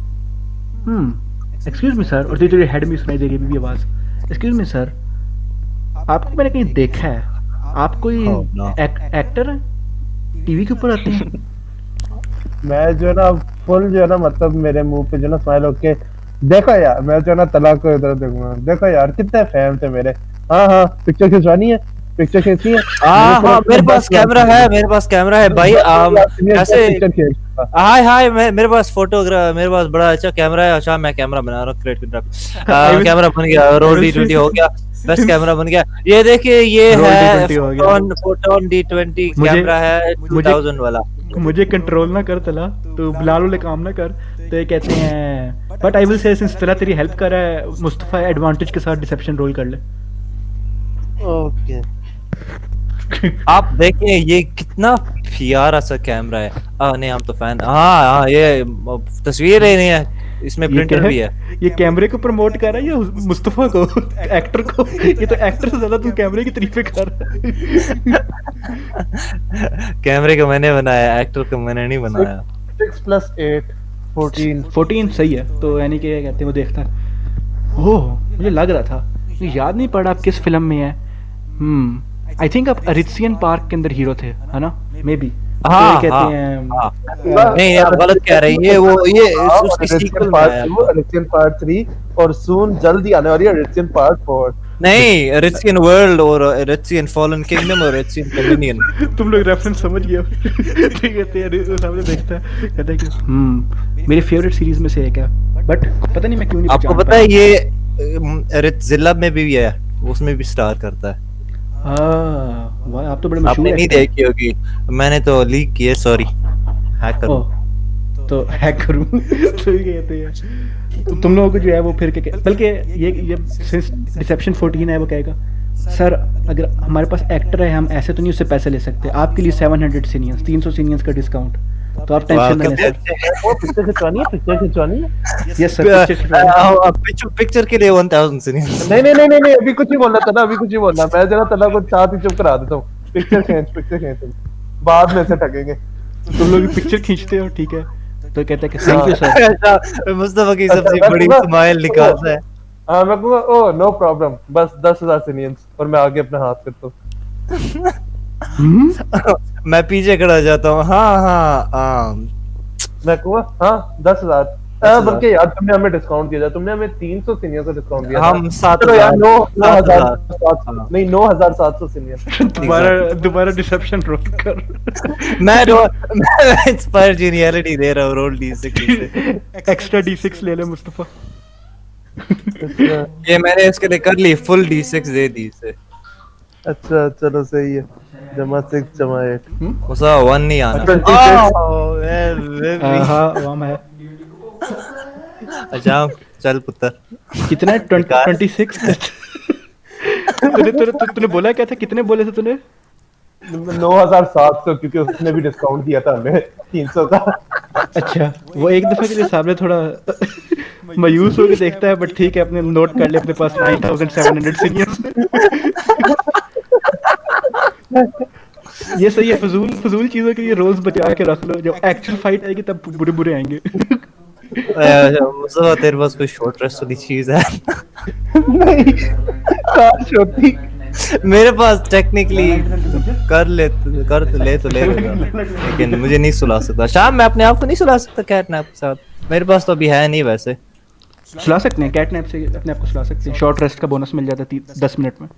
[SPEAKER 1] एक्सक्यूज मी सर, और तेरे हेड में सुनाई दे रही है आवाज़, एक्सक्यूज मी सर, आपको मैंने कहीं देखा है, आप कोई एक्टर है, टीवी के ऊपर आते हैं?
[SPEAKER 3] मैं जो ना फुल जो है ना, मतलब मेरे मुंह पे जो ना स्माइल होके, देखो यार मैं जो ना तलाक को इधर देखूंगा, देखो यार कितने फैन थे मेरे। हाँ पिक्चर खिंचवानी है, पिक्चर खींचनी है।
[SPEAKER 6] हाँ मेरे पास कैमरा है, मेरे पास कैमरा है भाई। ऐसे हाय मेरे पास फोटोग्राफ, मेरे पास बड़ा अच्छा कैमरा है। अच्छा मैं कैमरा बना रहा हूँ, क्रिएट कैमरा बन गया, रोल D20 हो गया, बेस्ट कैमरा बन गया। ये देखिए ये है फोटोन D20 कैमरा है 2000 वाला।
[SPEAKER 1] मुझे कंट्रोल ना कर तला, तो बिलाल वाले काम ना कर। तो ये कहते हैं बट आई विल से सिंस तला तेरी हेल्प कर रहा है, मुस्तफा एडवांटेज के साथ डिसेप्शन रोल कर ले।
[SPEAKER 6] ओके आप देखिए ये कितना प्यारा सा कैमरा है। नहीं हम तो फैन। हाँ ये तस्वीर है नहीं है, इसमें प्रिंटर भी है।
[SPEAKER 1] ये कैमरे को प्रमोट कर रहा है या मुस्तफा को, एक्टर को? ये तो एक्टर से ज्यादा तू कैमरे की तारीफें कर रहा है।
[SPEAKER 6] कैमरे को मैंने बनाया, एक्टर को मैंने नहीं बनाया।
[SPEAKER 3] 6 + 8 14
[SPEAKER 1] 14 सही है। तो यानी कि कहते हैं वो देखता है। ओह, मुझे लग रहा था, मुझे याद नहीं पड़ा आप किस फिल्म में है। आई थिंक आप अरित्सियन पार्क के अंदर हीरो थे, है ना? May be.
[SPEAKER 6] हाँ
[SPEAKER 1] कहते
[SPEAKER 6] हाँ
[SPEAKER 1] हैं
[SPEAKER 6] हाँ। नहीं आप गलत कह रहे हैं, ये वो ये उसकी सीक्वल में आया था।
[SPEAKER 3] रिचियन पार्ट 3 और सून जल्दी आने वाली है रिचियन पार्ट 4।
[SPEAKER 6] नहीं, रिचियन वर्ल्ड और रिचियन फॉलन किंगडम और रिचियन डोमिनियन।
[SPEAKER 1] तुम लोग रेफरेंस समझ गए हो। ठीक कहते हैं, सामने देखता है, कहता है कि मेरी फेवरेट सीरीज में से एक है, बट पता नहीं मैं क्यों नहीं
[SPEAKER 6] आपको
[SPEAKER 1] पहचान
[SPEAKER 6] पता है ये रिचजिला में भी है, उसमें भी स्टार करता है।
[SPEAKER 1] वाह, आप तो बड़े मशहूर
[SPEAKER 6] आपने नहीं
[SPEAKER 1] actor हैं।
[SPEAKER 6] देखी होगी, मैंने तो लीक किए, सॉरी हैक कर।
[SPEAKER 1] ओह, तो हैक करूं। तो ये कहते हैं तो तुम लोगों को जो है वो फिर के बल्कि ये सिंस डिसेप्शन 14 है, वो कहेगा सर अगर हमारे पास एक्टर है हम ऐसे तो नहीं उससे पैसे ले सकते, आपके लिए 700 सीनियर्स 300 सीनियर्स का डिस्काउंट, तो आप टेंशन ना लें।
[SPEAKER 3] वो पिक्चर खिंचवानी है।
[SPEAKER 1] यस सर,
[SPEAKER 6] पिक्चर के लिए 1000 से नहीं।
[SPEAKER 3] नहीं अभी कुछ ही बोलना था ना, अभी कुछ ही बोलना। मैं जरा तला को साथ ही चुप करा देता हूँ। पिक्चर खींच बाद में से ठगेंगे।
[SPEAKER 1] तुम लोग पिक्चर खींचते हो, ठीक है, तो कहते हैं कि थैंक यू सर।
[SPEAKER 6] मुस्तफा की सबसे बड़ी स्माइल निकालता है।
[SPEAKER 3] हाँ मैं कहूँगा ओह नो प्रॉब्लम, बस 10,000 सीनियर्स, और मैं आगे अपना हाथ करता हूँ।
[SPEAKER 6] मैं पीछे खड़ा जाता हूँ। हाँ
[SPEAKER 3] मैं कहूँगा हाँ 10,000। बल्कि यार तुमने हमें डिस्काउंट दिया था, तुमने हमें 300 सीनियर का डिस्काउंट दिया था।
[SPEAKER 6] हम 7
[SPEAKER 3] चलो यार
[SPEAKER 6] 9,000
[SPEAKER 3] नहीं 9,700 सीनियर।
[SPEAKER 1] दोबारा डिसेप्शन रोल कर।
[SPEAKER 6] मैं इंस्पायर जीनियरिटी दे रहा हूँ, रोल D6 से।
[SPEAKER 1] एक्स्ट्रा D6 ले ले मुस्तफा।
[SPEAKER 6] ये मैंने इसके लिए कर ली, फुल D6 दे दी इसे।
[SPEAKER 3] अच्छा चलो सही है, जमा 6 जमा 8
[SPEAKER 6] उसा 1 नहीं आना।
[SPEAKER 3] 26।
[SPEAKER 1] हाँ वहाँ मैं।
[SPEAKER 6] अच्छा चल पुत्र।
[SPEAKER 1] कितना है? 26। तूने बोला क्या था, कितने बोले थे तूने?
[SPEAKER 3] 9,700, क्योंकि उसने भी डिस्काउंट दिया था हमें 300 का।
[SPEAKER 1] अच्छा, वो एक दफे के लिए सामने थोड़ा मायूस होकर देखता है, बट ठीक है, अपने नोट कर ले अपने पास 9,700 सीनियर्स। ये सही है, फजूल चीजों के लिए रोल्स बचा के रख लो, जब एक्चुअल फाइट आएगी तब बुरे बुरे आएंगे।
[SPEAKER 6] मुस्तफा तेरे पास कोई शॉर्ट रेस्ट वाली चीज है?
[SPEAKER 3] नहीं काश होती।
[SPEAKER 6] मेरे पास टेक्निकली कर तो ले लेगा, लेकिन मुझे नहीं सुला सकता। शाम मैं अपने आप को नहीं सुला सकता कैटनैप के साथ, मेरे पास तो अभी है नहीं। वैसे
[SPEAKER 1] सुला सकते हैं, कैटनैप से अपने आप को सुला सकते हैं, शॉर्ट रेस्ट का बोनस मिल जाता है 10 मिनट में।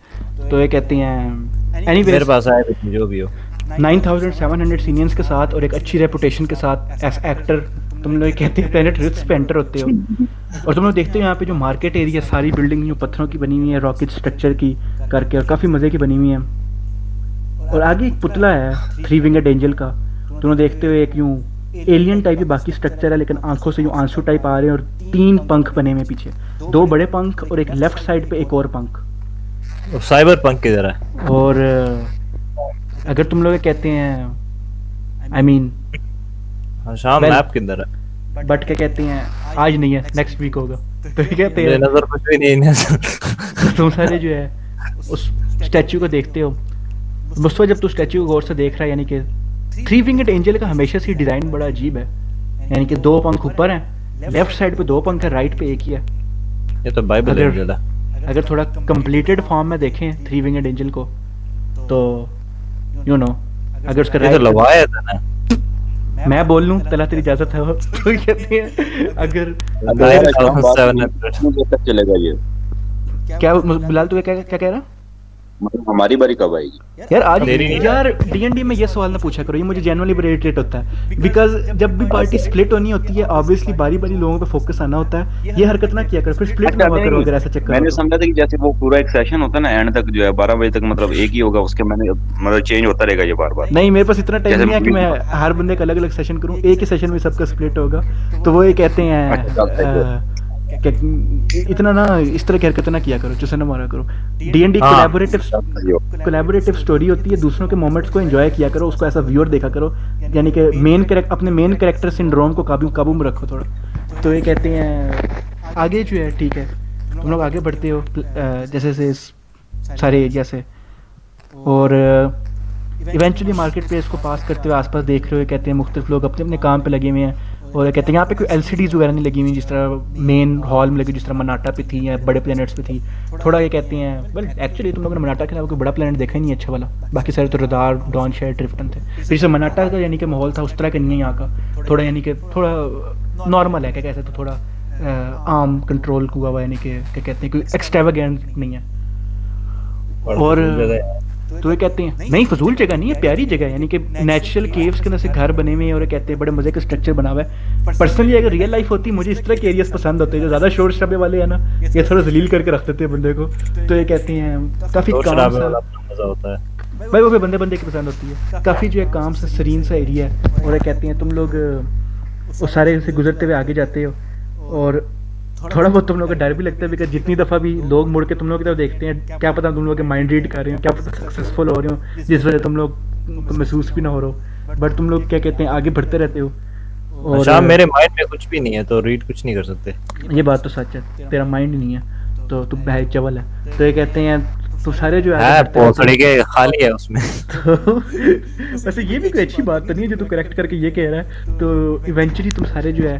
[SPEAKER 1] तो ये कहती हैं एनीवेज,
[SPEAKER 6] मेरे पास है जो भी हो।
[SPEAKER 1] 9,700 सीनियर्स के साथ और एक अच्छी रेपुटेशन के साथ एज एक्टर तुम लोग कहते हैं प्लेनेट रिट्स पे एंटर होते हो, और तुम लोग देखते हो यहाँ पे जो मार्केट एरिया, सारी बिल्डिंग जो पत्थरों की बनी हुई है, रॉकेट स्ट्रक्चर की करके, और काफ़ी मज़े की बनी हुई है। और आगे एक पुतला है 3 विंगेड एंजल का, तुम लोग देखते हो एक यूँ एलियन टाइप की बाकी स्ट्रक्चर है, लेकिन आंखों से यूँ आंसू टाइप आ रहे हैं, और 3 पंख बने हुए पीछे, 2 बड़े पंख और एक लेफ्ट साइड पे एक और पंख।
[SPEAKER 6] साइबर पंक की तरह है।
[SPEAKER 1] और अगर तुम लोग कहते हैं आई मीन
[SPEAKER 6] शाम
[SPEAKER 1] Well,
[SPEAKER 6] मैप के अंदर है,
[SPEAKER 1] बट क्या कहते हैं आज नहीं है, नेक्स्ट वीक होगा। तो ये कहते
[SPEAKER 6] मेरे
[SPEAKER 1] हैं
[SPEAKER 6] नजर कुछ भी नहीं है।
[SPEAKER 1] तुम सारे जो है उस स्टैचू को देखते हो, मुस्तफा जब तू स्टैचू को गौर से देख रहा है, यानी कि 3 विंगेड एंजल का हमेशा से डिजाइन बड़ा अजीब है, यानी कि 2 पंख ऊपर हैं, लेफ्ट साइड पे 2 पंख है, राइट पे एक ही है।
[SPEAKER 6] ये तो बाइबल एंजल है।
[SPEAKER 1] अगर थोड़ा कंप्लीटेड फॉर्म में देखें 3 विंगेड एंजल को, तो यू नो अगर उसका
[SPEAKER 6] ये तो लवायत है ना।
[SPEAKER 1] मैं बोल लूं तला तेरी इजाजत है? तो कहते हैं अगर
[SPEAKER 6] 700
[SPEAKER 2] चलेगा ये,
[SPEAKER 1] क्या बिलाल तू क्या क्या कह रहा?
[SPEAKER 2] मतलब हमारी बारी कब आएगी?
[SPEAKER 1] यार आज
[SPEAKER 6] तेरी नहीं
[SPEAKER 1] यार D&D में ये सवाल ना पूछा करो, ये मुझे जेन्युइनली बड़ा इरिटेट होता है, बिकॉज जब भी पार्टी स्प्लिट होनी होती है ऑब्वियसली बारी बारी लोगों पे फोकस आना होता है, ये हरकत ना किया करो, फिर स्प्लिट ना हुआ करो अगर ऐसा चक्कर
[SPEAKER 2] मैंने
[SPEAKER 1] हो तो।
[SPEAKER 2] समझा था कि जैसे वो पूरा एक सेशन होता है ना, एंड तक जो है 12 बजे तक, मतलब एक ही होगा, उसके मैंने मतलब चेंज होता रहेगा ये बार बार।
[SPEAKER 1] नहीं मेरे पास इतना टाइम
[SPEAKER 2] जैसे
[SPEAKER 1] नहीं है कि
[SPEAKER 2] movie-
[SPEAKER 1] मैं हर बंदे का अलग अलग सेशन करूं, एक ही सेशन में सबका स्प्लिट होगा। तो वो ये कहते हैं कि इतना ना इस तरह की हरकतें ना किया करो, चुसे ना मारा करो। D&D कोलैबोरेटिव स्टोरी होती है, दूसरों के मोमेंट्स को एंजॉय किया करो, उसको ऐसा व्यूअर देखा करो, यानी कि अपने मेन कैरेक्टर सिंड्रोम को काबू में रखो थोड़ा। तो ये कहते हैं आगे जो है ठीक है, तुम लोग आगे बढ़ते हो जैसे से सारे एरिया से, और इवेंचुअली मार्केट प्लेस को पास करते हुए आसपास देख रहे हो, कहते हैं मुख्तलिफ लोग अपने अपने काम पे लगे हुए हैं, और कहते हैं यहाँ पे कोई एलसीडीज वगैरह नहीं लगी हुई जिस तरह मेन हॉल में लगी जिस तरह मनाटा पे थी या बड़े प्लैनेट्स पे थी। थोड़ा ये कहते हैं वेल एक्चुअली तुम लोगों ने मनाटा के अलावा कोई बड़ा प्लैनेट देखा ही नहीं अच्छा वाला, बाकी सारे तो रडार, डॉन शेयर, ड्रिफ्टन थे। फिर जैसे मनाटा का यानी कि माहौल था उस तरह का नहीं है यहाँ का, थोड़ा यानी कि थोड़ा नॉर्मल है, क्या कह सकते, थोड़ा आम कंट्रोल हुआ हुआ, यानी कि क्या कहते हैं कोई एक्सट्रावेगेंट नहीं है। और तो ये कहते हैं नहीं फजूल जगह नहीं है, प्यारी जगह है, यानी कि नेचुरल केव्स के अंदर से घर बने हुए हैं और ये कहते हैं बड़े मजे का स्ट्रक्चर बना हुआ है। पर्सनली अगर रियल लाइफ होती मुझे इस तरह के एरियाज पसंद होते हैं जो ज़्यादा शोर शराबे वाले हैं ना, ये थोड़ा जलील करके रख देते हैं बंदे को। तो ये कहते हैं काफ़ी काम सा
[SPEAKER 6] मजा होता है
[SPEAKER 1] भाई, वो भी बंदे बंदे की पसंद होती है, काफ़ी जो है काम सा सरीन सा एरिया है। और ये कहते हैं तुम लोग वो सारे से गुजरते हुए आगे जाते हो और थोड़ा बहुत तुम लोगों का डर भी लगता है बिकॉज जितनी दफ़ा भी लोग मुड़ के तुम लोग की तरफ देखते हैं, क्या पता तुम लोग के माइंड रीड कर रहे हो, क्या पता सक्सेसफुल हो रहे हो जिस वजह तुम लोग को महसूस भी ना हो रहा हो, बट तुम लोग क्या कहते हैं आगे बढ़ते रहते हो। और
[SPEAKER 6] अच्छा मेरे माइंड में कुछ भी नहीं है तो रीड कुछ नहीं कर सकते।
[SPEAKER 1] ये बात तो सच है, तेरा माइंड नहीं है तो तू भाई चवल है। तो ये कहते हैं तो सारे जो
[SPEAKER 6] है पोसड़ी के खाली है उसमें।
[SPEAKER 1] तो वैसे ये भी कोई अच्छी बात तो नहीं है जो तू करेक्ट करके ये कह रहा है। तो इवेंचुअली तुम सारे जो है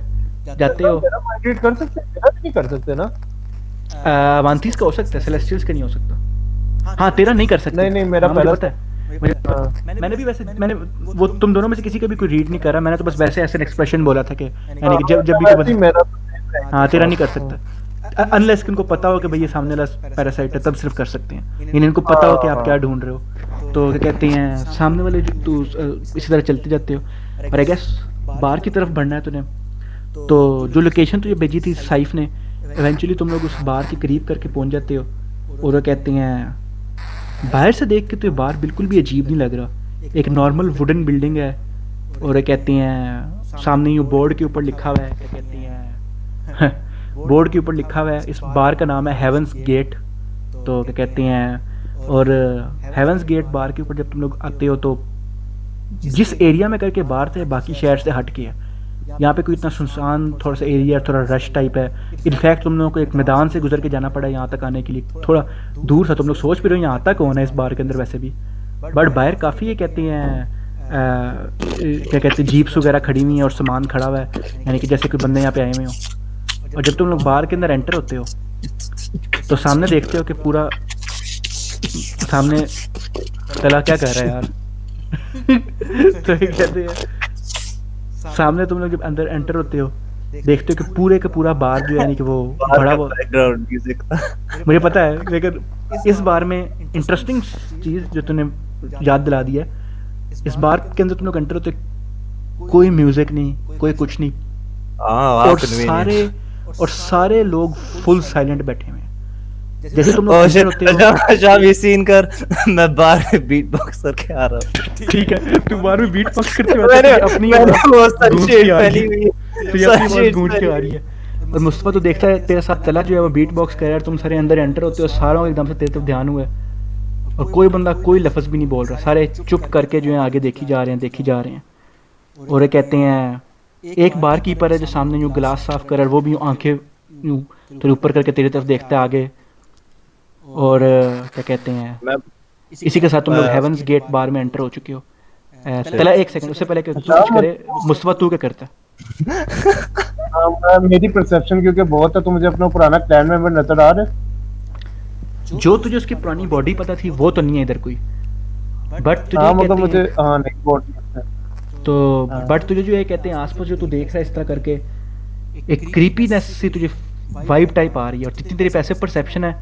[SPEAKER 1] जाते हो।
[SPEAKER 3] मेरा माइग्रेट कर सकते हैं, मेरा भी नहीं कर सकते ना।
[SPEAKER 1] वांथीस का हो सकता है, सेलेस्टियल्स का नहीं हो सकता। हाँ तेरा नहीं कर सकते।
[SPEAKER 3] नहीं, मेरा
[SPEAKER 1] हाँ, मुझे
[SPEAKER 3] पहला
[SPEAKER 1] पता है। मैंने भी वैसे मैंने वो तुम दोनों में से किसी का भी कोई रीड नहीं करा, मैंने तो बस वैसे ऐसे एक एक्सप्रेशन बोला था कि यानी कि जब भी कोई
[SPEAKER 3] मेरा
[SPEAKER 1] हाँ तेरा नहीं कर सकता अनलेस कि इनको पता हो कि भाई ये सामने वाला पैरासाइट है, तब सिर्फ कर सकते हैं। यानी इनको पता हो कि आप क्या ढूंढ रहे हो। तो क्या कहते हैं सामने वाले जो तू इसी तरह चलते जाते हो और आई गेस बाहर की तरफ बढ़ना है तूने। तो जो लोकेशन तुझे भेजी थी साइफ ने, इवेंचुअली तुम लोग उस बार के करीब करके पहुंच जाते हो। और वो कहते हैं बाहर से देख के तो ये बार बिल्कुल भी अजीब नहीं लग रहा, एक नॉर्मल वुडन बिल्डिंग है। और ये कहते हैं सामने यूँ बोर्ड के ऊपर लिखा हुआ है, क्या कहते हैं बोर्ड के ऊपर लिखा हुआ है इस बार का नाम है हेवंस गेट। तो क्या कहते हैं और हेवंस गेट बार के ऊपर जब तुम लोग आते हो तो जिस एरिया में करके बार थे बाकी शहर से हट के है, यहाँ पे कोई इतना सुनसान थोड़ा सा एरिया, थोड़ा रश टाइप है। इनफैक्ट तुम लोगों को एक मैदान से गुजर के जाना पड़ा यहाँ तक आने के लिए, थोड़ा दूर था। तुम लोग सोच भी रहे हो यहाँ तक कौन है इस बार के अंदर वैसे भी, बट बाहर काफ़ी ये कहते हैं क्या कहते हैं जीप्स वगैरह खड़ी हुई हैं और सामान खड़ा हुआ है, यानी कि जैसे कोई बंदे यहाँ पे आए हुए हो। और जब तुम लोग बार के अंदर एंटर होते हो तो सामने देखते हो कि पूरा सामने तला क्या कर रहा है यार तो ये कहते हैं सामने तुम लोग जब अंदर एंटर होते हो देखते हो कि पूरे का पूरा बार जो है यानी कि वो बड़ा वो
[SPEAKER 6] बैकग्राउंड म्यूजिक था।
[SPEAKER 1] मुझे पता है, लेकिन इस बार में इंटरेस्टिंग चीज़ जो तूने याद दिला दी है, इस बार के अंदर तुम लोग एंटर होते कोई म्यूजिक नहीं, कोई कुछ नहीं, और सारे लोग फुल साइलेंट बैठे हुए हैं। जैसे तुम लोग एंटर होते हो
[SPEAKER 6] अच्छा ये सीन कर मैं बाहर में बीट बॉक्स करके आ रहा हूँ।
[SPEAKER 1] ठीक है तू बाहर में बीट बॉक्स करते हो
[SPEAKER 6] मैंने
[SPEAKER 1] अपनी
[SPEAKER 6] वो सनशेड पहनी हुई है,
[SPEAKER 1] तो ये अपनी आवाज़ गूंज के आ रही है। और मुस्तफा तो देखता है तेरे साथ चला जो है वो बीट बॉक्स कर रहा है, तुम सारे अंदर एंटर होते हो, सारों का एकदम से तेरे तरफ ध्यान हुआ है और कोई बंदा कोई लफ्ज़ भी नहीं बोल रहा, सारे चुप करके जो है आगे देखी जा रहे हैं। और ये कहते हैं एक बार कीपर है जो सामने यूँ गिलास साफ कर रहा है, वो भी यूँ आंखें यूँ थोड़ी ऊपर करके तेरी तरफ देखता है आगे। और क्या कहते हैं इसी के साथ तुम लोग हेवंस गेट बार में एंटर हो चुके हो। तला एक सेकंड उससे पहले कि तू कुछ करे, मुस्तफा तू क्या करता है?
[SPEAKER 3] मेरी परसेप्शन क्योंकि बहुत है तो मुझे अपना पुराना क्लैन मेंबर नजर आ रहा है।
[SPEAKER 1] जो तुझे उसकी पुरानी बॉडी पता थी वो तो नहीं है इधर कोई, बट तुझे
[SPEAKER 3] मतलब
[SPEAKER 1] कहते
[SPEAKER 3] मुझे
[SPEAKER 1] हैं
[SPEAKER 3] नहीं बॉडी
[SPEAKER 1] तो बट तुझे जो है कहते हैं आसपास जो तू देख रहा है इस तरह करके एक क्रीपीनेस सी तुझे वाइब टाइप आ रही है। और जितनी तेरी पैसे परसेप्शन है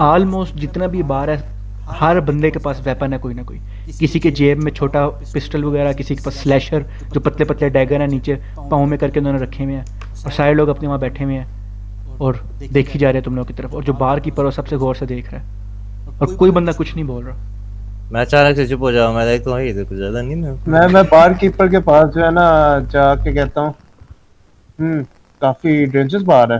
[SPEAKER 1] ऑलमोस्ट जितना भी बार है हर बंदे के पास वेपन है कोई ना कोई, किसी के जेब में छोटा पिस्टल वगैरह, किसी के पास स्लैशर जो पतले पतले डैगर है नीचे पाँव में करके उन्होंने रखे हुए हैं, और सारे लोग अपने वहाँ बैठे हुए हैं और देखी जा रहे हैं तुम लोग की तरफ। और जो बार कीपर है सबसे गौर से देख रहा है और कोई बंदा कुछ नहीं बोल रहा।
[SPEAKER 6] मैं अचानक से चुप हो जाऊँ, मैं देखता हूँ ये कुछ ज्यादा नहीं ना।
[SPEAKER 3] मैं बार कीपर के पास जो है ना जाके कहता हूँ काफी डेंजरस बार है,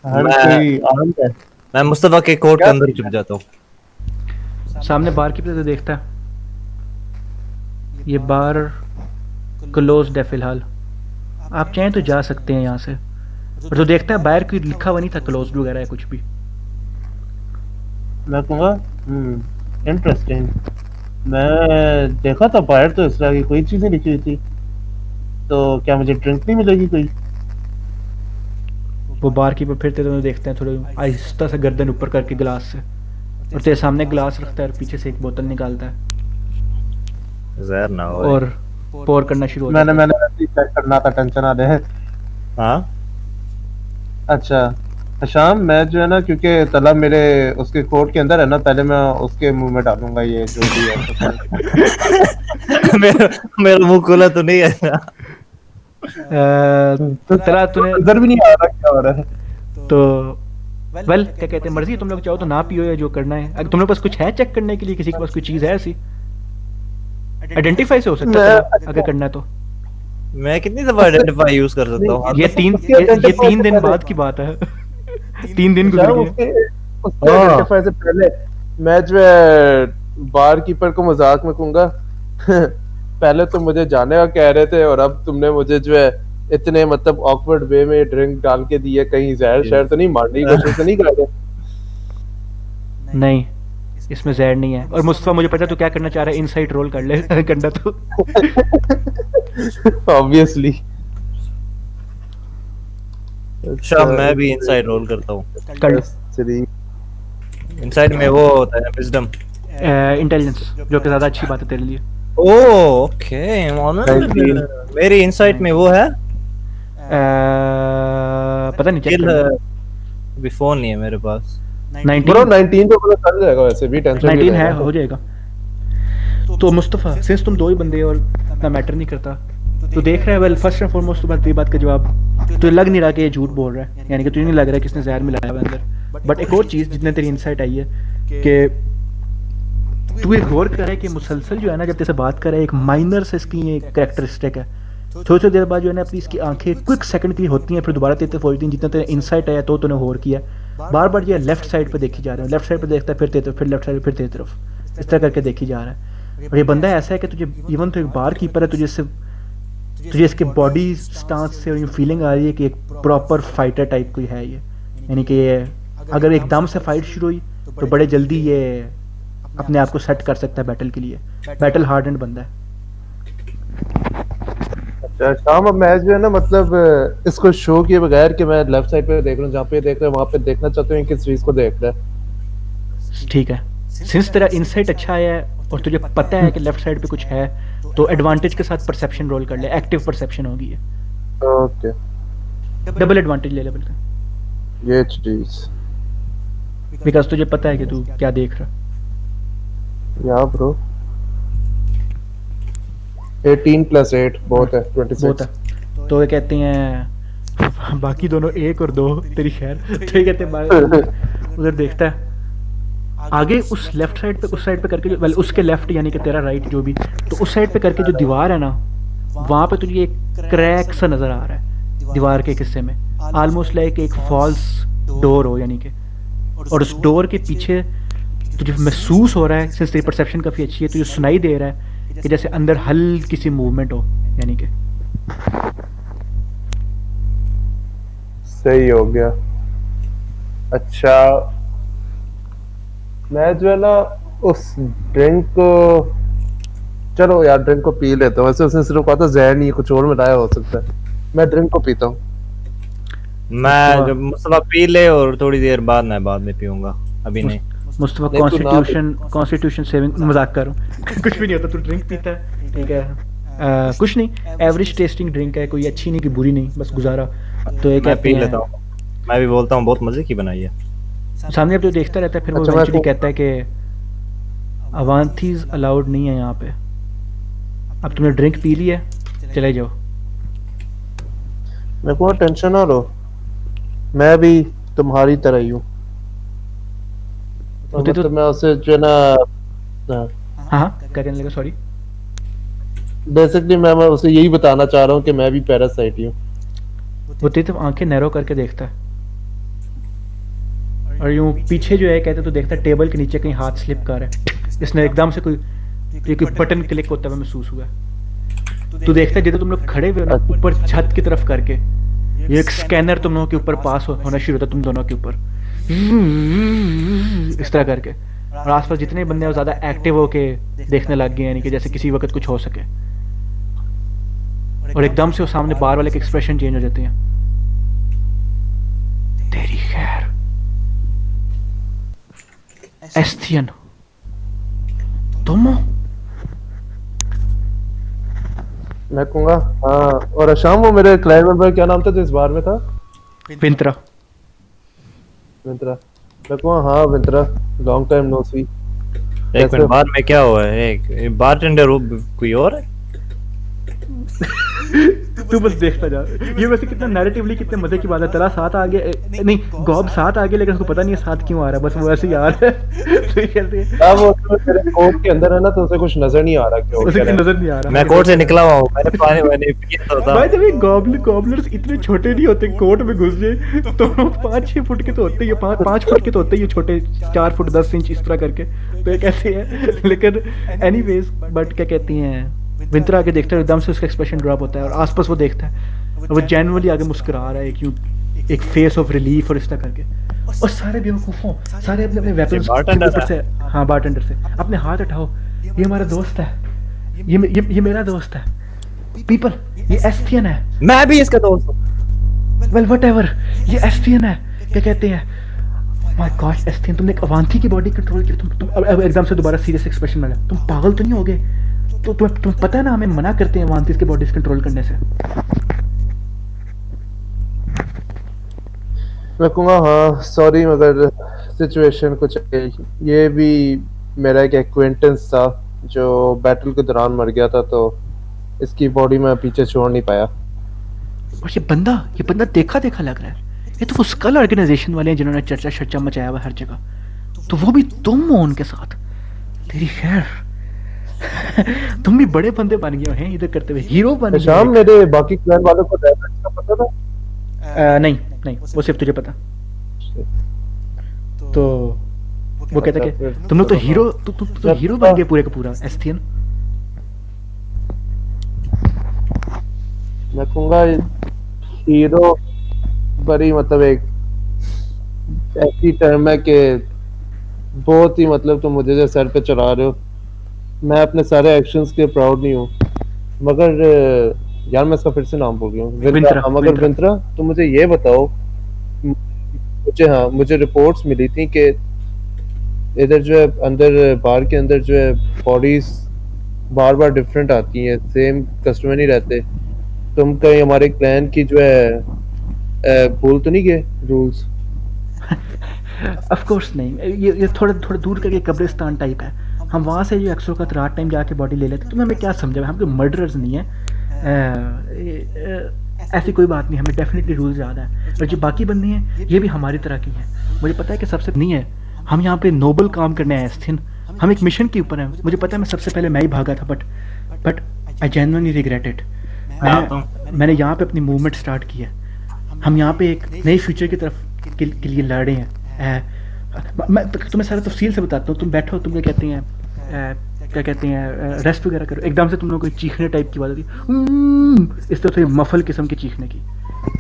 [SPEAKER 3] हर कोई आर्म्ड है।
[SPEAKER 6] मैं मुस्तफा के कोर्ट के अंदर छुप जाता हूँ।
[SPEAKER 1] सामने बार कीपर से देखता है ये बार क्लोज्ड है फिलहाल, आप चाहें तो जा सकते हैं यहाँ से। और जो देखता है बाहर कोई लिखा हुआ नहीं था क्लोज्ड वगैरह है कुछ भी।
[SPEAKER 3] मैं कहूँगा इंटरेस्टिंग, मैं देखा था बाहर तो इस तरह की कोई चीज़ नहीं लिखी हुई थी, तो क्या मुझे ड्रिंक नहीं मिलेगी कोई?
[SPEAKER 1] वो बार कीपर फिरते तुम्हें देखते हैं, थोड़े आहिस्ता से गर्दन ऊपर करके गिलास से, और तेरे सामने गिलास रखता है और पीछे से एक बोतल निकालता है
[SPEAKER 6] जहर ना हो।
[SPEAKER 1] और पोर करना शुरू हो
[SPEAKER 3] मैंने
[SPEAKER 1] जाता है।
[SPEAKER 3] मैंने वैसे ही चेक करना था, टेंशन आ रहा है।
[SPEAKER 6] हाँ
[SPEAKER 3] अच्छा शाम, मैं जो है ना, क्योंकि तला मेरे उसके कोट के अंदर है ना, पहले मैं उसके मुंह में डालूंगा ये जो भी है तो
[SPEAKER 6] मेरा मेरा मुंह खुला तो नहीं है ना।
[SPEAKER 3] तो
[SPEAKER 1] तला तूने
[SPEAKER 3] नजर भी नहीं आ रहा क्या हो रहा है।
[SPEAKER 1] तो वेल क्या कहते हैं, मर्जी है, तुम लोग चाहो तो ना पियो या जो करना है। अगर तुम लोग पास कुछ है चेक करने के लिए, किसी के पास कोई चीज है ऐसी आइडेंटिफाई से हो सकता है अगर करना है तो।
[SPEAKER 6] मैं कितनी दफा आइडेंटिफाई यूज कर सकता हूँ?
[SPEAKER 1] ये 3 दिन बाद की बात है। 3 दिन गुजर
[SPEAKER 3] शाम,
[SPEAKER 1] गए।
[SPEAKER 3] उसके आइडेंटिफाई से पहले मैं जो है बार कीपर को मजाक में कहूंगा पहले तुम मुझे जाने का कह रहे थे और अब तुमने मुझे जो है इतने मतलब ऑकवर्ड वे में ड्रिंक डाल के दी है, कहीं जहर शहर तो नहीं मारने की कोशिश तो नहीं कर रहे?
[SPEAKER 1] नहीं, इसमें जहर नहीं है। और मुस्तफा मुझे पता है तू क्या करना चाह रहा है, इनसाइड रोल कर ले करना तो।
[SPEAKER 3] ऑब्वियसली।
[SPEAKER 6] अच्छा मैं भी इनसाइड रोल करता हूँ।
[SPEAKER 1] कर लो।
[SPEAKER 6] इनसाइड में वो होता है विजडम।
[SPEAKER 1] इंटेलिजेंस, जो कि ज्यादा अच्छी बात है तेरे लिए।
[SPEAKER 6] ओके मेरी इनसाइट में वो है
[SPEAKER 1] पता नहीं, चेक
[SPEAKER 6] किल।
[SPEAKER 1] कर लो।
[SPEAKER 6] अभी फोन नहीं है मेरे पास।
[SPEAKER 3] 19 तो पता चल जाएगा, वैसे भी टेंशन
[SPEAKER 1] 19 है, हो जाएगा। तो मुस्तफा, सिंस तुम 2 ही बंदे हो और इतना मैटर नहीं करता, तो देख रहा है, वेल फर्स्ट एंड फॉरमोस्ट तो बात का जवाब तुझे लग नहीं रहा कि ये झूठ बोल रहा है, यानी कि तुझे नहीं लग रहा है कि इसने जहर मिलाया हुआ है अंदर। बट एक और चीज जितने तेरी इनसाइट आई है कि तू एक गौर कर रहा है कि मुसलसल जो है ना, जब तेरे से बात कर रहा है, एक माइनर से इसकी ये कैरेक्टरिस्टिक है। थोड़ी देर बाद जो है ना अपनी इसकी आंखें क्विक सेकंड के लिए होती हैं, फिर दोबारा तेरे तरफ होती हैं। जितना तेरा इनसाइट आया तो तूने गौर किया, बार बार जो है लेफ्ट साइड पे देखी जा रहा है, लेफ्ट साइड पे देखता है, फिर तेरे तरफ, फिर लेफ्ट साइड, फिर तेरी तरफ, इस तरह करके देखी जा रहा है। और ये बंदा ऐसा है कि तुझे इवन तो एक बार कीपर है, तुझे इसके बॉडी स्टांस से ये फीलिंग आ रही है कि एक प्रॉपर फाइटर टाइप कोई है ये, यानी कि ये अगर एकदम से फाइट शुरू हुई तो बड़े जल्दी ये अपने आप को सेट कर सकता है बैटल के लिए। बैटल हार्डेंड बंदा है।
[SPEAKER 3] अच्छा शाम, अब मैं जो है ना मतलब इसको शो किए बगैर कि मैं लेफ्ट साइड पे देख रहा हूँ, जहाँ पे देख रहा हूँ वहाँ पे देखना चाहते हैं किस चीज को देख रहा है।
[SPEAKER 1] ठीक है, सिंस तेरा इनसाइट अच्छा आया है और तुझे पता है कि लेफ्ट साइड पे कुछ है, तो एडवांटेज के साथ परसेप्शन रोल कर ले। एक्टिव परसेप्शन होगी ये,
[SPEAKER 3] ओके
[SPEAKER 1] डबल एडवांटेज ले ले बल्कि,
[SPEAKER 3] ये चीज
[SPEAKER 1] बिकॉज तुझे पता है कि तू क्या देख रहा है।
[SPEAKER 3] या ब्रो 18 + 8 बहुत है, 26
[SPEAKER 1] बहुत है। तो ये कहते हैं बाकी दोनों 1 और 2 तेरी खैर, तो ये कहते हैं उधर देखता है आगे उस लेफ्ट साइड पे, उस साइड पे करके, वेल उसके लेफ्ट यानी कि तेरा राइट जो भी, तो उस साइड पे करके जो दीवार है ना, वहाँ पे तुझे एक क्रैक सा नजर आ रहा है दीवार के हिस्से में, ऑलमोस्ट लाइक एक फॉल्स डोर हो, यानी कि, और उस डोर के पीछे तुझे महसूस हो रहा है, सिंस तेरी परसेप्शन काफ़ी अच्छी है, तुझे सुनाई दे रहा है कि जैसे अंदर हल्की सी मूवमेंट हो, यानी कि।
[SPEAKER 3] सही हो गया। अच्छा मैं जो है ना उस ड्रिंक को, चलो यार ड्रिंक को पी लेता हूँ, वैसे उसने सिर्फ कहा था जहर नहीं, कुछ और मिलाया हो सकता है। मैं ड्रिंक को पीता हूँ।
[SPEAKER 6] मैं जब मुस्तफा पी ले और थोड़ी देर बाद मैं बाद में पीऊंगा, अभी नहीं।
[SPEAKER 1] मुस्तफा
[SPEAKER 3] नहीं, तू ना
[SPEAKER 1] कॉन्स्टिट्यूशन सेविंग, मजाक कर रहा हूँ कुछ भी नहीं होता, तू ड्रिंक पीता है, ठीक है, कुछ नहीं, एवरेज टेस्टिंग ड्रिंक है, कोई अच्छी नहीं कि बुरी नहीं, बस गुजारा। तो ये
[SPEAKER 6] मैं
[SPEAKER 1] कहते
[SPEAKER 6] पी
[SPEAKER 1] हैं,
[SPEAKER 6] लेता हूँ, मैं भी बोलता हूँ बहुत मजे की बनाई है।
[SPEAKER 1] सामने अब जो देखता रहता है, फिर वो
[SPEAKER 3] अच्छा,
[SPEAKER 1] इवेंचुअली
[SPEAKER 3] मैं
[SPEAKER 1] कहता है कि अवांथीज अलाउड नहीं है यहाँ पे, अब तुमने ड्रिंक पी ली है, चले जाओ।
[SPEAKER 3] मेरे को टेंशन ना लो, मैं भी तुम्हारी तरह ही हूँ।
[SPEAKER 1] होते तो-
[SPEAKER 3] मतलब मैं उसे जो है ना,
[SPEAKER 1] हाँ क्या कहने लगा, सॉरी।
[SPEAKER 3] बेसिकली मैं उसे यही बताना चाह रहा हूँ कि मैं भी पैरासाइट ही हूँ।
[SPEAKER 1] वो तेरे आंखें नैरो करके देखता है और यूं पीछे जो है कहते तो देखता है टेबल के नीचे कहीं हाथ स्लिप कर रहा है, इसने एकदम से कोई बटन क्लिक होता हुआ महसूस हुआ। तू देखता है जिधर तुम लोग खड़े हुए हो ना, ऊपर छत की तरफ करके ये एक स्कैनर तुम लोगों के ऊपर पास होना शुरू होता है, तुम दोनों के ऊपर इस तरह करके, और आसपास जितने बंदे हैं ज्यादा एक्टिव होके देखने लग गए, यानी कि जैसे किसी वक्त कुछ हो सके। और एकदम से वो सामने बार वाले के एक्सप्रेशन चेंज हो जाते हैं। तेरी खैर एस्थियन, तुम हो?
[SPEAKER 3] मैं कहूँगा हाँ। और अशाम, वो मेरे क्लाइंट मेंबर क्या नाम था जो इस बार में था?
[SPEAKER 1] विंत्रा।
[SPEAKER 3] विंत्रा। मैं कहूँगा हाँ विंत्रा, लॉन्ग टाइम नो सी।
[SPEAKER 6] एक मिनट, बार में क्या हुआ है? एक बारटेंडर कोई और है?
[SPEAKER 1] तू बस देखता जा। ये वैसे कितना नैरेटिवली कितने मजे की बात है। तेरा साथ आ गया, नहीं गॉब साथ आ गया, लेकिन उसको पता नहीं है साथ क्यों आ रहा है, बस वो ऐसे ही आ रहा है। तो ये कहते हैं
[SPEAKER 3] अब वो तो मेरे कोट के अंदर है ना, तो उसे कुछ नजर नहीं आ रहा क्यों
[SPEAKER 1] उसे
[SPEAKER 3] क्या
[SPEAKER 1] कुछ
[SPEAKER 3] है।
[SPEAKER 1] नजर नहीं आ रहा।
[SPEAKER 6] मैं कोर्ट से निकला हुआ हूँ, मैंने पानी मैंने पिया तो था।
[SPEAKER 1] भाई जब ये गॉबलर्स इतने छोटे नहीं होते, कोर्ट में घुस जाए तो 5-6 फुट के तो होते ही है, 5 फुट के तो होते ही है छोटे, 4 फुट 10 इंच इस तरह करके। तो ये कहते हैं, लेकिन एनीवेज बट क्या कहती हैं, विंटर आके देखता है, एकदम से उसका एक्सप्रेशन ड्रॉप होता है और आसपास वो देखता है और वो जेन्युइनली आगे मुस्कुरा रहा है, क्यों एक फेस ऑफ रिलीफ और इस तरह करके। और सारे बेवकूफों, सारे अपने अपने वेपन्स के
[SPEAKER 6] बारटेंडर
[SPEAKER 1] ऊपर से, हाँ बारटेंडर से, अपने हाथ उठाओ, ये हमारा दोस्त है, ये मेरा दोस्त है, पीपल, ये एस्थियन है,
[SPEAKER 6] मैं भी इसका दोस्त हूँ।
[SPEAKER 1] वेल व्हाटएवर, ये एस्थियन है, क्या कहते हैं, माय गॉड एस्थियन, तुमने एक अवांती की बॉडी कंट्रोल की। तुम अब एकदम से दोबारा सीरियस एक्सप्रेशन में तुम पागल तो नहीं हो गए? तो तुम्हें पता है ना, हमें मना करते हैं अवांतीस की बॉडीज कंट्रोल करने से।
[SPEAKER 3] मैं कहूँगा हाँ सॉरी, मगर सिचुएशन कुछ है। ये भी मेरा एक एक्वेंटेंस था जो बैटल के दौरान मर गया था, तो इसकी बॉडी में पीछे छोड़ नहीं पाया।
[SPEAKER 1] और ये बंदा देखा देखा लग रहा है। ये तो वो स्कल ऑर्गेनाइजेशन वाले हैं जिन्होंने चर्चा मचाया हुआ हर जगह। तो वो भी तुम हो उनके साथ? तेरी खैर। तुम भी बड़े बंदे बन गए हैं इधर करते हुए, हीरो बन गए।
[SPEAKER 3] शाम मेरे बाकी क्लैन वालों को डायरेक्ट का पता था?
[SPEAKER 1] नहीं वो सिर्फ तुझे पता। तो वो कहता कि तुम लोग तो हीरो, तुम तो हीरो बन गए पूरे का पूरा एस्थियन।
[SPEAKER 3] मैं कहूँगा हीरो बड़ी मतलब एक ऐसी टर्म है कि बहुत ही मतलब तुम मुझे जो सर पे चढ़ा रहे हो। मैं अपने सारे एक्शंस के प्राउड नहीं हूँ, मगर यार मैं इसका फिर से नाम भूल गया हूँ।
[SPEAKER 1] विंत्रा,
[SPEAKER 3] मगर विंत्रा, तुम मुझे ये बताओ, मुझे रिपोर्ट्स मिली थी कि इधर जो है अंदर बार के अंदर जो है बॉडीज बार बार डिफरेंट आती हैं, सेम कस्टमर नहीं रहते। तुम कहीं हमारे क्लैन की जो है भूल तो नहीं गए रूल्स?
[SPEAKER 1] ऑफ कोर्स नहीं, ये थोड़ा दूर करके कब्रिस्तान टाइप है। हम वहाँ से जो एक्सो का रात टाइम जाके बॉडी ले लेते। तुम्हें हमें क्या समझा, हम कोई मर्डरर्स नहीं है। ऐसी कोई बात नहीं, हमें डेफिनेटली रूल्स याद है। और जो बाकी बंदे हैं ये भी हमारी तरह की हैं। मुझे पता है कि सबसे नहीं है, हम यहाँ पे नोबल काम करने आए एस्थिन। हम एक मिशन के ऊपर हैं। मुझे पता है मैं सबसे पहले मैं ही भागा था, but I genuinely regret it. मैंने यहाँ पे अपनी मूवमेंट स्टार्ट की है। हम यहाँ पे एक नए फ्यूचर की तरफ के लिए लड़ रहे हैं। मैं तुम्हें सारा तफसील से बताता हूँ। तुम बैठो, तुम क्या कहते हैं, क्या कहते हैं, रेस्ट वगैरह करो। एकदम से तुम लोगों को चीखने टाइप की आवाज़ आती, इस तरह थोड़ी मफल किस्म की चीखने की।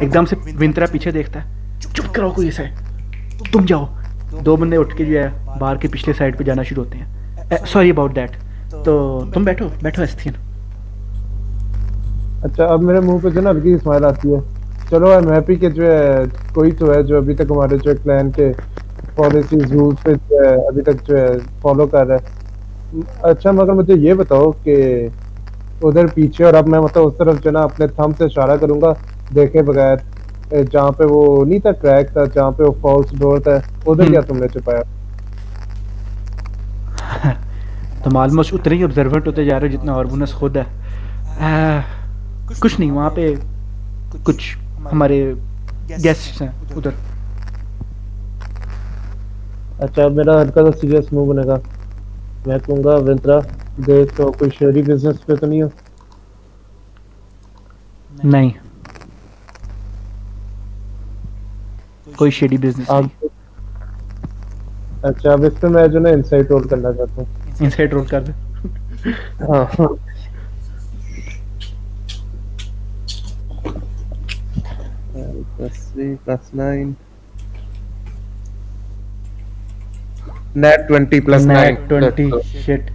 [SPEAKER 1] एकदम से विंतरा पीछे देखता है, चुप करो कोई ऐसे, तुम जाओ। 2 बंदे उठ के जो है बार के पिछले साइड पे जाना शुरू होते हैं। Sorry about that. तो तुम बैठो एस्थियन।
[SPEAKER 3] अच्छा, अब मेरे मुंह पे जो ना हल्की स्माइल आती है। चलो आई एम हैप्पी कि जो है कोई तो है जो अभी तक हमारे जो क्लैन के पॉलिसीज रूल्स पे जो है अभी तक जो है फॉलो कर रहा है। अच्छा, मगर मुझे ये बताओ कि उधर पीछे, और अब मैं मतलब उस तरफ जो ना अपने थंब से इशारा करूंगा देखे बगैर, जहाँ पे वो नहीं था क्रैक था, जहाँ पे वो फॉल्स डोर था, उधर क्या तुमने छुपाया?
[SPEAKER 1] तुम ऑलमोस्ट उतने ही ऑब्जर्वेंट होते जा रहे हो जितना ऑर्बुनस खुद है। कुछ नहीं, वहाँ पे कुछ हमारे गेस्ट्स हैं उधर।
[SPEAKER 3] अच्छा, मेरा हल्का सा सीरियस मूव बनेगा। मैं कहूँगा विंत्रा, देख तो कोई शेयरी बिजनेस पे तो नहीं हो?
[SPEAKER 1] नहीं, कोई शेडी बिजनेस नहीं।
[SPEAKER 3] अच्छा, अब इस पे मैं जो ना इनसाइट रोल करना चाहता हूँ।
[SPEAKER 1] इनसाइड रोल कर दे।
[SPEAKER 3] हाँ +3+9 नेट 20 +9
[SPEAKER 1] नेट 20 शिट।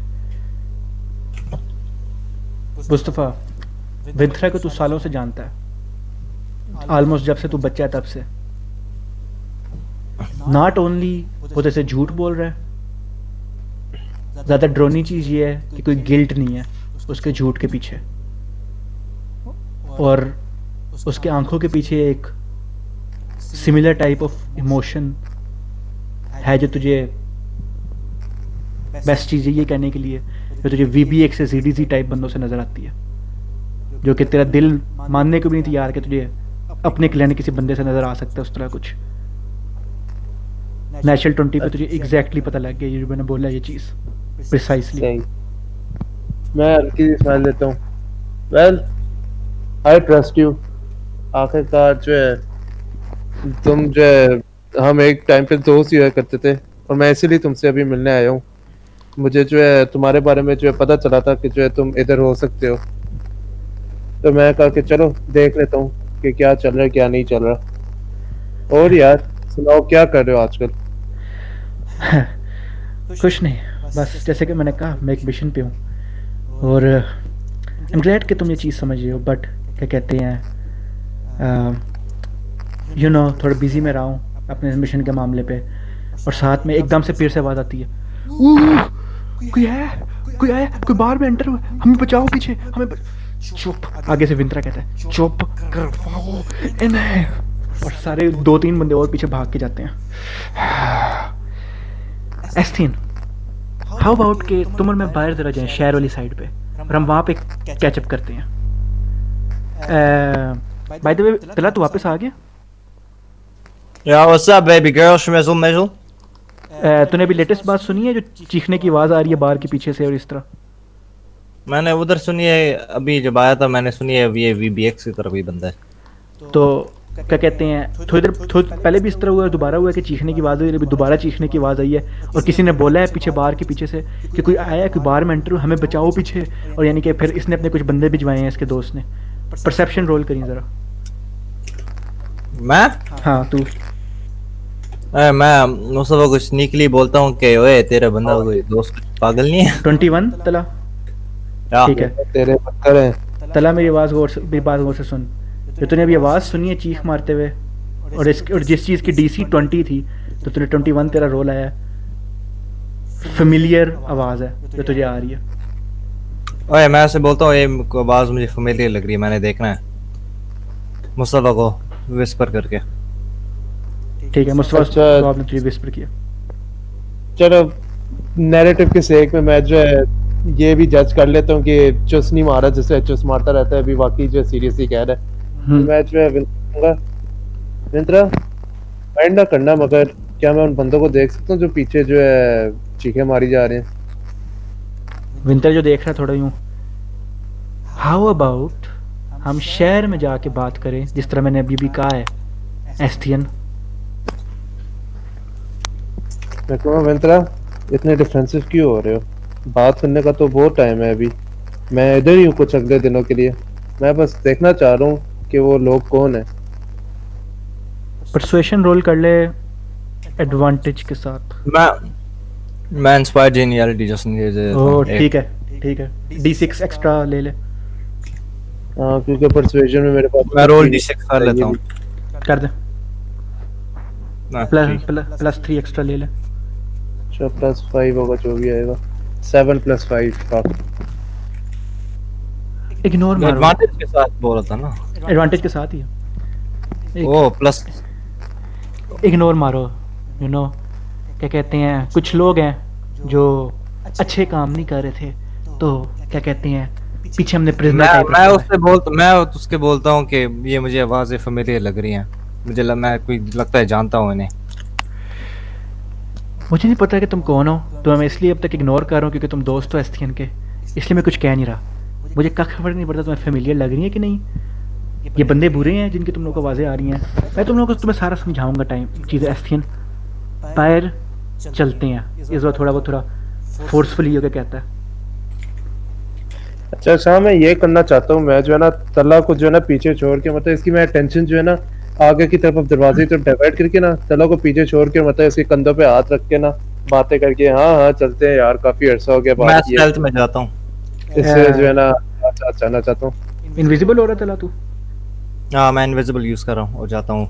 [SPEAKER 1] मुस्तफा, विंथरा को तू सालों से जानता है, ऑलमोस्ट जब से तू बच्चा है तब से। नॉट ओनली वो जैसे झूठ बोल रहा है, ज़्यादा ड्रोनी चीज़ ये है कि कोई गिल्ट नहीं है उसके झूठ के पीछे, और उसके आंखों के पीछे एक सिमिलर टाइप ऑफ इमोशन है जो तुझे बेस्ट चीज़ ये कहने के लिए जो तुझे VBX से ZDZ टाइप बंदों से नज़र आती है, जो कि तेरा दिल मानने को भी नहीं तैयार कि तुझे अपने क्लैन किसी बंदे से नज़र आ सकता है उस तरह कुछ। नेशनल 20 पे तुझे एग्जैक्टली पता लग गया ये जो मैंने बोला, ये चीज़ प्रिसाइसली।
[SPEAKER 3] सही। मैं हल्की सी स्माइल देता हूँ। Well I trust you. आखिरकार जो है तुम जो है हम एक टाइम पे दोस्त हुआ करते थे और मैं इसीलिए तुमसे अभी मिलने आया हूँ। मुझे जो है तुम्हारे बारे में जो है पता चला था कि जो है तुम इधर हो सकते हो, तो मैं कहा कि चलो देख लेता हूँ कि क्या चल रहा है क्या नहीं चल रहा। और यार सुनाओ क्या कर रहे हो आजकल?
[SPEAKER 1] कुछ नहीं, बस जैसे कि मैंने कहा मैं एक मिशन पे हूँ और आई एम ग्लैड कि तुम ये चीज़ समझ रहे हो, बट क्या कहते हैं यू नो थोड़ा बिजी में रहा हूँ अपने मिशन के मामले पे, और साथ में एकदम से फिर से आवाज़ आती है, कोई है, कोई आया, कोई बाहर में एंटर हुआ, हमें बचाओ पीछे, हमें चुप। आगे से विंतरा कहता है चुप करवाओ इन्हें, और सारे 2-3 बंदे और पीछे भाग के जाते हैं। एस्थीन, हाउ अबाउट के तुम और मैं बाहर जरा जाएं शहर वाली साइड पे और हम वहाँ पे कैचअप करते हैं। बाय द वे तला तू वापस आ गया?
[SPEAKER 6] या व्हाट्स अप बेबी गर्ल, शमेजुल मेजुल।
[SPEAKER 1] तूने अभी लेटेस्ट बात सुनी है जो चीखने की आवाज़ आ रही है बाहर के पीछे से और इस तरह?
[SPEAKER 6] मैंने उधर सुनी है, अभी जब आया था मैंने सुनी है ये VBX की तरफ ही बंदा है।
[SPEAKER 1] तो क्या कहते हैं थोड़ी देर पहले भी इस तरह हुआ है, दोबारा हुआ है कि चीखने की आवाज़ आई, अभी दोबारा चीखने की आवाज़ आई है और किसी ने बोला है पीछे बाहर के पीछे से कि कोई आया है, कोई बाहर में एंटर हुआ, हमें बचाओ पीछे, और यानी कि फिर इसने अपने कुछ बंदे भिजवाए हैं इसके दोस्त ने। परसेप्शन रोल करिए ज़रा।
[SPEAKER 6] मैं
[SPEAKER 1] हाँ तू।
[SPEAKER 6] मैं मुस्तफा कुछ स्नीकली बोलता हूँ कि ओए तेरा बंदा कोई दोस्त पागल नहीं है।
[SPEAKER 1] 21 तला,
[SPEAKER 6] या
[SPEAKER 1] ठीक है
[SPEAKER 3] तेरे पत्थर हैं।
[SPEAKER 1] तला, मेरी बात गौर से सुन। जो तूने अभी आवाज़ सुनी है चीख मारते हुए और जिस चीज़ की DC 20 थी, तो तूने 21 तेरा रोल आया, फेमिलियर आवाज़ है जो तुझे आ रही है।
[SPEAKER 6] ओए मैं ऐसे बोलता हूँ ये आवाज़ मुझे फेमिलियर लग रही है, मैंने देखना है मुस्तफा को विस्पर करके।
[SPEAKER 1] ठीक है मुस्तफा,
[SPEAKER 3] अच्छा।
[SPEAKER 1] तो आपने तुझे विस्पर किया।
[SPEAKER 3] चलो नैरेटिव के सेक में मैं जो है ये भी जज कर लेता हूँ कि चुस नहीं मारा जैसे चुस मारता रहता है, अभी वाकई जो सीरियसली कह रहा है। मैं जो है विंतरा माइंड ना करना, मगर क्या मैं उन बंदों को देख सकता हूँ जो पीछे जो है चीखें मारी जा रहे हैं?
[SPEAKER 1] विंटर जो देख रहा है थोड़ा यूं, हाउ अबाउट हम शहर में जाके बात करें जिस तरह मैंने अभी भी कहा है एस्थियन।
[SPEAKER 3] मैं कहूँ विंतरा इतने डिफेंसिव क्यों हो रहे हो? बात करने का तो बहुत टाइम है अभी, मैं इधर ही हूँ कुछ अगले दिनों के लिए। मैं बस देखना चाह रहा हूँ कि वो लोग कौन है।
[SPEAKER 1] परसुएशन रोल कर ले एडवांटेज के साथ।
[SPEAKER 6] मैं इंस्पायर जेनियलिटी जस्ट ये
[SPEAKER 1] ओह ठीक है D6 एक्स्ट्रा ले ले।
[SPEAKER 3] हाँ क्योंकि परसुएशन में मेरे पास
[SPEAKER 6] मैं रोल D6 कर लेता हूँ।
[SPEAKER 1] कर दे, +3 एक्स्ट्रा ले ले।
[SPEAKER 3] अच्छा +5 होगा जो भी आएगा, 7 + 5 का।
[SPEAKER 1] इग्नोर मारो,
[SPEAKER 6] एडवांटेज के साथ बोल रहा था ना।
[SPEAKER 1] एडवांटेज के साथ ही है।
[SPEAKER 6] ओ प्लस
[SPEAKER 1] इग्नोर मारो, यू नो क्या कहते हैं कुछ लोग हैं जो अच्छे काम नहीं कर रहे थे, तो क्या कहते हैं पीछे हमने प्रिजनर टाइप
[SPEAKER 6] मैं उसके बोलता हूँ कि ये मुझे आवाज़ें फेमिलियर लग रही हैं, मैं कोई लगता है जानता हूँ इन्हें।
[SPEAKER 1] मुझे नहीं पता कि तुम कौन हो, तो मैं इसलिए अब तक इग्नोर कर रहा हूँ क्योंकि तुम दोस्त हो एस्थियन के, इसलिए मैं कुछ कह नहीं रहा। मुझे कख फर्क नहीं पड़ता तुम्हें फेमिलियर लग रही है कि नहीं। ये बंदे बुरे हैं जिनकी तुम लोगों को आवाज़ें आ रही हैं, मैं तुम लोगों को तुम्हें सारा समझाऊंगा टाइम चीज़ें। एस्थियन पैर चलते हैं इस बार थोड़ा फोर्सफुली होकर कहता है।
[SPEAKER 3] अच्छा मैं ये करना चाहता हूँ, मैं जो है ना तला को जो है ना पीछे छोड़ के, मतलब इसकी मैं अटेंशन जो है ना आगे की तरफ दरवाजे की तरफ डाइवर्ट करके ना तला को पीछे छोड़ के, मतलब इसके कंधों पे हाथ रख के ना बातें करके हाँ चलते हैं यार, काफी अरसा हो गया बात किए।
[SPEAKER 6] मैं स्टेल्थ में जाता हूँ,
[SPEAKER 3] इससे जो है ना जाना चाहता हूँ।
[SPEAKER 1] इनविजिबल हो रहा तला तू?
[SPEAKER 6] हाँ मैं इनविजिबल यूज कर रहा हूँ और जाता हूँ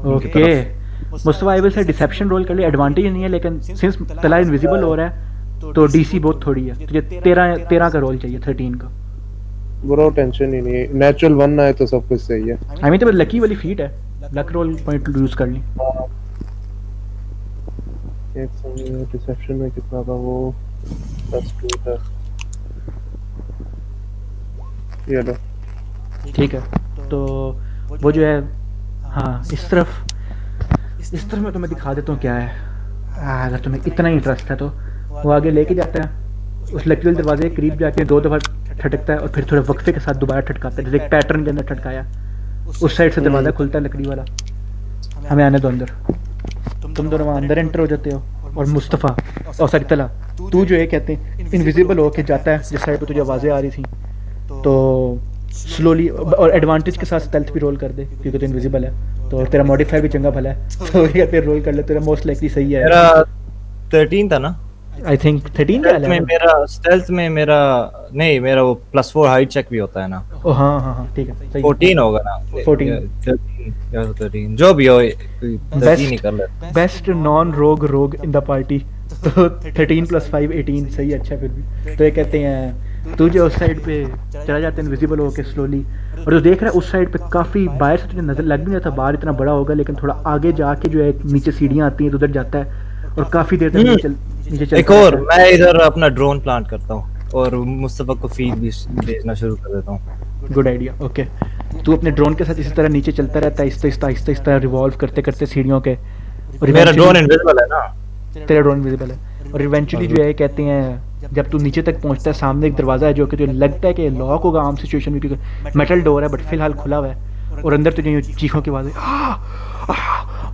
[SPEAKER 6] उनकी
[SPEAKER 1] ओके
[SPEAKER 6] तरफ।
[SPEAKER 1] Mustafa I will say deception role कर ले, एडवांटेज नहीं है लेकिन सिंस तला इनविजिबल हो रहा है तो डीसी बहुत थोड़ी है, तुझे 13 का रोल चाहिए 13 का।
[SPEAKER 3] ब्रो टेंशन ही नहीं है, नेचुरल 1 आए तो सब कुछ सही है।
[SPEAKER 1] आई मीन तो लकी वाली फीट है, लक रोल पॉइंट यूज कर ली।
[SPEAKER 3] एक समय रिसेप्शन में कितना था वो, +2 था। ये लो
[SPEAKER 1] ठीक है तो वो जो है हाँ इस तरफ मैं तुम्हें दिखा देता हूँ क्या है। अगर तुम्हें इतना ही इंटरेस्ट है तो वो आगे लेके जाता है, उस लकड़ी वाले दरवाजे के करीब जाके 2 दफ़ा ठटकता है और फिर थोड़े वक्फे के साथ दोबारा ठटकाता है, जैसे एक पैटर्न के अंदर ठटकाया। उस साइड से दरवाज़ा खुलता है लकड़ी वाला, हमें आने दो अंदर। तुम दोनों वहाँ अंदर एंटर हो जाते हो और मुस्तफ़ा और सॉरी तला तू जो है कहते हैं इनविजिबल होके जाता है जिस साइड पे तुझे आवाज़ें आ रही थी, तो स्लोली और एडवांटेज के साथ स्टेल्थ भी रोल कर दे क्योंकि तो इनविजिबल है, तो तेरा मॉडिफायर भी चंगा भला है तो ये कहते हैं रोल कर ले, तेरा मोस्ट लाइकली सही है।
[SPEAKER 6] मेरा 13 था ना,
[SPEAKER 1] आई थिंक 13 का है।
[SPEAKER 6] स्टेल्थ में मेरा नहीं, मेरा वो +4 हाइट चेक भी होता है ना।
[SPEAKER 1] ओ हाँ ठीक है सही है।
[SPEAKER 6] 14 होगा ना,
[SPEAKER 1] 14
[SPEAKER 6] या 13 जो भी हो 13 ही कर ले।
[SPEAKER 1] बेस्ट नॉन रोग इन द पार्टी, तो 13 + 5 18 सही है, अच्छा फिर भी। तो ये कहते हैं तू जो उस साइड पे चला जाता है इनविजिबल होके स्लोली, और जो देख रहा है उस साइड पे काफ़ी बाहर से तुझे नजर लग भी नहीं था बाहर इतना बड़ा होगा, लेकिन थोड़ा आगे जाके जो है नीचे सीढ़ियाँ आती हैं तो उधर जाता है और काफ़ी देर तक नीचे चलता
[SPEAKER 6] एक और मैं इधर अपना ड्रोन प्लांट करता हूँ और मुस्तफा को फीड भी भेजना शुरू कर देता हूँ।
[SPEAKER 1] Good idea. ओके तू अपने ड्रोन के साथ इसी तरह नीचे चलता रहता है आहिस्ता रिवॉल्व करते करते सीढ़ियों के, और
[SPEAKER 6] मेरा ड्रोन इनविजिबल है ना।
[SPEAKER 1] तेरा ड्रोन विजिबल है, और इवेंचुअली जो है कहते हैं जब तू नीचे तक पहुंचता है सामने एक दरवाज़ा है जो कि तुझे लगता है कि लॉक होगा आम सिचुएशन में क्योंकि मेटल डोर है बट फिलहाल खुला हुआ है, और अंदर तुझे चीखों की आवाज़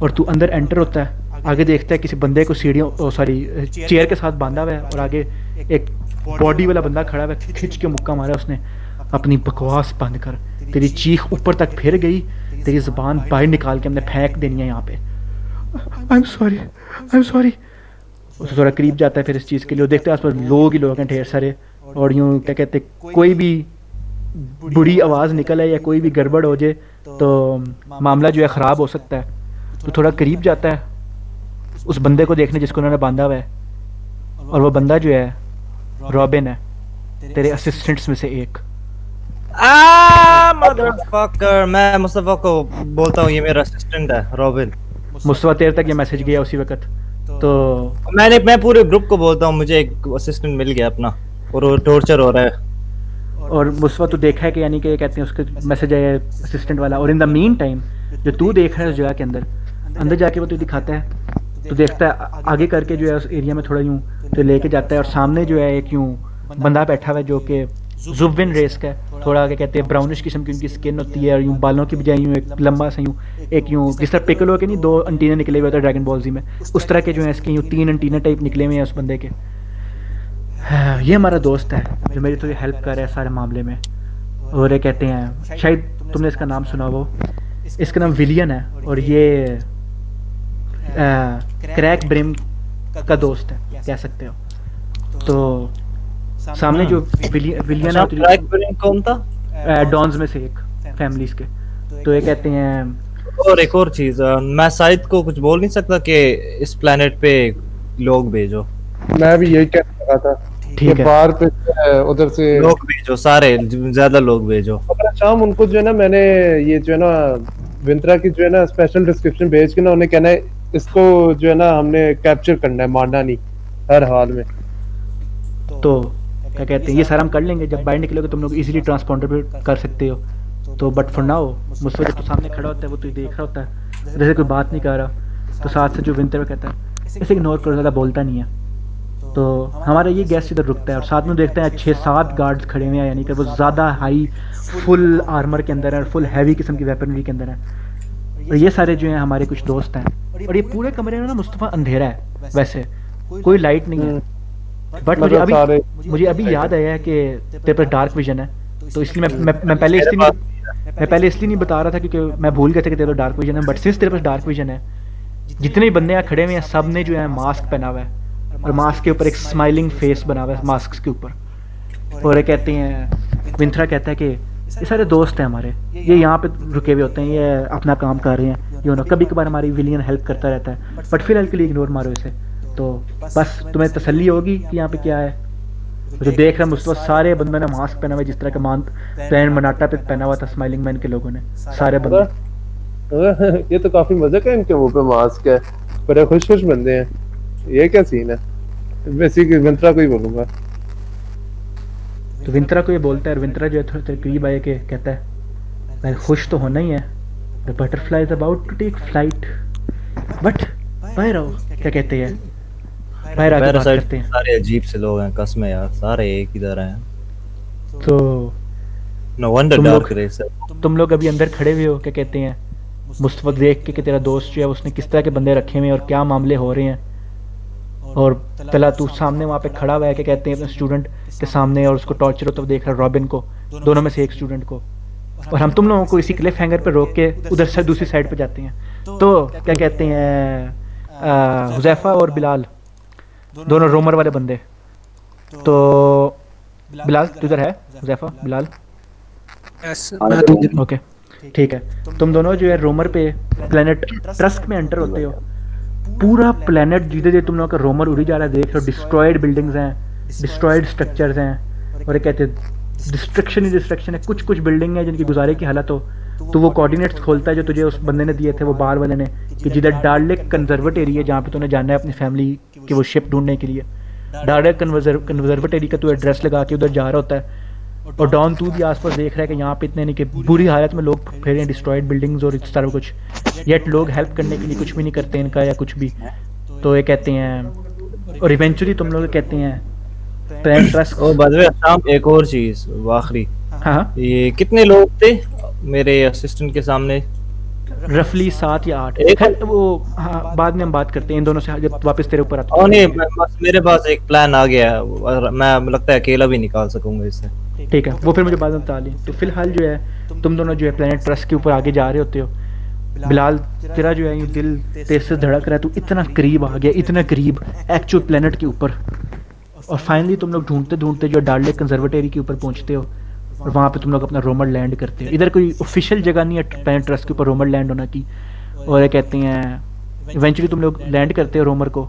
[SPEAKER 1] और तू अंदर एंटर होता है। आगे देखता है किसी बंदे को सीढ़ियों चेयर के साथ बांधा हुआ है और आगे एक बॉडी वाला बंदा खड़ा हुआ है, खिंच के मुक्का मारा उसने अपनी बकवास बंद कर, तेरी चीख ऊपर तक फिर गई, तेरी ज़बान बाहर निकाल के हमने फेंक देनी है यहाँ पे। I am sorry. उससे थोड़ा करीब जाता है फिर इस चीज़ के लिए, और देखते हैं आसपास लोग ही लोग हैं ढेर सारे, और यूँ क्या कहते कोई भी बुरी आवाज़ निकल है या कोई भी गड़बड़ हो जाए तो मामला जो है ख़राब हो सकता है। तो थोड़ा करीब जाता है उस बंदे को देखने जिसको उन्होंने बांधा हुआ है, और वो बंदा जो है रॉबिन है, तेरे असिस्टेंट्स में से एक।
[SPEAKER 6] मदरफकर, मैं मुस्तफा को बोलता हूँ ये मेरा असिस्टेंट है रॉबिन।
[SPEAKER 1] मुस्तफा तेरे तक ये मैसेज गया उसी वक्त, तो
[SPEAKER 6] मैं पूरे ग्रुप को बोलता हूँ मुझे एक असिस्टेंट मिल गया अपना और वो टॉर्चर हो रहा है।
[SPEAKER 1] और मुस्तफा तो देखा है कि यानी कि ये कहते हैं उसके मैसेज आया असिस्टेंट वाला, और इन द मीन टाइम जो तू देख रहा है उस जगह के अंदर जाके वो तुझे दिखाता है, तो देखता है आगे करके जो है उस एरिया में थोड़ा यूँ तो लेके जाता है, और सामने जो है एक यूँ बंदा बैठा हुआ है जो कि जुब्बिन रेस का है, थोड़ा क्या कहते हैं ब्राउनिश किस्म की उनकी स्किन होती है, और यूँ बालों की बजाय यूँ एक लंबा सा यूँ एक यूँ जिस तरह पिकलो के नहीं 2 एंटीना निकले हुए थे ड्रैगन बॉल जी में, उस तरह के जो है इसके यूँ 3 एंटीना टाइप निकले हुए हैं उस बंदे के। ये हमारा दोस्त है जो मेरी थोड़ी हेल्प कर रहा है सारे मामले में, और ये कहते हैं शायद तुमने इसका नाम सुना हो, इसका नाम विलियन है और ये क्रैक ब्रिम का दोस्त है कह सकते हो। तो सामने जो विलियन है
[SPEAKER 6] क्रैक ब्रिम कौन था?
[SPEAKER 1] डॉन्स में से एक फैमिलीज के, तो ये कहते हैं।
[SPEAKER 6] और एक और चीज, मैं शायद को कुछ बोल नहीं सकता कि इस प्लेनेट पे लोग भेजो।
[SPEAKER 3] मैं भी यही कह रहा था,
[SPEAKER 1] ठीक है
[SPEAKER 3] बाहर पे उधर से
[SPEAKER 6] लोग भेजो, सारे ज्यादा लोग भेजो।
[SPEAKER 3] अगर शाम उनको जो है ना, मैंने ये जो है ना विंत्रा की जो है ना स्पेशल डिस्क्रिप्शन भेज के ना उन्हें कहना है इसको जो है ना हमने कैप्चर करना है, मारना नहीं हर हाल में।
[SPEAKER 1] तो क्या कहते हैं ये सारा हम कर लेंगे, जब बाहर निकलोगे तुम लोग इजीली ट्रांसपोंडर भी कर सकते हो। तो बट फॉर नाउ मुझसे जब तो सामने खड़ा होता है वो तो देख रहा होता है जैसे कोई बात नहीं कर रहा, तो साथ से जो विंटर कहता है इसे इग्नोर करो, ज़्यादा बोलता नहीं है। तो हमारा ये गेस्ट इधर रुकता है और साथ में देखते हैं 6-7 गार्ड्स खड़े हुए हैं, यानी कि वो ज़्यादा हाई फुल आर्मर के अंदर है और फुल हैवी किस्म की वेपनरी के अंदर है, और ये सारे जो हैं हमारे कुछ दोस्त हैं। और ये पूरे कमरे में ना मुस्तफ़ा अंधेरा है, वैसे कोई लाइट नहीं है, बट मुझे अभी याद आया है कि तेरे पास डार्क विजन है, तो इसलिए मैं पहले इसलिए नहीं बता रहा था क्योंकि मैं भूल गया था कि तेरे पास डार्क विजन है। बट सिंस तेरे पास डार्क विजन है, जितने भी बंदे यहाँ खड़े हुए हैं सब ने जो है मास्क पहना हुआ है, और मास्क के ऊपर एक स्माइलिंग फेस बना हुआ है मास्क के ऊपर। और ये कहते हैं विंथरा कहता है कि ये सारे दोस्त हैं हमारे, ये यहाँ पे रुके हुए होते हैं, ये अपना काम कर रहे हैं, यू नो कभी कभार हमारी विलियन हेल्प करता रहता है, बट फिलहाल के लिए इग्नोर मारो इसे। तो बस तुम्हें तसल्ली होगी कि यहाँ पे क्या है। जो देख रहा मुस्तफा, सारे बंदों ने मास्क पहना हुआ है, जिस तरह का प्लान मनाटा पे पहना हुआ था स्माइलिंग मैन के लोगों ने, सारे बंदे।
[SPEAKER 3] ये तो काफी मजे का इनके मुंह पे मास्क है, बड़े खुश खुश बंदे हैं। ये क्या सीन है? बेसिकली विंत्रा को ही बोलूंगा।
[SPEAKER 1] तो विंत्रा को ये बोलता है, और विंत्रा जो है थोड़ा करीब आए के कहता है, भाई खुश तो होना ही है, the butterfly is about to take flight, but बाहर आओ, क्या कहते हैं, बाहर आके बात
[SPEAKER 6] पैरासाइट
[SPEAKER 1] करते हैं।
[SPEAKER 6] सारे अजीब से लोग हैं, कसम यार, सारे एक ही तरह हैं।
[SPEAKER 1] तो
[SPEAKER 6] नो वंडर
[SPEAKER 1] तुम
[SPEAKER 6] डार्क
[SPEAKER 1] लोग
[SPEAKER 6] रेस है।
[SPEAKER 1] तुम लोग अभी अंदर खड़े हुए हो, क्या कहते हैं, मुस्तफा देख के कि तेरा दोस्त जो है उसने किस तरह के बंदे रखे हुए हैं और क्या मामले हो रहे हैं। और पहला तू सामने वहाँ पे खड़ा हुआ है, क्या कहते हैं, अपने स्टूडेंट के सामने, और उसको टॉर्चर होता हुआ देख रहा है, रॉबिन को, दोनों में से एक स्टूडेंट को। और हम तुम लोगों को इसी क्लिफ हैंगर पे रोक के उधर से दूसरी साइड पे जाते हैं। तो क्या कहते हैं, हुज़ैफा और बिलाल दोनों रोमर वाले बंदे। तो बिलाल तू इधर है, हुज़ैफा बिलाल,
[SPEAKER 5] यस मैं तो इधर हूँ।
[SPEAKER 1] ओके ठीक है। तुम दोनों जो है रोमर पे प्लेनेट ट्रस्क में एंटर होते हो। पूरा प्लेनेट धीरे धीरे तुम लोगों का रोमर उड़ी जा रहा है, देख रहे हो डिस्ट्रॉयड बिल्डिंग्स हैं, डिस्ट्रॉयड स्ट्रक्चर्स हैं, और ये कहते हैं डिस्ट्रक्शन ही डिस्ट्रक्शन है। कुछ कुछ बिल्डिंग है जिनकी गुजारे की हालत हो, तो वो कोऑर्डिनेट्स खोलता है जो तुझे उस बंदे ने दिए थे, वो बार वाले ने, कि जिधर डार्लेक कंजर्वेटरी है, जहाँ पे तूने जाना है अपनी फैमिली की वो शिप ढूंढने के लिए। डार्लेक कंजर्वेटरी का तू एड्रेस लगा के उधर जा रहा होता है, और डॉन तू भी आसपास देख रहा है कि यहाँ पे इतने नहीं कि बुरी हालत में लोग फिर हैं, डिस्ट्रॉयड बिल्डिंग्स और इस तरह कुछ, येट लोग हेल्प करने के लिए कुछ भी नहीं करते इनका या कुछ भी। तो ये कहते हैं, और इवेंचुअली तुम लोग कहते हैं plan trust.
[SPEAKER 6] Oh by the way शाम, एक और चीज आखिरी,
[SPEAKER 1] हाँ
[SPEAKER 6] ये कितने लोग थे मेरे असिस्टेंट के सामने?
[SPEAKER 1] रफली 7 या 8।
[SPEAKER 6] एक-
[SPEAKER 1] खैर वो हाँ बाद में हम बात करते हैं इन दोनों से जब वापस तेरे ऊपर आता
[SPEAKER 6] ओ नहीं, बस मेरे पास एक प्लान आ गया है, और मैं लगता है अकेला भी निकाल सकूंगा इससे।
[SPEAKER 1] हूँ। ठीक है, वो फिर मुझे बाद में बता लें। तो फिलहाल जो है तुम दोनों जो है प्लेनेट ट्रस्ट के ऊपर आगे जा रहे होते हो। बिलाल तेरा जो है ये दिल तेज से धड़क रहा है, तू इतना करीब आ गया, इतना करीब एक्चुअल प्लेनेट के ऊपर। और फाइनली तुम लोग ढूंढते ढूंढते जो डार्लेक कंजर्वेटरी के ऊपर पहुंचते हो, और वहाँ पे तुम लोग अपना रोमर लैंड करते हो। इधर कोई ऑफिशियल जगह नहीं है प्लेनेट ट्रस्ट के ऊपर रोमर लैंड होना की, और ये कहते हैं इवेंचुअली तुम लोग लैंड करते हो रोमर को,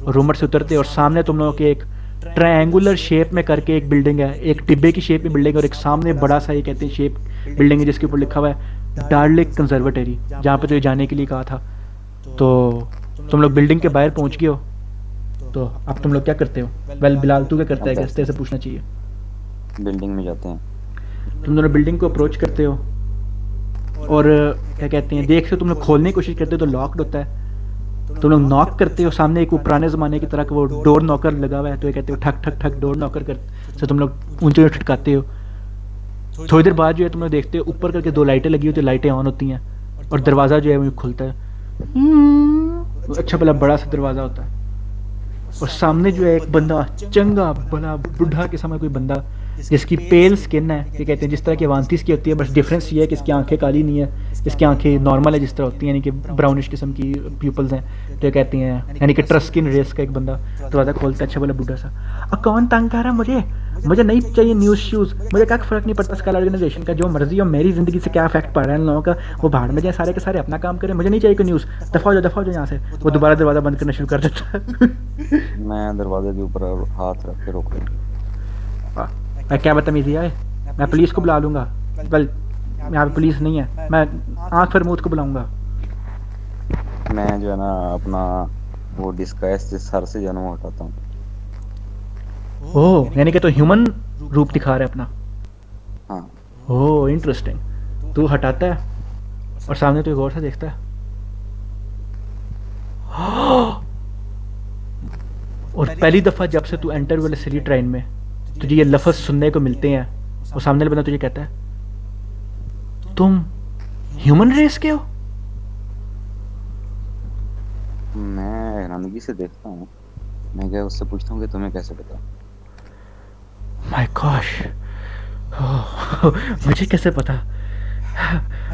[SPEAKER 1] और रोमर से उतरते हो, और सामने तुम लोगों के एक ट्रायंगुलर शेप में करके एक बिल्डिंग है, एक टिब्बे की शेप में बिल्डिंग है, और एक सामने बड़ा सा ये कहते हैं शेप बिल्डिंग है जिसके ऊपर लिखा हुआ है डार्लेक कंजर्वेटरी, जहाँ पे तो ये जाने के लिए कहा था। तो तुम लोग बिल्डिंग के बाहर पहुँच गए हो, तो अब तुम लोग क्या करते हो? वेल बिलाल तू क्या करता है, कैसे से पूछना चाहिए।
[SPEAKER 2] बिल्डिंग में जाते हैं।
[SPEAKER 1] तुम दोनों बिल्डिंग को अप्रोच करते हो, और क्या कहते हैं देखते हो, तुम लोग खोलने की कोशिश करते हो तो लॉक्ड होता है। तुम लोग नॉक करते हो, सामने एक वो पुराने ज़माने की तरह का वो डोर नॉकर लगा हुआ है, तो ये कहते हो ठक ठक ठक डोर नॉकर कर से तुम लोग ऊंचे ठटकाते हो। थोड़ी देर बाद जो है तुम लोग देखते हो ऊपर करके 2 लाइटें लगी होती है, लाइटें ऑन होती हैं, और दरवाज़ा जो है वो खुलता है। अच्छा भला बड़ा सा दरवाज़ा होता है, और सामने जो है एक बंदा, चंगा बड़ा बुढ़ा किस्म का कोई बंदा, जिसकी पेल स्किन है, ये कहते हैं जिस तरह की अवांतीस की होती है, बस डिफरेंस ये है कि इसकी आंखें काली नहीं है, इसकी आंखें नॉर्मल है जिस तरह होती हैं, यानी कि ब्राउनिश किस्म की प्यूपल्स हैं। तो ये कहती हैं, यानी कि ट्रस्किन रेस का एक बंदा दरवाज़ा खोलता है, अच्छा वाला बूढ़ा सा। और कौन तंग कर रहा है मुझे नहीं चाहिए न्यूज़ शूज़, मुझे क्या फ़र्क नहीं पड़ता स्काल ऑर्गेनाइजेशन का, जो मर्जी हो, मेरी ज़िंदगी से क्या इफेक्ट पड़ रहा है इन लोगों का, वो भाड़ में जाए सारे के सारे, अपना काम करें, मुझे नहीं चाहिए कोई न्यूज़, दफ़ा हो जाओ यहाँ से। वो दोबारा दरवाज़ा बंद करना शुरू कर देता है।
[SPEAKER 2] मैं दरवाजे के ऊपर हाथ रख के रोक लूँ।
[SPEAKER 1] मैं क्या बदतमीजी है, मैं पुलिस को बुला लूँगा। वेल यहाँ पे पुलिस नहीं है, मैं आँख पर मूत को बुलाऊँगा।
[SPEAKER 2] मैं जो है ना अपना वो डिस्गाइज से सर से जो है ना वो हटाता हूँ।
[SPEAKER 1] ओह, यानी कि तो ह्यूमन रूप दिखा रहा है अपना।
[SPEAKER 2] हाँ,
[SPEAKER 1] ओह इंटरेस्टिंग। तू हटाता है और सामने तो गौर से देखता है। और पहली दफ़ा जब से तू एंटर वाले सिटी ट्रेन में तुझे ये लफ्ज़ सुनने को मिलते हैं, और सामने वाला बंदा तुझे कहता है तुम ह्यूमन रेस के हो।
[SPEAKER 2] मैं हैरानगी से देखता हूँ। मैं क्या उससे पूछता हूँ कि तुम्हें कैसे पता?
[SPEAKER 1] माय गॉश, मुझे कैसे पता?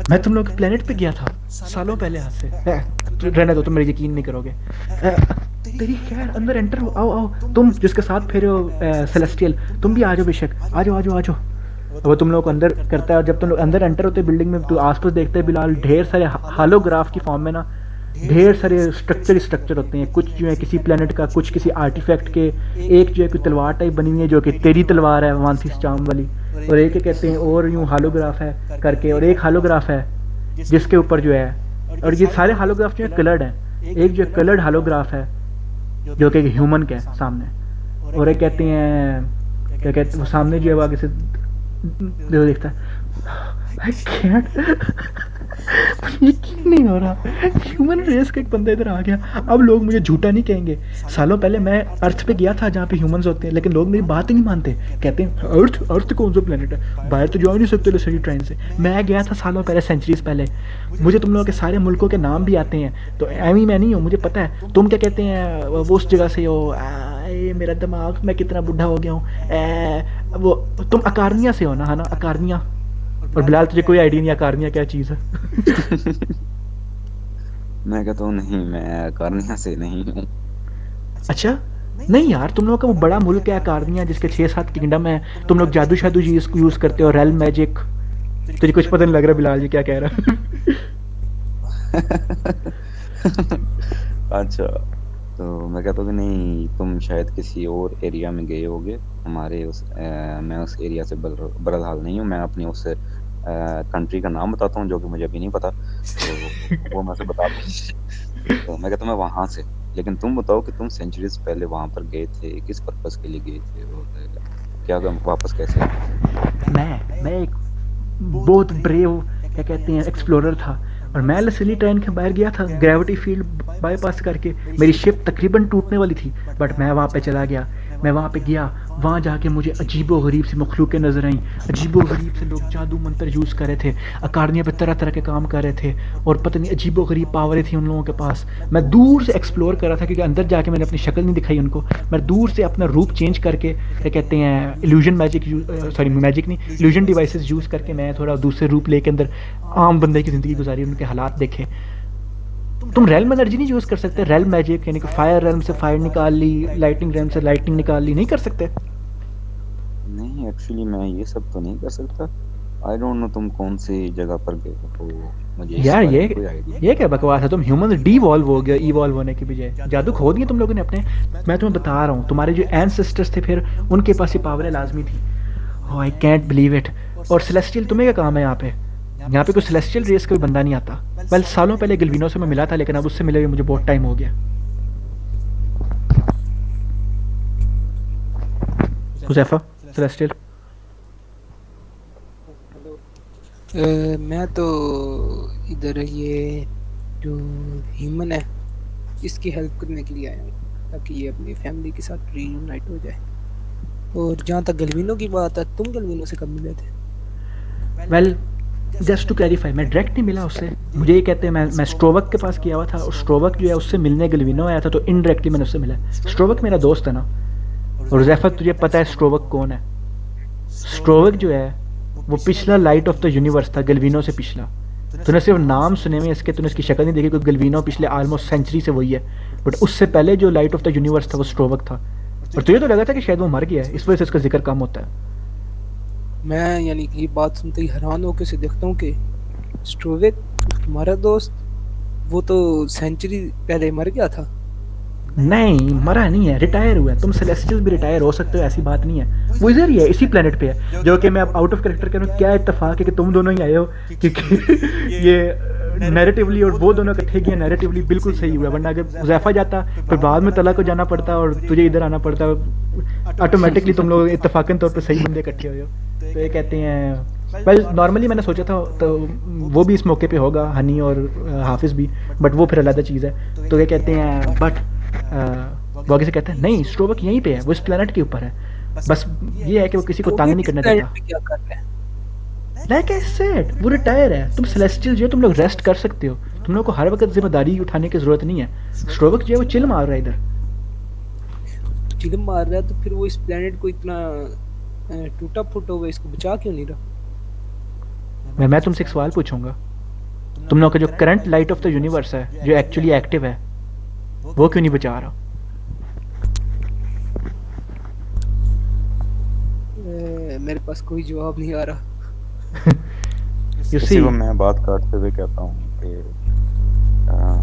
[SPEAKER 1] मैं तुम लोग के प्लेनेट पे गया था सालों पहले हाथ से। रहने दो, तुम मेरे यकीन नहीं करोगे। तेरी खैर, अंदर एंटर हो, आओ आओ। तुम जिसके साथ फिर हो सेलेस्टियल, तुम भी आ जाओ, बेशक आ जाओ आ जाओ आ जाओ। वो तुम लोग को अंदर करता है, और जब तुम लोग अंदर एंटर होते बिल्डिंग में तो आसपास देखते हैं बिलाल ढेर सारे हालोग्राफ की फॉर्म में ना ढेर सारे स्ट्रक्चर होते हैं, कुछ जो है किसी प्लेनेट का, कुछ किसी आर्टिफैक्ट के। एक जो है कोई तलवार टाइप बनी हुई है जो कि तेरी तलवार है वांथिस चाम वाली, और एक कहते हैं और यूं हालोग्राफ है करके, और एक हालोग्राफ है जिसके ऊपर जो है, और ये सारे हालोग्राफ जो है कलर्ड हैं। एक जो कलर्ड हालोग्राफ है जो कि ह्यूमन का है सामने, और एक कहते हैं क्या कहते हैं वो सामने जो है वो आगे से जो दिखता है। I can't मुझे यकीन नहीं हो रहा, ह्यूमन रेस का एक बंदा इधर आ गया। अब लोग मुझे झूठा नहीं कहेंगे, सालों पहले मैं अर्थ पे गया था जहाँ पे ह्यूमंस होते हैं, लेकिन लोग मेरी बात ही नहीं मानते, कहते हैं अर्थ कौन सा प्लेनेट है, बाहर तो जा नहीं सकते सही ट्रेन से। मैं गया था सालों पहले, सेंचुरीज पहले, मुझे तुम लोगों के सारे मुल्कों के नाम भी आते हैं, तो एमी मैं नहीं हूँ, मुझे पता है तुम क्या कहते हैं, वो उस जगह से हो। मेरा दिमाग, मैं कितना बुढ़ा हो गया हूँ। वो तुम अकारनिया से हो ना, है ना, अकारनिया। और बिलाल तुझे कोई आइडिया नहीं अकारनिया क्या चीज़ है?
[SPEAKER 2] मैं कहता हूँ नहीं, मैं कार्निया से नहीं हूँ।
[SPEAKER 1] अच्छा नहीं यार, तुम लोगों का वो बड़ा मुल्क है अकारनिया जिसके 6-7 किंगडम है, तुम लोग जादू शादू यूज करते हो, रेल मैजिक। तुझे कुछ पता नहीं लग रहा बिलाल जी क्या कह रहा है?
[SPEAKER 2] अच्छा, तो मैं कहता हूँ कि नहीं, तुम शायद किसी और एरिया में गए होगे। हमारे मैं उस एरिया से बहरहाल नहीं हूँ। मैं अपनी उस कंट्री का नाम बताता हूँ जो कि मुझे अभी नहीं पता, तो वो मैं से बता दूँ। तो मैं कहता हूँ मैं वहाँ से, लेकिन तुम बताओ कि तुम सेंचुरीज पहले वहाँ पर गए थे, किस पर्पस के लिए गए थे, और क्या वापस कैसे?
[SPEAKER 1] मैं एक बहुत ब्रेव क्या कहते हैं एक्सप्लोरर था, और मैं लसीली ट्रेन के बाहर गया था ग्रेविटी फील्ड बाईपास करके। मेरी शिप तकरीबन टूटने वाली थी, बट मैं वहाँ पे चला गया। मैं वहाँ पे गया, वहाँ जाके मुझे अजीबो गरीब सी मखलूक़ें नज़र आईं। अजीबो गरीब से लोग जादू मंत्र यूज़ कर रहे थे, अकारनिया पे तरह तरह के काम कर रहे थे, और पता नहीं अजीबो गरीब पावरें थी उन लोगों के पास। मैं दूर से एक्सप्लोर कर रहा था, क्योंकि अंदर जाके मैंने अपनी शक्ल नहीं दिखाई उनको। मैं दूर से अपना रूप चेंज करके, क्या कहते हैं, इल्यूजन मैजिक, सॉरी मैजिक नहीं, इल्यूजन डिवाइसेस यूज़ करके मैं थोड़ा दूसरे रूप लेके अंदर आम बंदे की ज़िंदगी गुजारी, उनके हालात देखे। तुम रेल में एनर्जी नहीं यूज़ कर सकते, रेल मैजिक यानी कि फायर रेल्म से फायर निकाल ली, लाइटिंग रेल्म से लाइटिंग निकाल ली, नहीं कर सकते?
[SPEAKER 2] नहीं, एक्चुअली मैं ये सब तो नहीं कर सकता। आई डोंट नो तुम कौन सी जगह पर गए हो, मुझे
[SPEAKER 1] यार ये क्या बकवास है? तुम ह्यूमन डीवॉल्व हो गए इवॉल्व होने की बजाय, जादू खो दिए तुम लोगों ने अपने। मैं तुम्हें बता रहा हूँ, तुम्हारे जो एंसेस्टर्स थे फिर उनके पास ये पावरें लाजमी थी। ओह आई कैंट बिलीव इट। और सेलेस्टियल तुम्हें क्या काम है यहाँ पे? यहाँ पे कोई सेलेस्टियल रेस का भी बंदा नहीं आता। वेल सालों पहले गिलविनो से मैं मिला था, लेकिन अब उससे मिले हुए मुझे बहुत टाइम हो गया। हुज़ैफा, सेलेस्टियल?
[SPEAKER 5] मैं तो इधर ये जो ह्यूमन है इसकी हेल्प करने के लिए आया हूँ, ताकि ये अपनी फैमिली के साथ रीयूनाइट हो जाए। और जहाँ तक गलविनो की बात है, तुम गलविनो से कब मिले थे?
[SPEAKER 1] वेल जस्ट टू क्लैरिफाई, मैं डायरेक्ट नहीं मिला उससे। मुझे ये कहते हैं मैं स्ट्रोवक के पास गया हुआ था, और स्ट्रोवक जो है उससे मिलने गलविनो आया था, तो इनडायरेक्टली मैंने उससे मिला। स्ट्रोवक मेरा दोस्त है ना। और हुज़ैफा तुझे पता है स्ट्रोवक कौन है? स्ट्रोवक जो है वो पिछला लाइट ऑफ द यूनिवर्स था, गलविनो से पिछला। तूने सिर्फ नाम सुने में इसके, तूने इसकी शक्ल नहीं देखी, क्योंकि गलविनो पिछले ऑलमोस्ट सेंचुरी से वही है, बट उससे पहले जो लाइट ऑफ द यूनिवर्स था वो स्ट्रोवक था। और तुझे तो लगा था कि शायद वो मर गया है, इस वजह से उसका जिक्र कम होता है।
[SPEAKER 5] मैं यानी कि ये बात सुनते ही हैरान होकर से देखता हूँ कि स्ट्रोवेक तुम्हारा दोस्त, वो तो सेंचुरी पहले मर गया था।
[SPEAKER 1] नहीं, मरा नहीं है, रिटायर हुआ है। तुम सेलेस्टियल भी रिटायर हो सकते हो, ऐसी बात नहीं है। वो इधर ही है, इसी प्लेनेट पे है, जो कि मैं अब आउट ऑफ कैरेक्टर कह रहा हूँ। क्या इत्तेफाक है कि तुम दोनों ही आए हो, क्योंकि ये नैरेटिवली और वो दोनों इकट्ठे गए, नैरेटिवली बिल्कुल सही हुआ। वरना अगर हुज़ैफा जाता फिर बाद में तला को जाना पड़ता और तुझे इधर आना पड़ता, ऑटोमेटिकली तुम लोग इत्तेफाकन तौर पर सही बंदे इकट्ठे हुए हो। तो ये कहते हैं, वेल नॉर्मली मैंने सोचा था तो वो भी इस मौके पे होगा, हनी और हाफिज़ भी, बट वो फिर अलग चीज़ है। तो ये कहते हैं, बट वो आगे से कहते हैं नहीं, स्ट्रोवक यहीं पे है, वो इस प्लेनेट के ऊपर है। बस ये है कि वो किसी को तंग नहीं करना देता।
[SPEAKER 5] क्या कर रहे हैं?
[SPEAKER 1] लाइक आई सेड, वो रिटायर है। तुम सेलेस्टियल जो है, तुम लोग रेस्ट कर सकते हो, तुम लोग को हर वक्त जिम्मेदारी उठाने की जरूरत नहीं है। स्ट्रोवक जो है वो चिल मार रहा है इधर।
[SPEAKER 5] चिल मार रहा है तो फिर वो इस प्लेनेट को इतना टूटा फूटा हुआ, इसको बचा क्यों नहीं रहा?
[SPEAKER 1] मैं तुमसे एक सवाल पूछूंगा, तुम लोग का जो current light of the universe है, जो एक्चुअली एक्टिव है, वो क्यों नहीं बचा रहा?
[SPEAKER 5] मेरे पास कोई जवाब नहीं आ रहा।
[SPEAKER 1] You
[SPEAKER 2] इसी
[SPEAKER 1] see,
[SPEAKER 2] को मैं बात काटते हुए कहता हूँ कि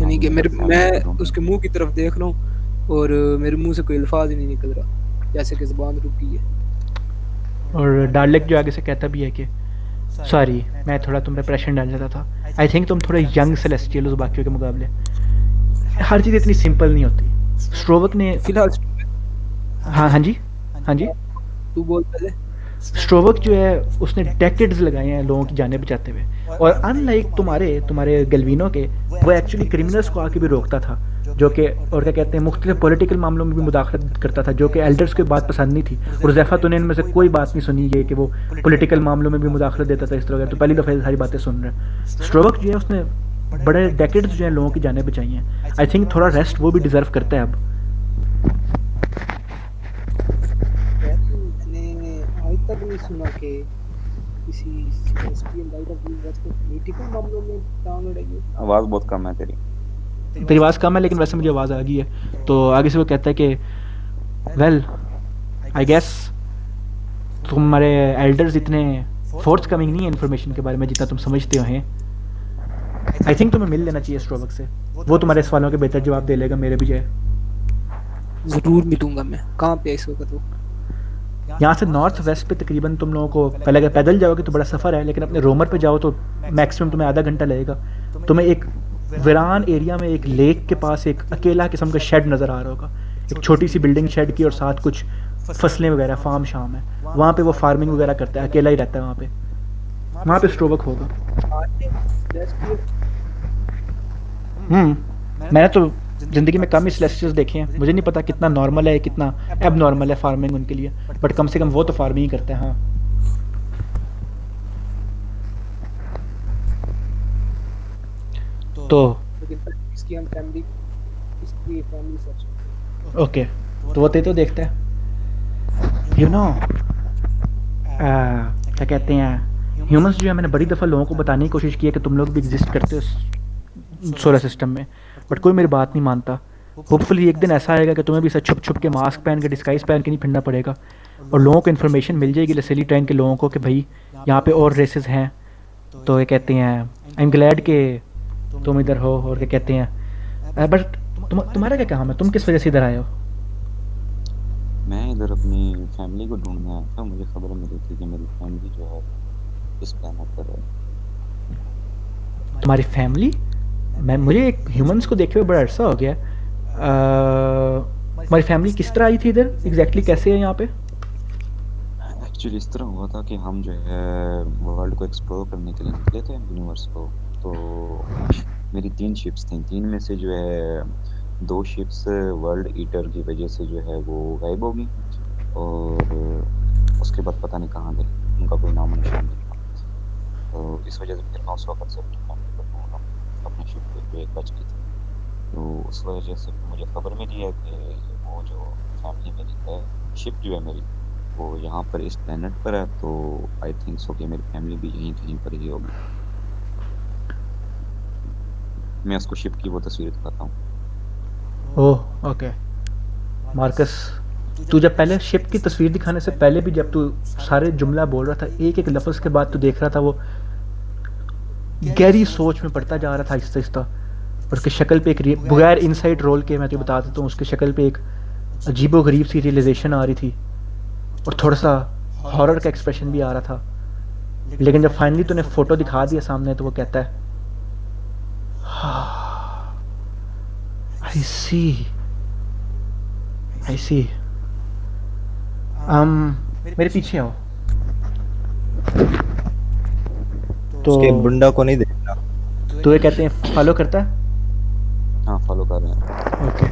[SPEAKER 5] यानी
[SPEAKER 2] हम
[SPEAKER 5] कि
[SPEAKER 2] इधर
[SPEAKER 5] मैं
[SPEAKER 2] फैमिली को ढूंढ
[SPEAKER 5] उसके मुंह की तरफ देख रहा हूँ और मेरे मुंह से कोई अल्फाज ही नहीं निकल रहा, जैसे कि ज़बान रुक गई है।
[SPEAKER 1] और डार्लिक जो आगे से कहता भी है कि सॉरी, मैं थोड़ा तुम पे प्रेशर डाल देता था। आई थिंक तुम थोड़े यंग सेलेस्टियल हो बाकियों के मुकाबले। हर चीज़ इतनी सिंपल नहीं होती। स्ट्रोवक ने
[SPEAKER 5] फिलहाल
[SPEAKER 1] हाँ जी, हाँ जी,
[SPEAKER 5] तू बोल पहले।
[SPEAKER 1] स्ट्रोवक जो है उसने डेकेड्स लगाए हैं लोगों की जानें बचाते हुए, और अनलाइक तुम्हारे गैल्विनो के, वो एक्चुअली क्रिमिनल्स को आके भी रोकता था, जो कि और क्या कहते हैं मुख्तलिफ पॉलिटिकल मामलों में भी मुदाखलत करता था, जो कि एल्डर्स को बात पसंद नहीं थी। और ज़ैफ़ा तूने इनमें से कोई बात नहीं सुनी ये कि वो पॉलिटिकल मामलों में भी मुदाखलत देता था इस तरह का। तो पहली दफ़ा ये सारी बातें सुन रहे हैं। स्ट्रोवक जो है उसने बड़े डेकेड्स जो है लोगों की जानें बचाई हैं। आई थिंक थोड़ा रेस्ट वो भी डिज़र्व करता है अब।
[SPEAKER 5] मैंने आज तक नहीं सुना कि किसी एसपीएम राइटर की वैसे पॉलिटिकल मामलों में टांग अड़ाई हो।
[SPEAKER 2] आवाज़ बहुत कम है तेरी।
[SPEAKER 1] तेरी आवाज़ कम है, लेकिन वैसे मुझे आवाज़ आ गई है। तो आगे से वो कहता है कि वेल आई गेस तुम्हारे एल्डर्स इतने फोर्थ कमिंग नहीं है इन्फॉर्मेशन के बारे में जितना तुम समझते हो हैं। आई थिंक तुम्हें मिल लेना चाहिए स्ट्रोबक से, वो तुम्हारे सवालों के बेहतर जवाब दे लेगा, मेरे भी जो है।
[SPEAKER 5] ज़रूर मिलूंगा मैं। कहाँ पे है इस वक्त वो?
[SPEAKER 1] यहाँ से नॉर्थ वेस्ट पे तकरीबन तुम लोगों को, पहले अगर पैदल जाओगे तो बड़ा सफ़र है, लेकिन अपने रोमर पे जाओ तो मैक्सिमम तुम्हें आधा घंटा लगेगा। तुम्हें एक वीरान एरिया में एक लेक के पास एक अकेला किस्म का शेड नज़र आ रहा होगा, एक छोटी सी बिल्डिंग शेड की, और साथ कुछ फसलें वगैरह फार्म शाम है। वहाँ पे वो फार्मिंग वगैरह करता है, अकेला ही रहता है वहाँ पे स्ट्रोबक होगा। मैंने तो ज़िंदगी में कम ही सेलेस्टियल्स देखे हैं, मुझे नहीं पता कितना नॉर्मल है कितना एब नॉर्मल है फार्मिंग उनके लिए, बट कम से कम वो तो फार्मिंग ही करते हैं। हाँ, तो
[SPEAKER 5] इसकी हम फैमिली, इसकी फैमिली सर्च।
[SPEAKER 1] ओके, तो वो तो देखते हैं। यू नो क्या कहते हैं, ह्यूमंस जो है, मैंने बड़ी दफ़ा लोगों को बताने की कोशिश की है कि तुम लोग भी एग्जिस्ट करते हो सोलर सिस्टम में, बट कोई मेरी बात नहीं मानता। होपफुली एक दिन ऐसा आएगा कि तुम्हें भी ऐसा छुप छुप के मास्क पहन के, डिस्गाइज पहन के नहीं फिरना पड़ेगा, और लोगों को इन्फॉर्मेशन मिल जाएगी लसेली टैंक के लोगों को कि भाई यहाँ पे और रेसेस हैं। तो ये कहते हैं आई एम ग्लैड कि तुम इधर हो, और क्या कहते हैं बट तुम्हारा क्या काम है, तुम किस वजह से इधर आए हो?
[SPEAKER 2] मैं इधर अपनी फैमिली को ढूंढने आया था। मुझे खबर मिली थी कि मेरी फैमिली जो है इस प्लेनेट पर है।
[SPEAKER 1] तुम्हारी फैमिली? मुझे एक ह्यूमंस को देखे हुए बड़ा अरसा हो गया। तुम्हारी फैमिली किस तरह आई थी इधर, एग्जैक्टली कैसे है यहाँ पे?
[SPEAKER 2] एक्चुअली इस तरह हुआ था कि हम जो है वर्ल्ड को एक्सप्लोर करने के लिए निकले थे, यूनिवर्स को। तो मेरी 3 शिप्स थी, 3 में से जो है 2 शिप्स वर्ल्ड ईटर की वजह से जो है वो गायब हो गई, और उसके बाद पता नहीं कहाँ गई, उनका कोई नाम निशान नहीं था। तो इस वजह से फिर मैं उस वक्त से अपनी फैमिली को ढूंढ रहा हूँ। अपनी शिप पे जो एक बच गई थी, तो उस वजह से मुझे खबर मिली है कि वो जो फैमिली मेरी है, शिप जो है मेरी, वो यहाँ पर इस प्लेनेट पर है। तो आई थिंक सो कि मेरी फैमिली भी यहीं कहीं पर ही होगी। मैं उसको शिप की वो तस्वीर दिखाता हूँ।
[SPEAKER 1] ओह ओके मार्कस, तू जब पहले शिप की तस्वीर दिखाने से पहले भी जब तू सारे जुमला बोल रहा था, एक एक लफ्ज़ के बाद तू देख रहा था, वो गहरी सोच में पड़ता जा रहा था आहिस्ता आहिस्ता। और उसकी शक्ल पे एक बगैर इनसाइड रोल के मैं तुझे बता देता हूँ, उसकी शक्ल पे एक अजीबो गरीब सी रियलाइजेशन आ रही थी, और थोड़ा सा हॉरर का एक्सप्रेशन भी आ रहा था। लेकिन जब फाइनली तूने फोटो दिखा दिया सामने, तो वो कहता है आई सी मेरे पीछे आओ। तो
[SPEAKER 6] उसके बुंडा को नहीं देखना।
[SPEAKER 1] तो ये कहते हैं फॉलो करता है।
[SPEAKER 2] हाँ, फॉलो कर रहे हैं।
[SPEAKER 1] ओके,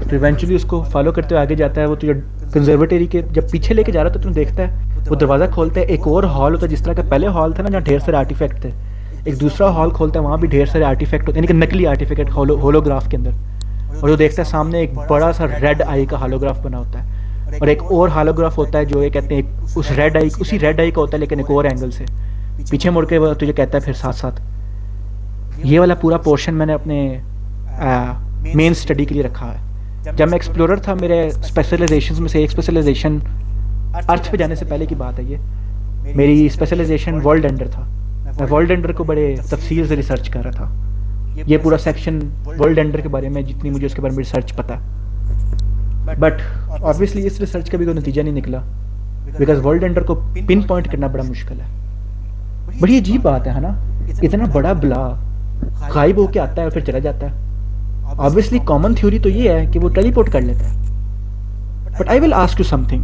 [SPEAKER 1] तो इवेंचुअली उसको फॉलो करते हुए आगे जाता है। वो तुझे कंजर्वेटरी के जब पीछे लेके जा रहा था, तो तुम देखता है वो दरवाज़ा खोलता है, एक और हॉल होता है जिस तरह का पहले हॉल था ना जहाँ ढेर सारे आर्टिफैक्ट थे, एक दूसरा हॉल खोलता है, वहाँ भी ढेर सारे आर्टिफैक्ट होते हैं, यानी कि नकली आर्टिफैक्ट होलोग्राफ के अंदर। और जो देखता है सामने एक बड़ा सा रेड आई का होलोग्राफ बना होता है, और एक और होलोग्राफ होता है जो ये कहते हैं उस रेड आई, उसी रेड आई का होता है लेकिन एक और एंगल से पीछे मुड़ के वो तुझे कहता है फिर साथ साथ ये वाला पूरा पोर्शन मैंने अपने मेन स्टडी के लिए रखा है। जब मैं एक्सप्लोरर था, मेरे स्पेशलाइजेशंस में से एक स्पेशलाइजेशन अर्थ पे जाने से पहले की बात है ये। मेरी स्पेशलाइजेशन वर्ल्ड एंडर था। मैं वर्ल्ड एंडर को बड़े तफसील से रिसर्च कर रहा था। ये पूरा सेक्शन वर्ल्ड एंडर के बारे में, जितनी मुझे उसके बारे में रिसर्च पता है। बट ऑब्वियसली इस रिसर्च का भी कोई नतीजा नहीं निकला, बिकॉज वर्ल्ड एंडर को पिन पॉइंट करना बड़ा मुश्किल है। बड़ी अजीब बात है ना, इतना बड़ा बला गायब होके आता है और फिर चला जाता है। ऑब्वियसली कॉमन थ्योरी तो ये है कि वो टेलीपोर्ट कर लेता है। But I will ask you something,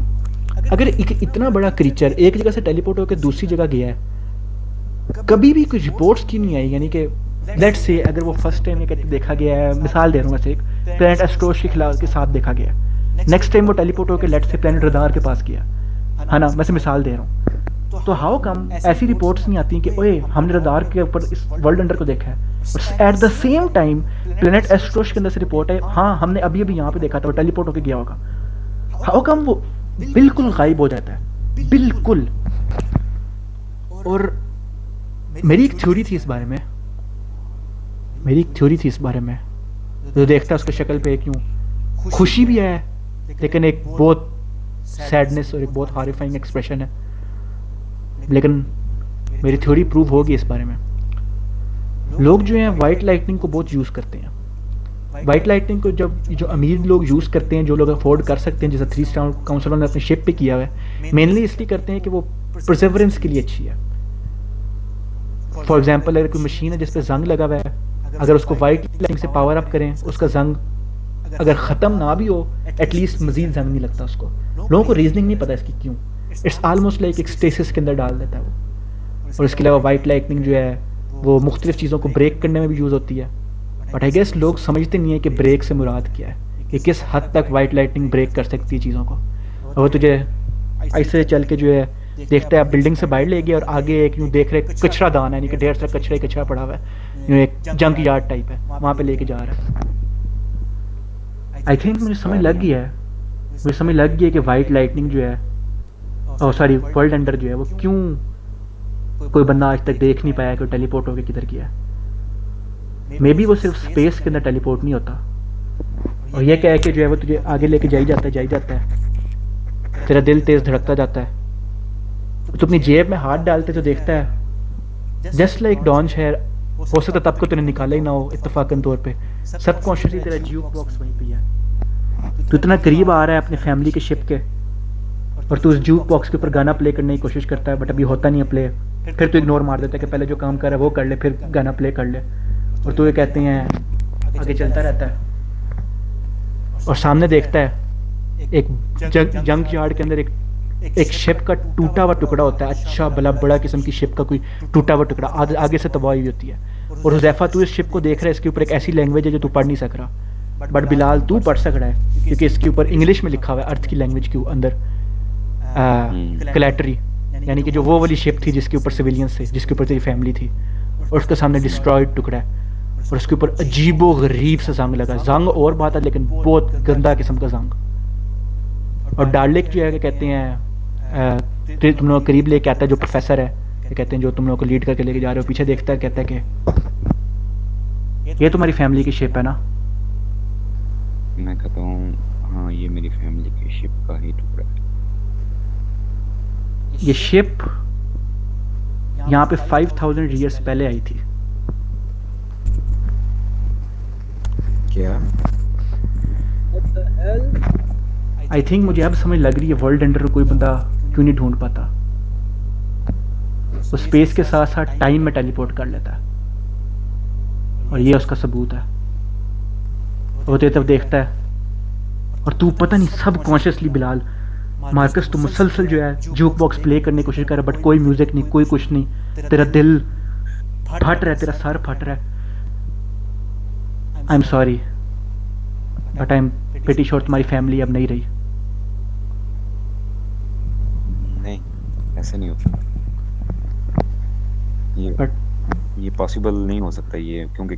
[SPEAKER 1] अगर इतना बड़ा क्रीचर एक जगह से टेलीपोर्ट होकर दूसरी जगह गया है, कभी भी कुछ रिपोर्ट्स क्यों नहीं आई? यानी कि लेट्स से अगर वो फर्स्ट टाइम देखा गया है, मिसाल दे रहा हूँ वैसे, एक प्लैनेट एस्ट्रोस के साथ देखा गया, नेक्स्ट टाइम वो टेलीपोर्ट होकर लेट्स से प्लैनेट रडार के पास गया है ना, वैसे मिसाल दे रहा हूँ, तो हाउ कम ऐसी रिपोर्ट्स नहीं आती कि ओए हमने रडार के ऊपर इस वर्ल्ड अंडर को देखा है, at the same time planet Astros के अंदर से रिपोर्ट है हाँ हमने अभी अभी यहाँ पे देखा था, वो टेलीपोर्ट होकर गया होगा। हाउ कम वो बिल्कुल गायब हो जाता है, बिल्कुल। और मेरी एक थ्योरी थी इस बारे में, जो देखता है उसके शक्ल पे एक यूं खुशी भी है, लेकिन एक बहुत सैडनेस और एक बहुत हॉरिफाइंग एक्सप्रेशन है। लेकिन मेरी थ्योरी प्रूव होगी इस बारे में। लोग जो हैं वाइट लाइटनिंग को बहुत यूज़ करते हैं। वाइट लाइटनिंग को जो अमीर लोग यूज़ करते हैं, जो लोग अफोर्ड कर सकते हैं, जैसे 3 स्टार काउंसिल ने अपने शिप पे किया हुआ है, मेनली इसलिए करते हैं कि वो परसेवरेंस के लिए अच्छी है। फॉर एग्जाम्पल अगर कोई मशीन है जिस पे जंग लगा हुआ है, अगर उसको वाइट लाइटनिंग से पावर अप करें, उसका जंग अगर ख़त्म ना भी हो, एटलीस्ट मजीद जंग नहीं लगता उसको। लोगों को रीजनिंग नहीं पता इसकी क्यों। इट्स आलमोस्ट लाइक एक स्टेसिस के अंदर डाल देता है वो। और इसके अलावा वाइट लाइटनिंग जो है वो मुख्तलिफ चीज़ों को ब्रेक करने में भी यूज़ होती है। बट आई गेस लोग समझते नहीं है कि ब्रेक से मुराद क्या है, कि किस हद तक वाइट लाइटनिंग ब्रेक कर सकती है चीज़ों को। और वो तुझे ऐसे चल के जो है देखता है, आप बिल्डिंग से बाहर ले गए और आगे एक यूँ देख रहे कचरा दान है, यानी कि ढेर सारा कचरा पड़ा हुआ है, यूँ एक जंक यार्ड टाइप है, वहाँ पे लेके जा रहा है। आई थिंक मुझे समझ लग गई है कि वाइट लाइटनिंग जो है, सॉरी वर्ल्ड अंडर जो है, वो क्यों कोई बंदा आज तक देख नहीं पाया कि वो टेलीपोर्ट होकर किधर गया है। मे बी वो सिर्फ स्पेस के अंदर टेलीपोर्ट नहीं होता, और ये कह के जो है वो तुझे आगे लेके जाई जाता है, तेरा दिल तेज धड़कता जाता है, तो अपनी जेब में हाथ डालते तो देखता है जस्ट लाइक डॉन शेयर, हो सकता तब को तूने निकाला ही ना हो इत्तेफाकन तौर पे, सबकॉन्शियसली तेरा ज्यूक बॉक्स वहीं पे है। तू इतना करीब आ रहा है अपने फैमिली के शिप के, और तू उस ज्यूक बॉक्स के ऊपर गाना प्ले करने की कोशिश करता है, बट अभी होता नहीं है प्ले। फिर तू इग्नोर मार देता है कि पहले जो काम कर रहा है वो कर ले, फिर गाना प्ले कर ले, और तू ये कहते हैं आगे चलता रहता है। और सामने देखता है एक जंक यार्ड के अंदर एक शिप का टूटा हुआ टुकड़ा होता है, अच्छा भला बड़ा किस्म की शिप का कोई टूटा हुआ टुकड़ा, आगे से तबाही होती है। और हुज़ैफा तू इस शिप को देख रहा है, इसके ऊपर एक ऐसी लैंग्वेज है जो तू पढ़ नहीं सक रहा, बट बिलाल तू पढ़ सक रहा है, क्योंकि इसके ऊपर इंग्लिश में लिखा हुआ है, अर्थ की लैंग्वेज के अंदर क्लैटरी, यानी कि जो वो वाली शिप थी जिसके ऊपर सिविलियंस थे, जिसके ऊपर तेरी फैमिली थी, और उसके सामने डिस्ट्रॉयड टुकड़ा है, और उसके ऊपर अजीबो गरीब सा जंग लगा। जंग और बात है, लेकिन बहुत गंदा किस्म का जंग। और डार्लिक जो है कहते हैं तुम लोग करीब लेके आता है, जो प्रोफेसर है, कहते हैं जो तुम लोगों को लीड करके लेके जा रहे हो, पीछे देखता है, कहता है कि ये तुम्हारी फैमिली की शिप है ना।
[SPEAKER 2] मैं कहता हूँ हाँ ये मेरी फैमिली की शिप का ही टुकड़ा है।
[SPEAKER 1] ये शिप यहाँ पे 5000 ईयर्स पहले आई थी।
[SPEAKER 2] क्या?
[SPEAKER 1] आई थिंक मुझे अब समझ लग रही है वर्ल्ड एंडर कोई बंदा क्यों नहीं ढूंढ पाता। वो स्पेस के साथ साथ टाइम में टेलीपोर्ट कर लेता है, और ये उसका सबूत है। वो तेरे तरफ देखता है, और तू पता नहीं सब कॉन्शियसली बिलाल मार्कस तू मुसलसल जो है जूक बॉक्स प्ले करने की कोशिश कर रहा है, बट कोई म्यूजिक नहीं, कोई कुछ नहीं, तेरा दिल फट रहा है, तेरा सर फट रहा है। I am sorry but I am pretty sure तुम्हारी फैमिली अब नहीं रही।
[SPEAKER 2] नहीं ऐसे नहीं होता, ये पॉसिबल नहीं हो सकता ये, क्योंकि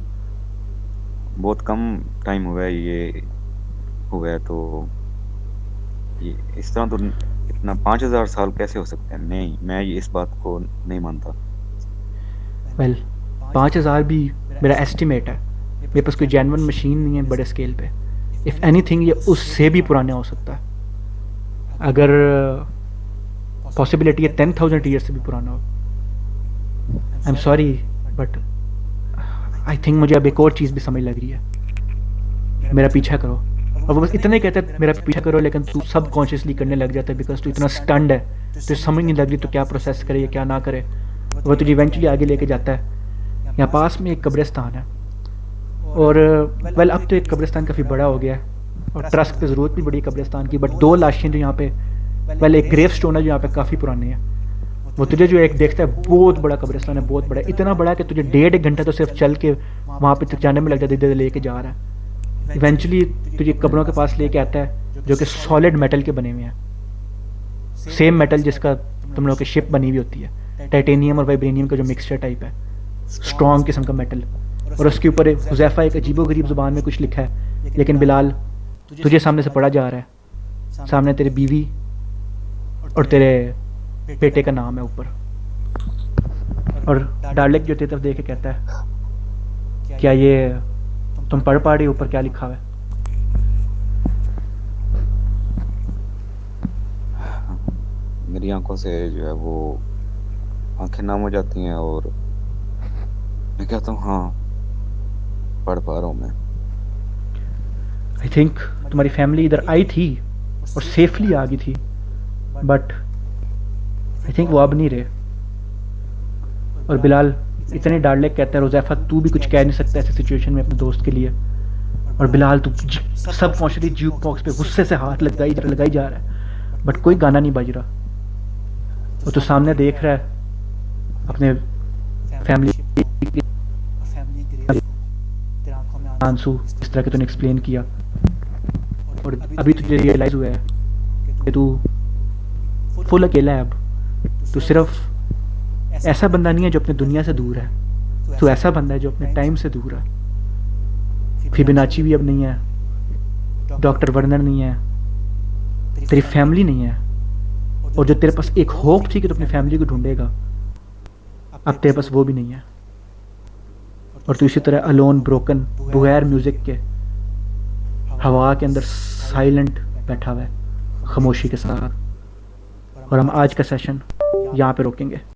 [SPEAKER 2] बहुत कम टाइम हुआ है ये हुआ है, तो ये इस तरह तो इतना 5000 साल कैसे हो सकते हैं? नहीं, मैं इस बात को नहीं मानता।
[SPEAKER 1] वेल 5000 भी मेरा एस्टिमेट है, मेरे पास कोई जेन्युइन मशीन नहीं है बड़े स्केल पे। इफ़ एनीथिंग ये उससे भी पुराना हो सकता है। अगर पॉसिबिलिटी है 10,000 ईयर से भी पुराना हो। I am sorry but I think मुझे अब एक और चीज़ भी समझ लग रही है। मेरा पीछा करो। और वो बस इतना ही कहता है मेरा पीछा करो, लेकिन तू सब कॉन्शियसली करने लग जाता है बिकॉज तू इतना स्टंड है, तो समझ नहीं लग रही तो क्या प्रोसेस करे या क्या ना करे। वो तुझे इवेंचुअली आगे लेके जाता है। यहाँ पास में एक कब्रिस्तान है और वेल अब तो एक कब्रिस्तान काफ़ी बड़ा हो गया है और ट्रस्ट पे ज़रूरत भी बड़ी कब्रिस्तान की, बट 2 लाशें जो यहाँ पे, वेल एक ग्रेव स्टोन है जो यहाँ पे काफ़ी पुराने हैं। वो तुझे जो एक देखता है बहुत बड़ा कब्रिस्तान है, बहुत बड़ा, इतना बड़ा कि तुझे 1.5 घंटा तो सिर्फ चल के वहाँ पे तक जाने में लग जाता है, इधर लेके जा रहा है। इवेंचुअली तुझे कब्रों के पास लेके आता है जो कि सॉलिड मेटल के बने हुए हैं, सेम मेटल जिसका तुम लोगों की शिप बनी हुई होती है, टाइटेनियम और वाइब्रेनियम का जो मिक्सचर टाइप है, स्ट्रॉन्ग किस्म का मेटल। और उसके ऊपर हुज़ैफा एक अजीबोगरीब ज़ुबान में कुछ लिखा है, लेकिन बिलाल तुझे सामने से पढ़ा जा रहा है। सामने तेरी बीवी और तेरे बेटे का नाम है ऊपर, और डार्लिक जो तेरी तरफ देख के कहता है क्या ये तुम पढ़ पा रही हो ऊपर क्या लिखा हुआ है?
[SPEAKER 2] मेरी आंखों से जो है वो आंखें नम हो जाती हैं और मैं कहता हूँ हाँ पढ़ पा रहा हूँ मैं।
[SPEAKER 1] आई थिंक तुम्हारी फैमिली इधर आई थी और सेफली आ गई थी, बट आई थिंक वो अब नहीं रहे। और बिलाल इतने डार्लिक कहता है हुज़ैफा तू भी कुछ कह नहीं सकता ऐसी सिचुएशन में अपने दोस्त के लिए। और बिलाल तू सब कॉन्शियसली ज्यूक बॉक्स पे गुस्से से हाथ लगाई जा रहा है, बट कोई गाना नहीं बज रहा। और तू सामने देख रहा है अपने फैमिली आंसू, इस तरह के तूने एक्सप्लेन किया, और अभी तुझे रियलाइज हुआ है कि तू फुल अकेला है। अब तू सिर्फ ऐसा बंदा नहीं है जो अपने दुनिया से दूर है, तू ऐसा बंदा है जो अपने टाइम से दूर है। फिबोनाची भी अब नहीं है, डॉक्टर वर्नर नहीं है, तेरी फैमिली नहीं है, और जो तेरे पास एक होप थी कि तू अपनी फैमिली को ढूंढेगा, अब तेरे पास वो भी नहीं है। और तू इसी तरह अलोन, ब्रोकन, बगैर म्यूजिक के हवा के अंदर साइलेंट बैठा हुआ है, खामोशी के साथ। और हम आज का सेशन यहाँ पे रोकेंगे।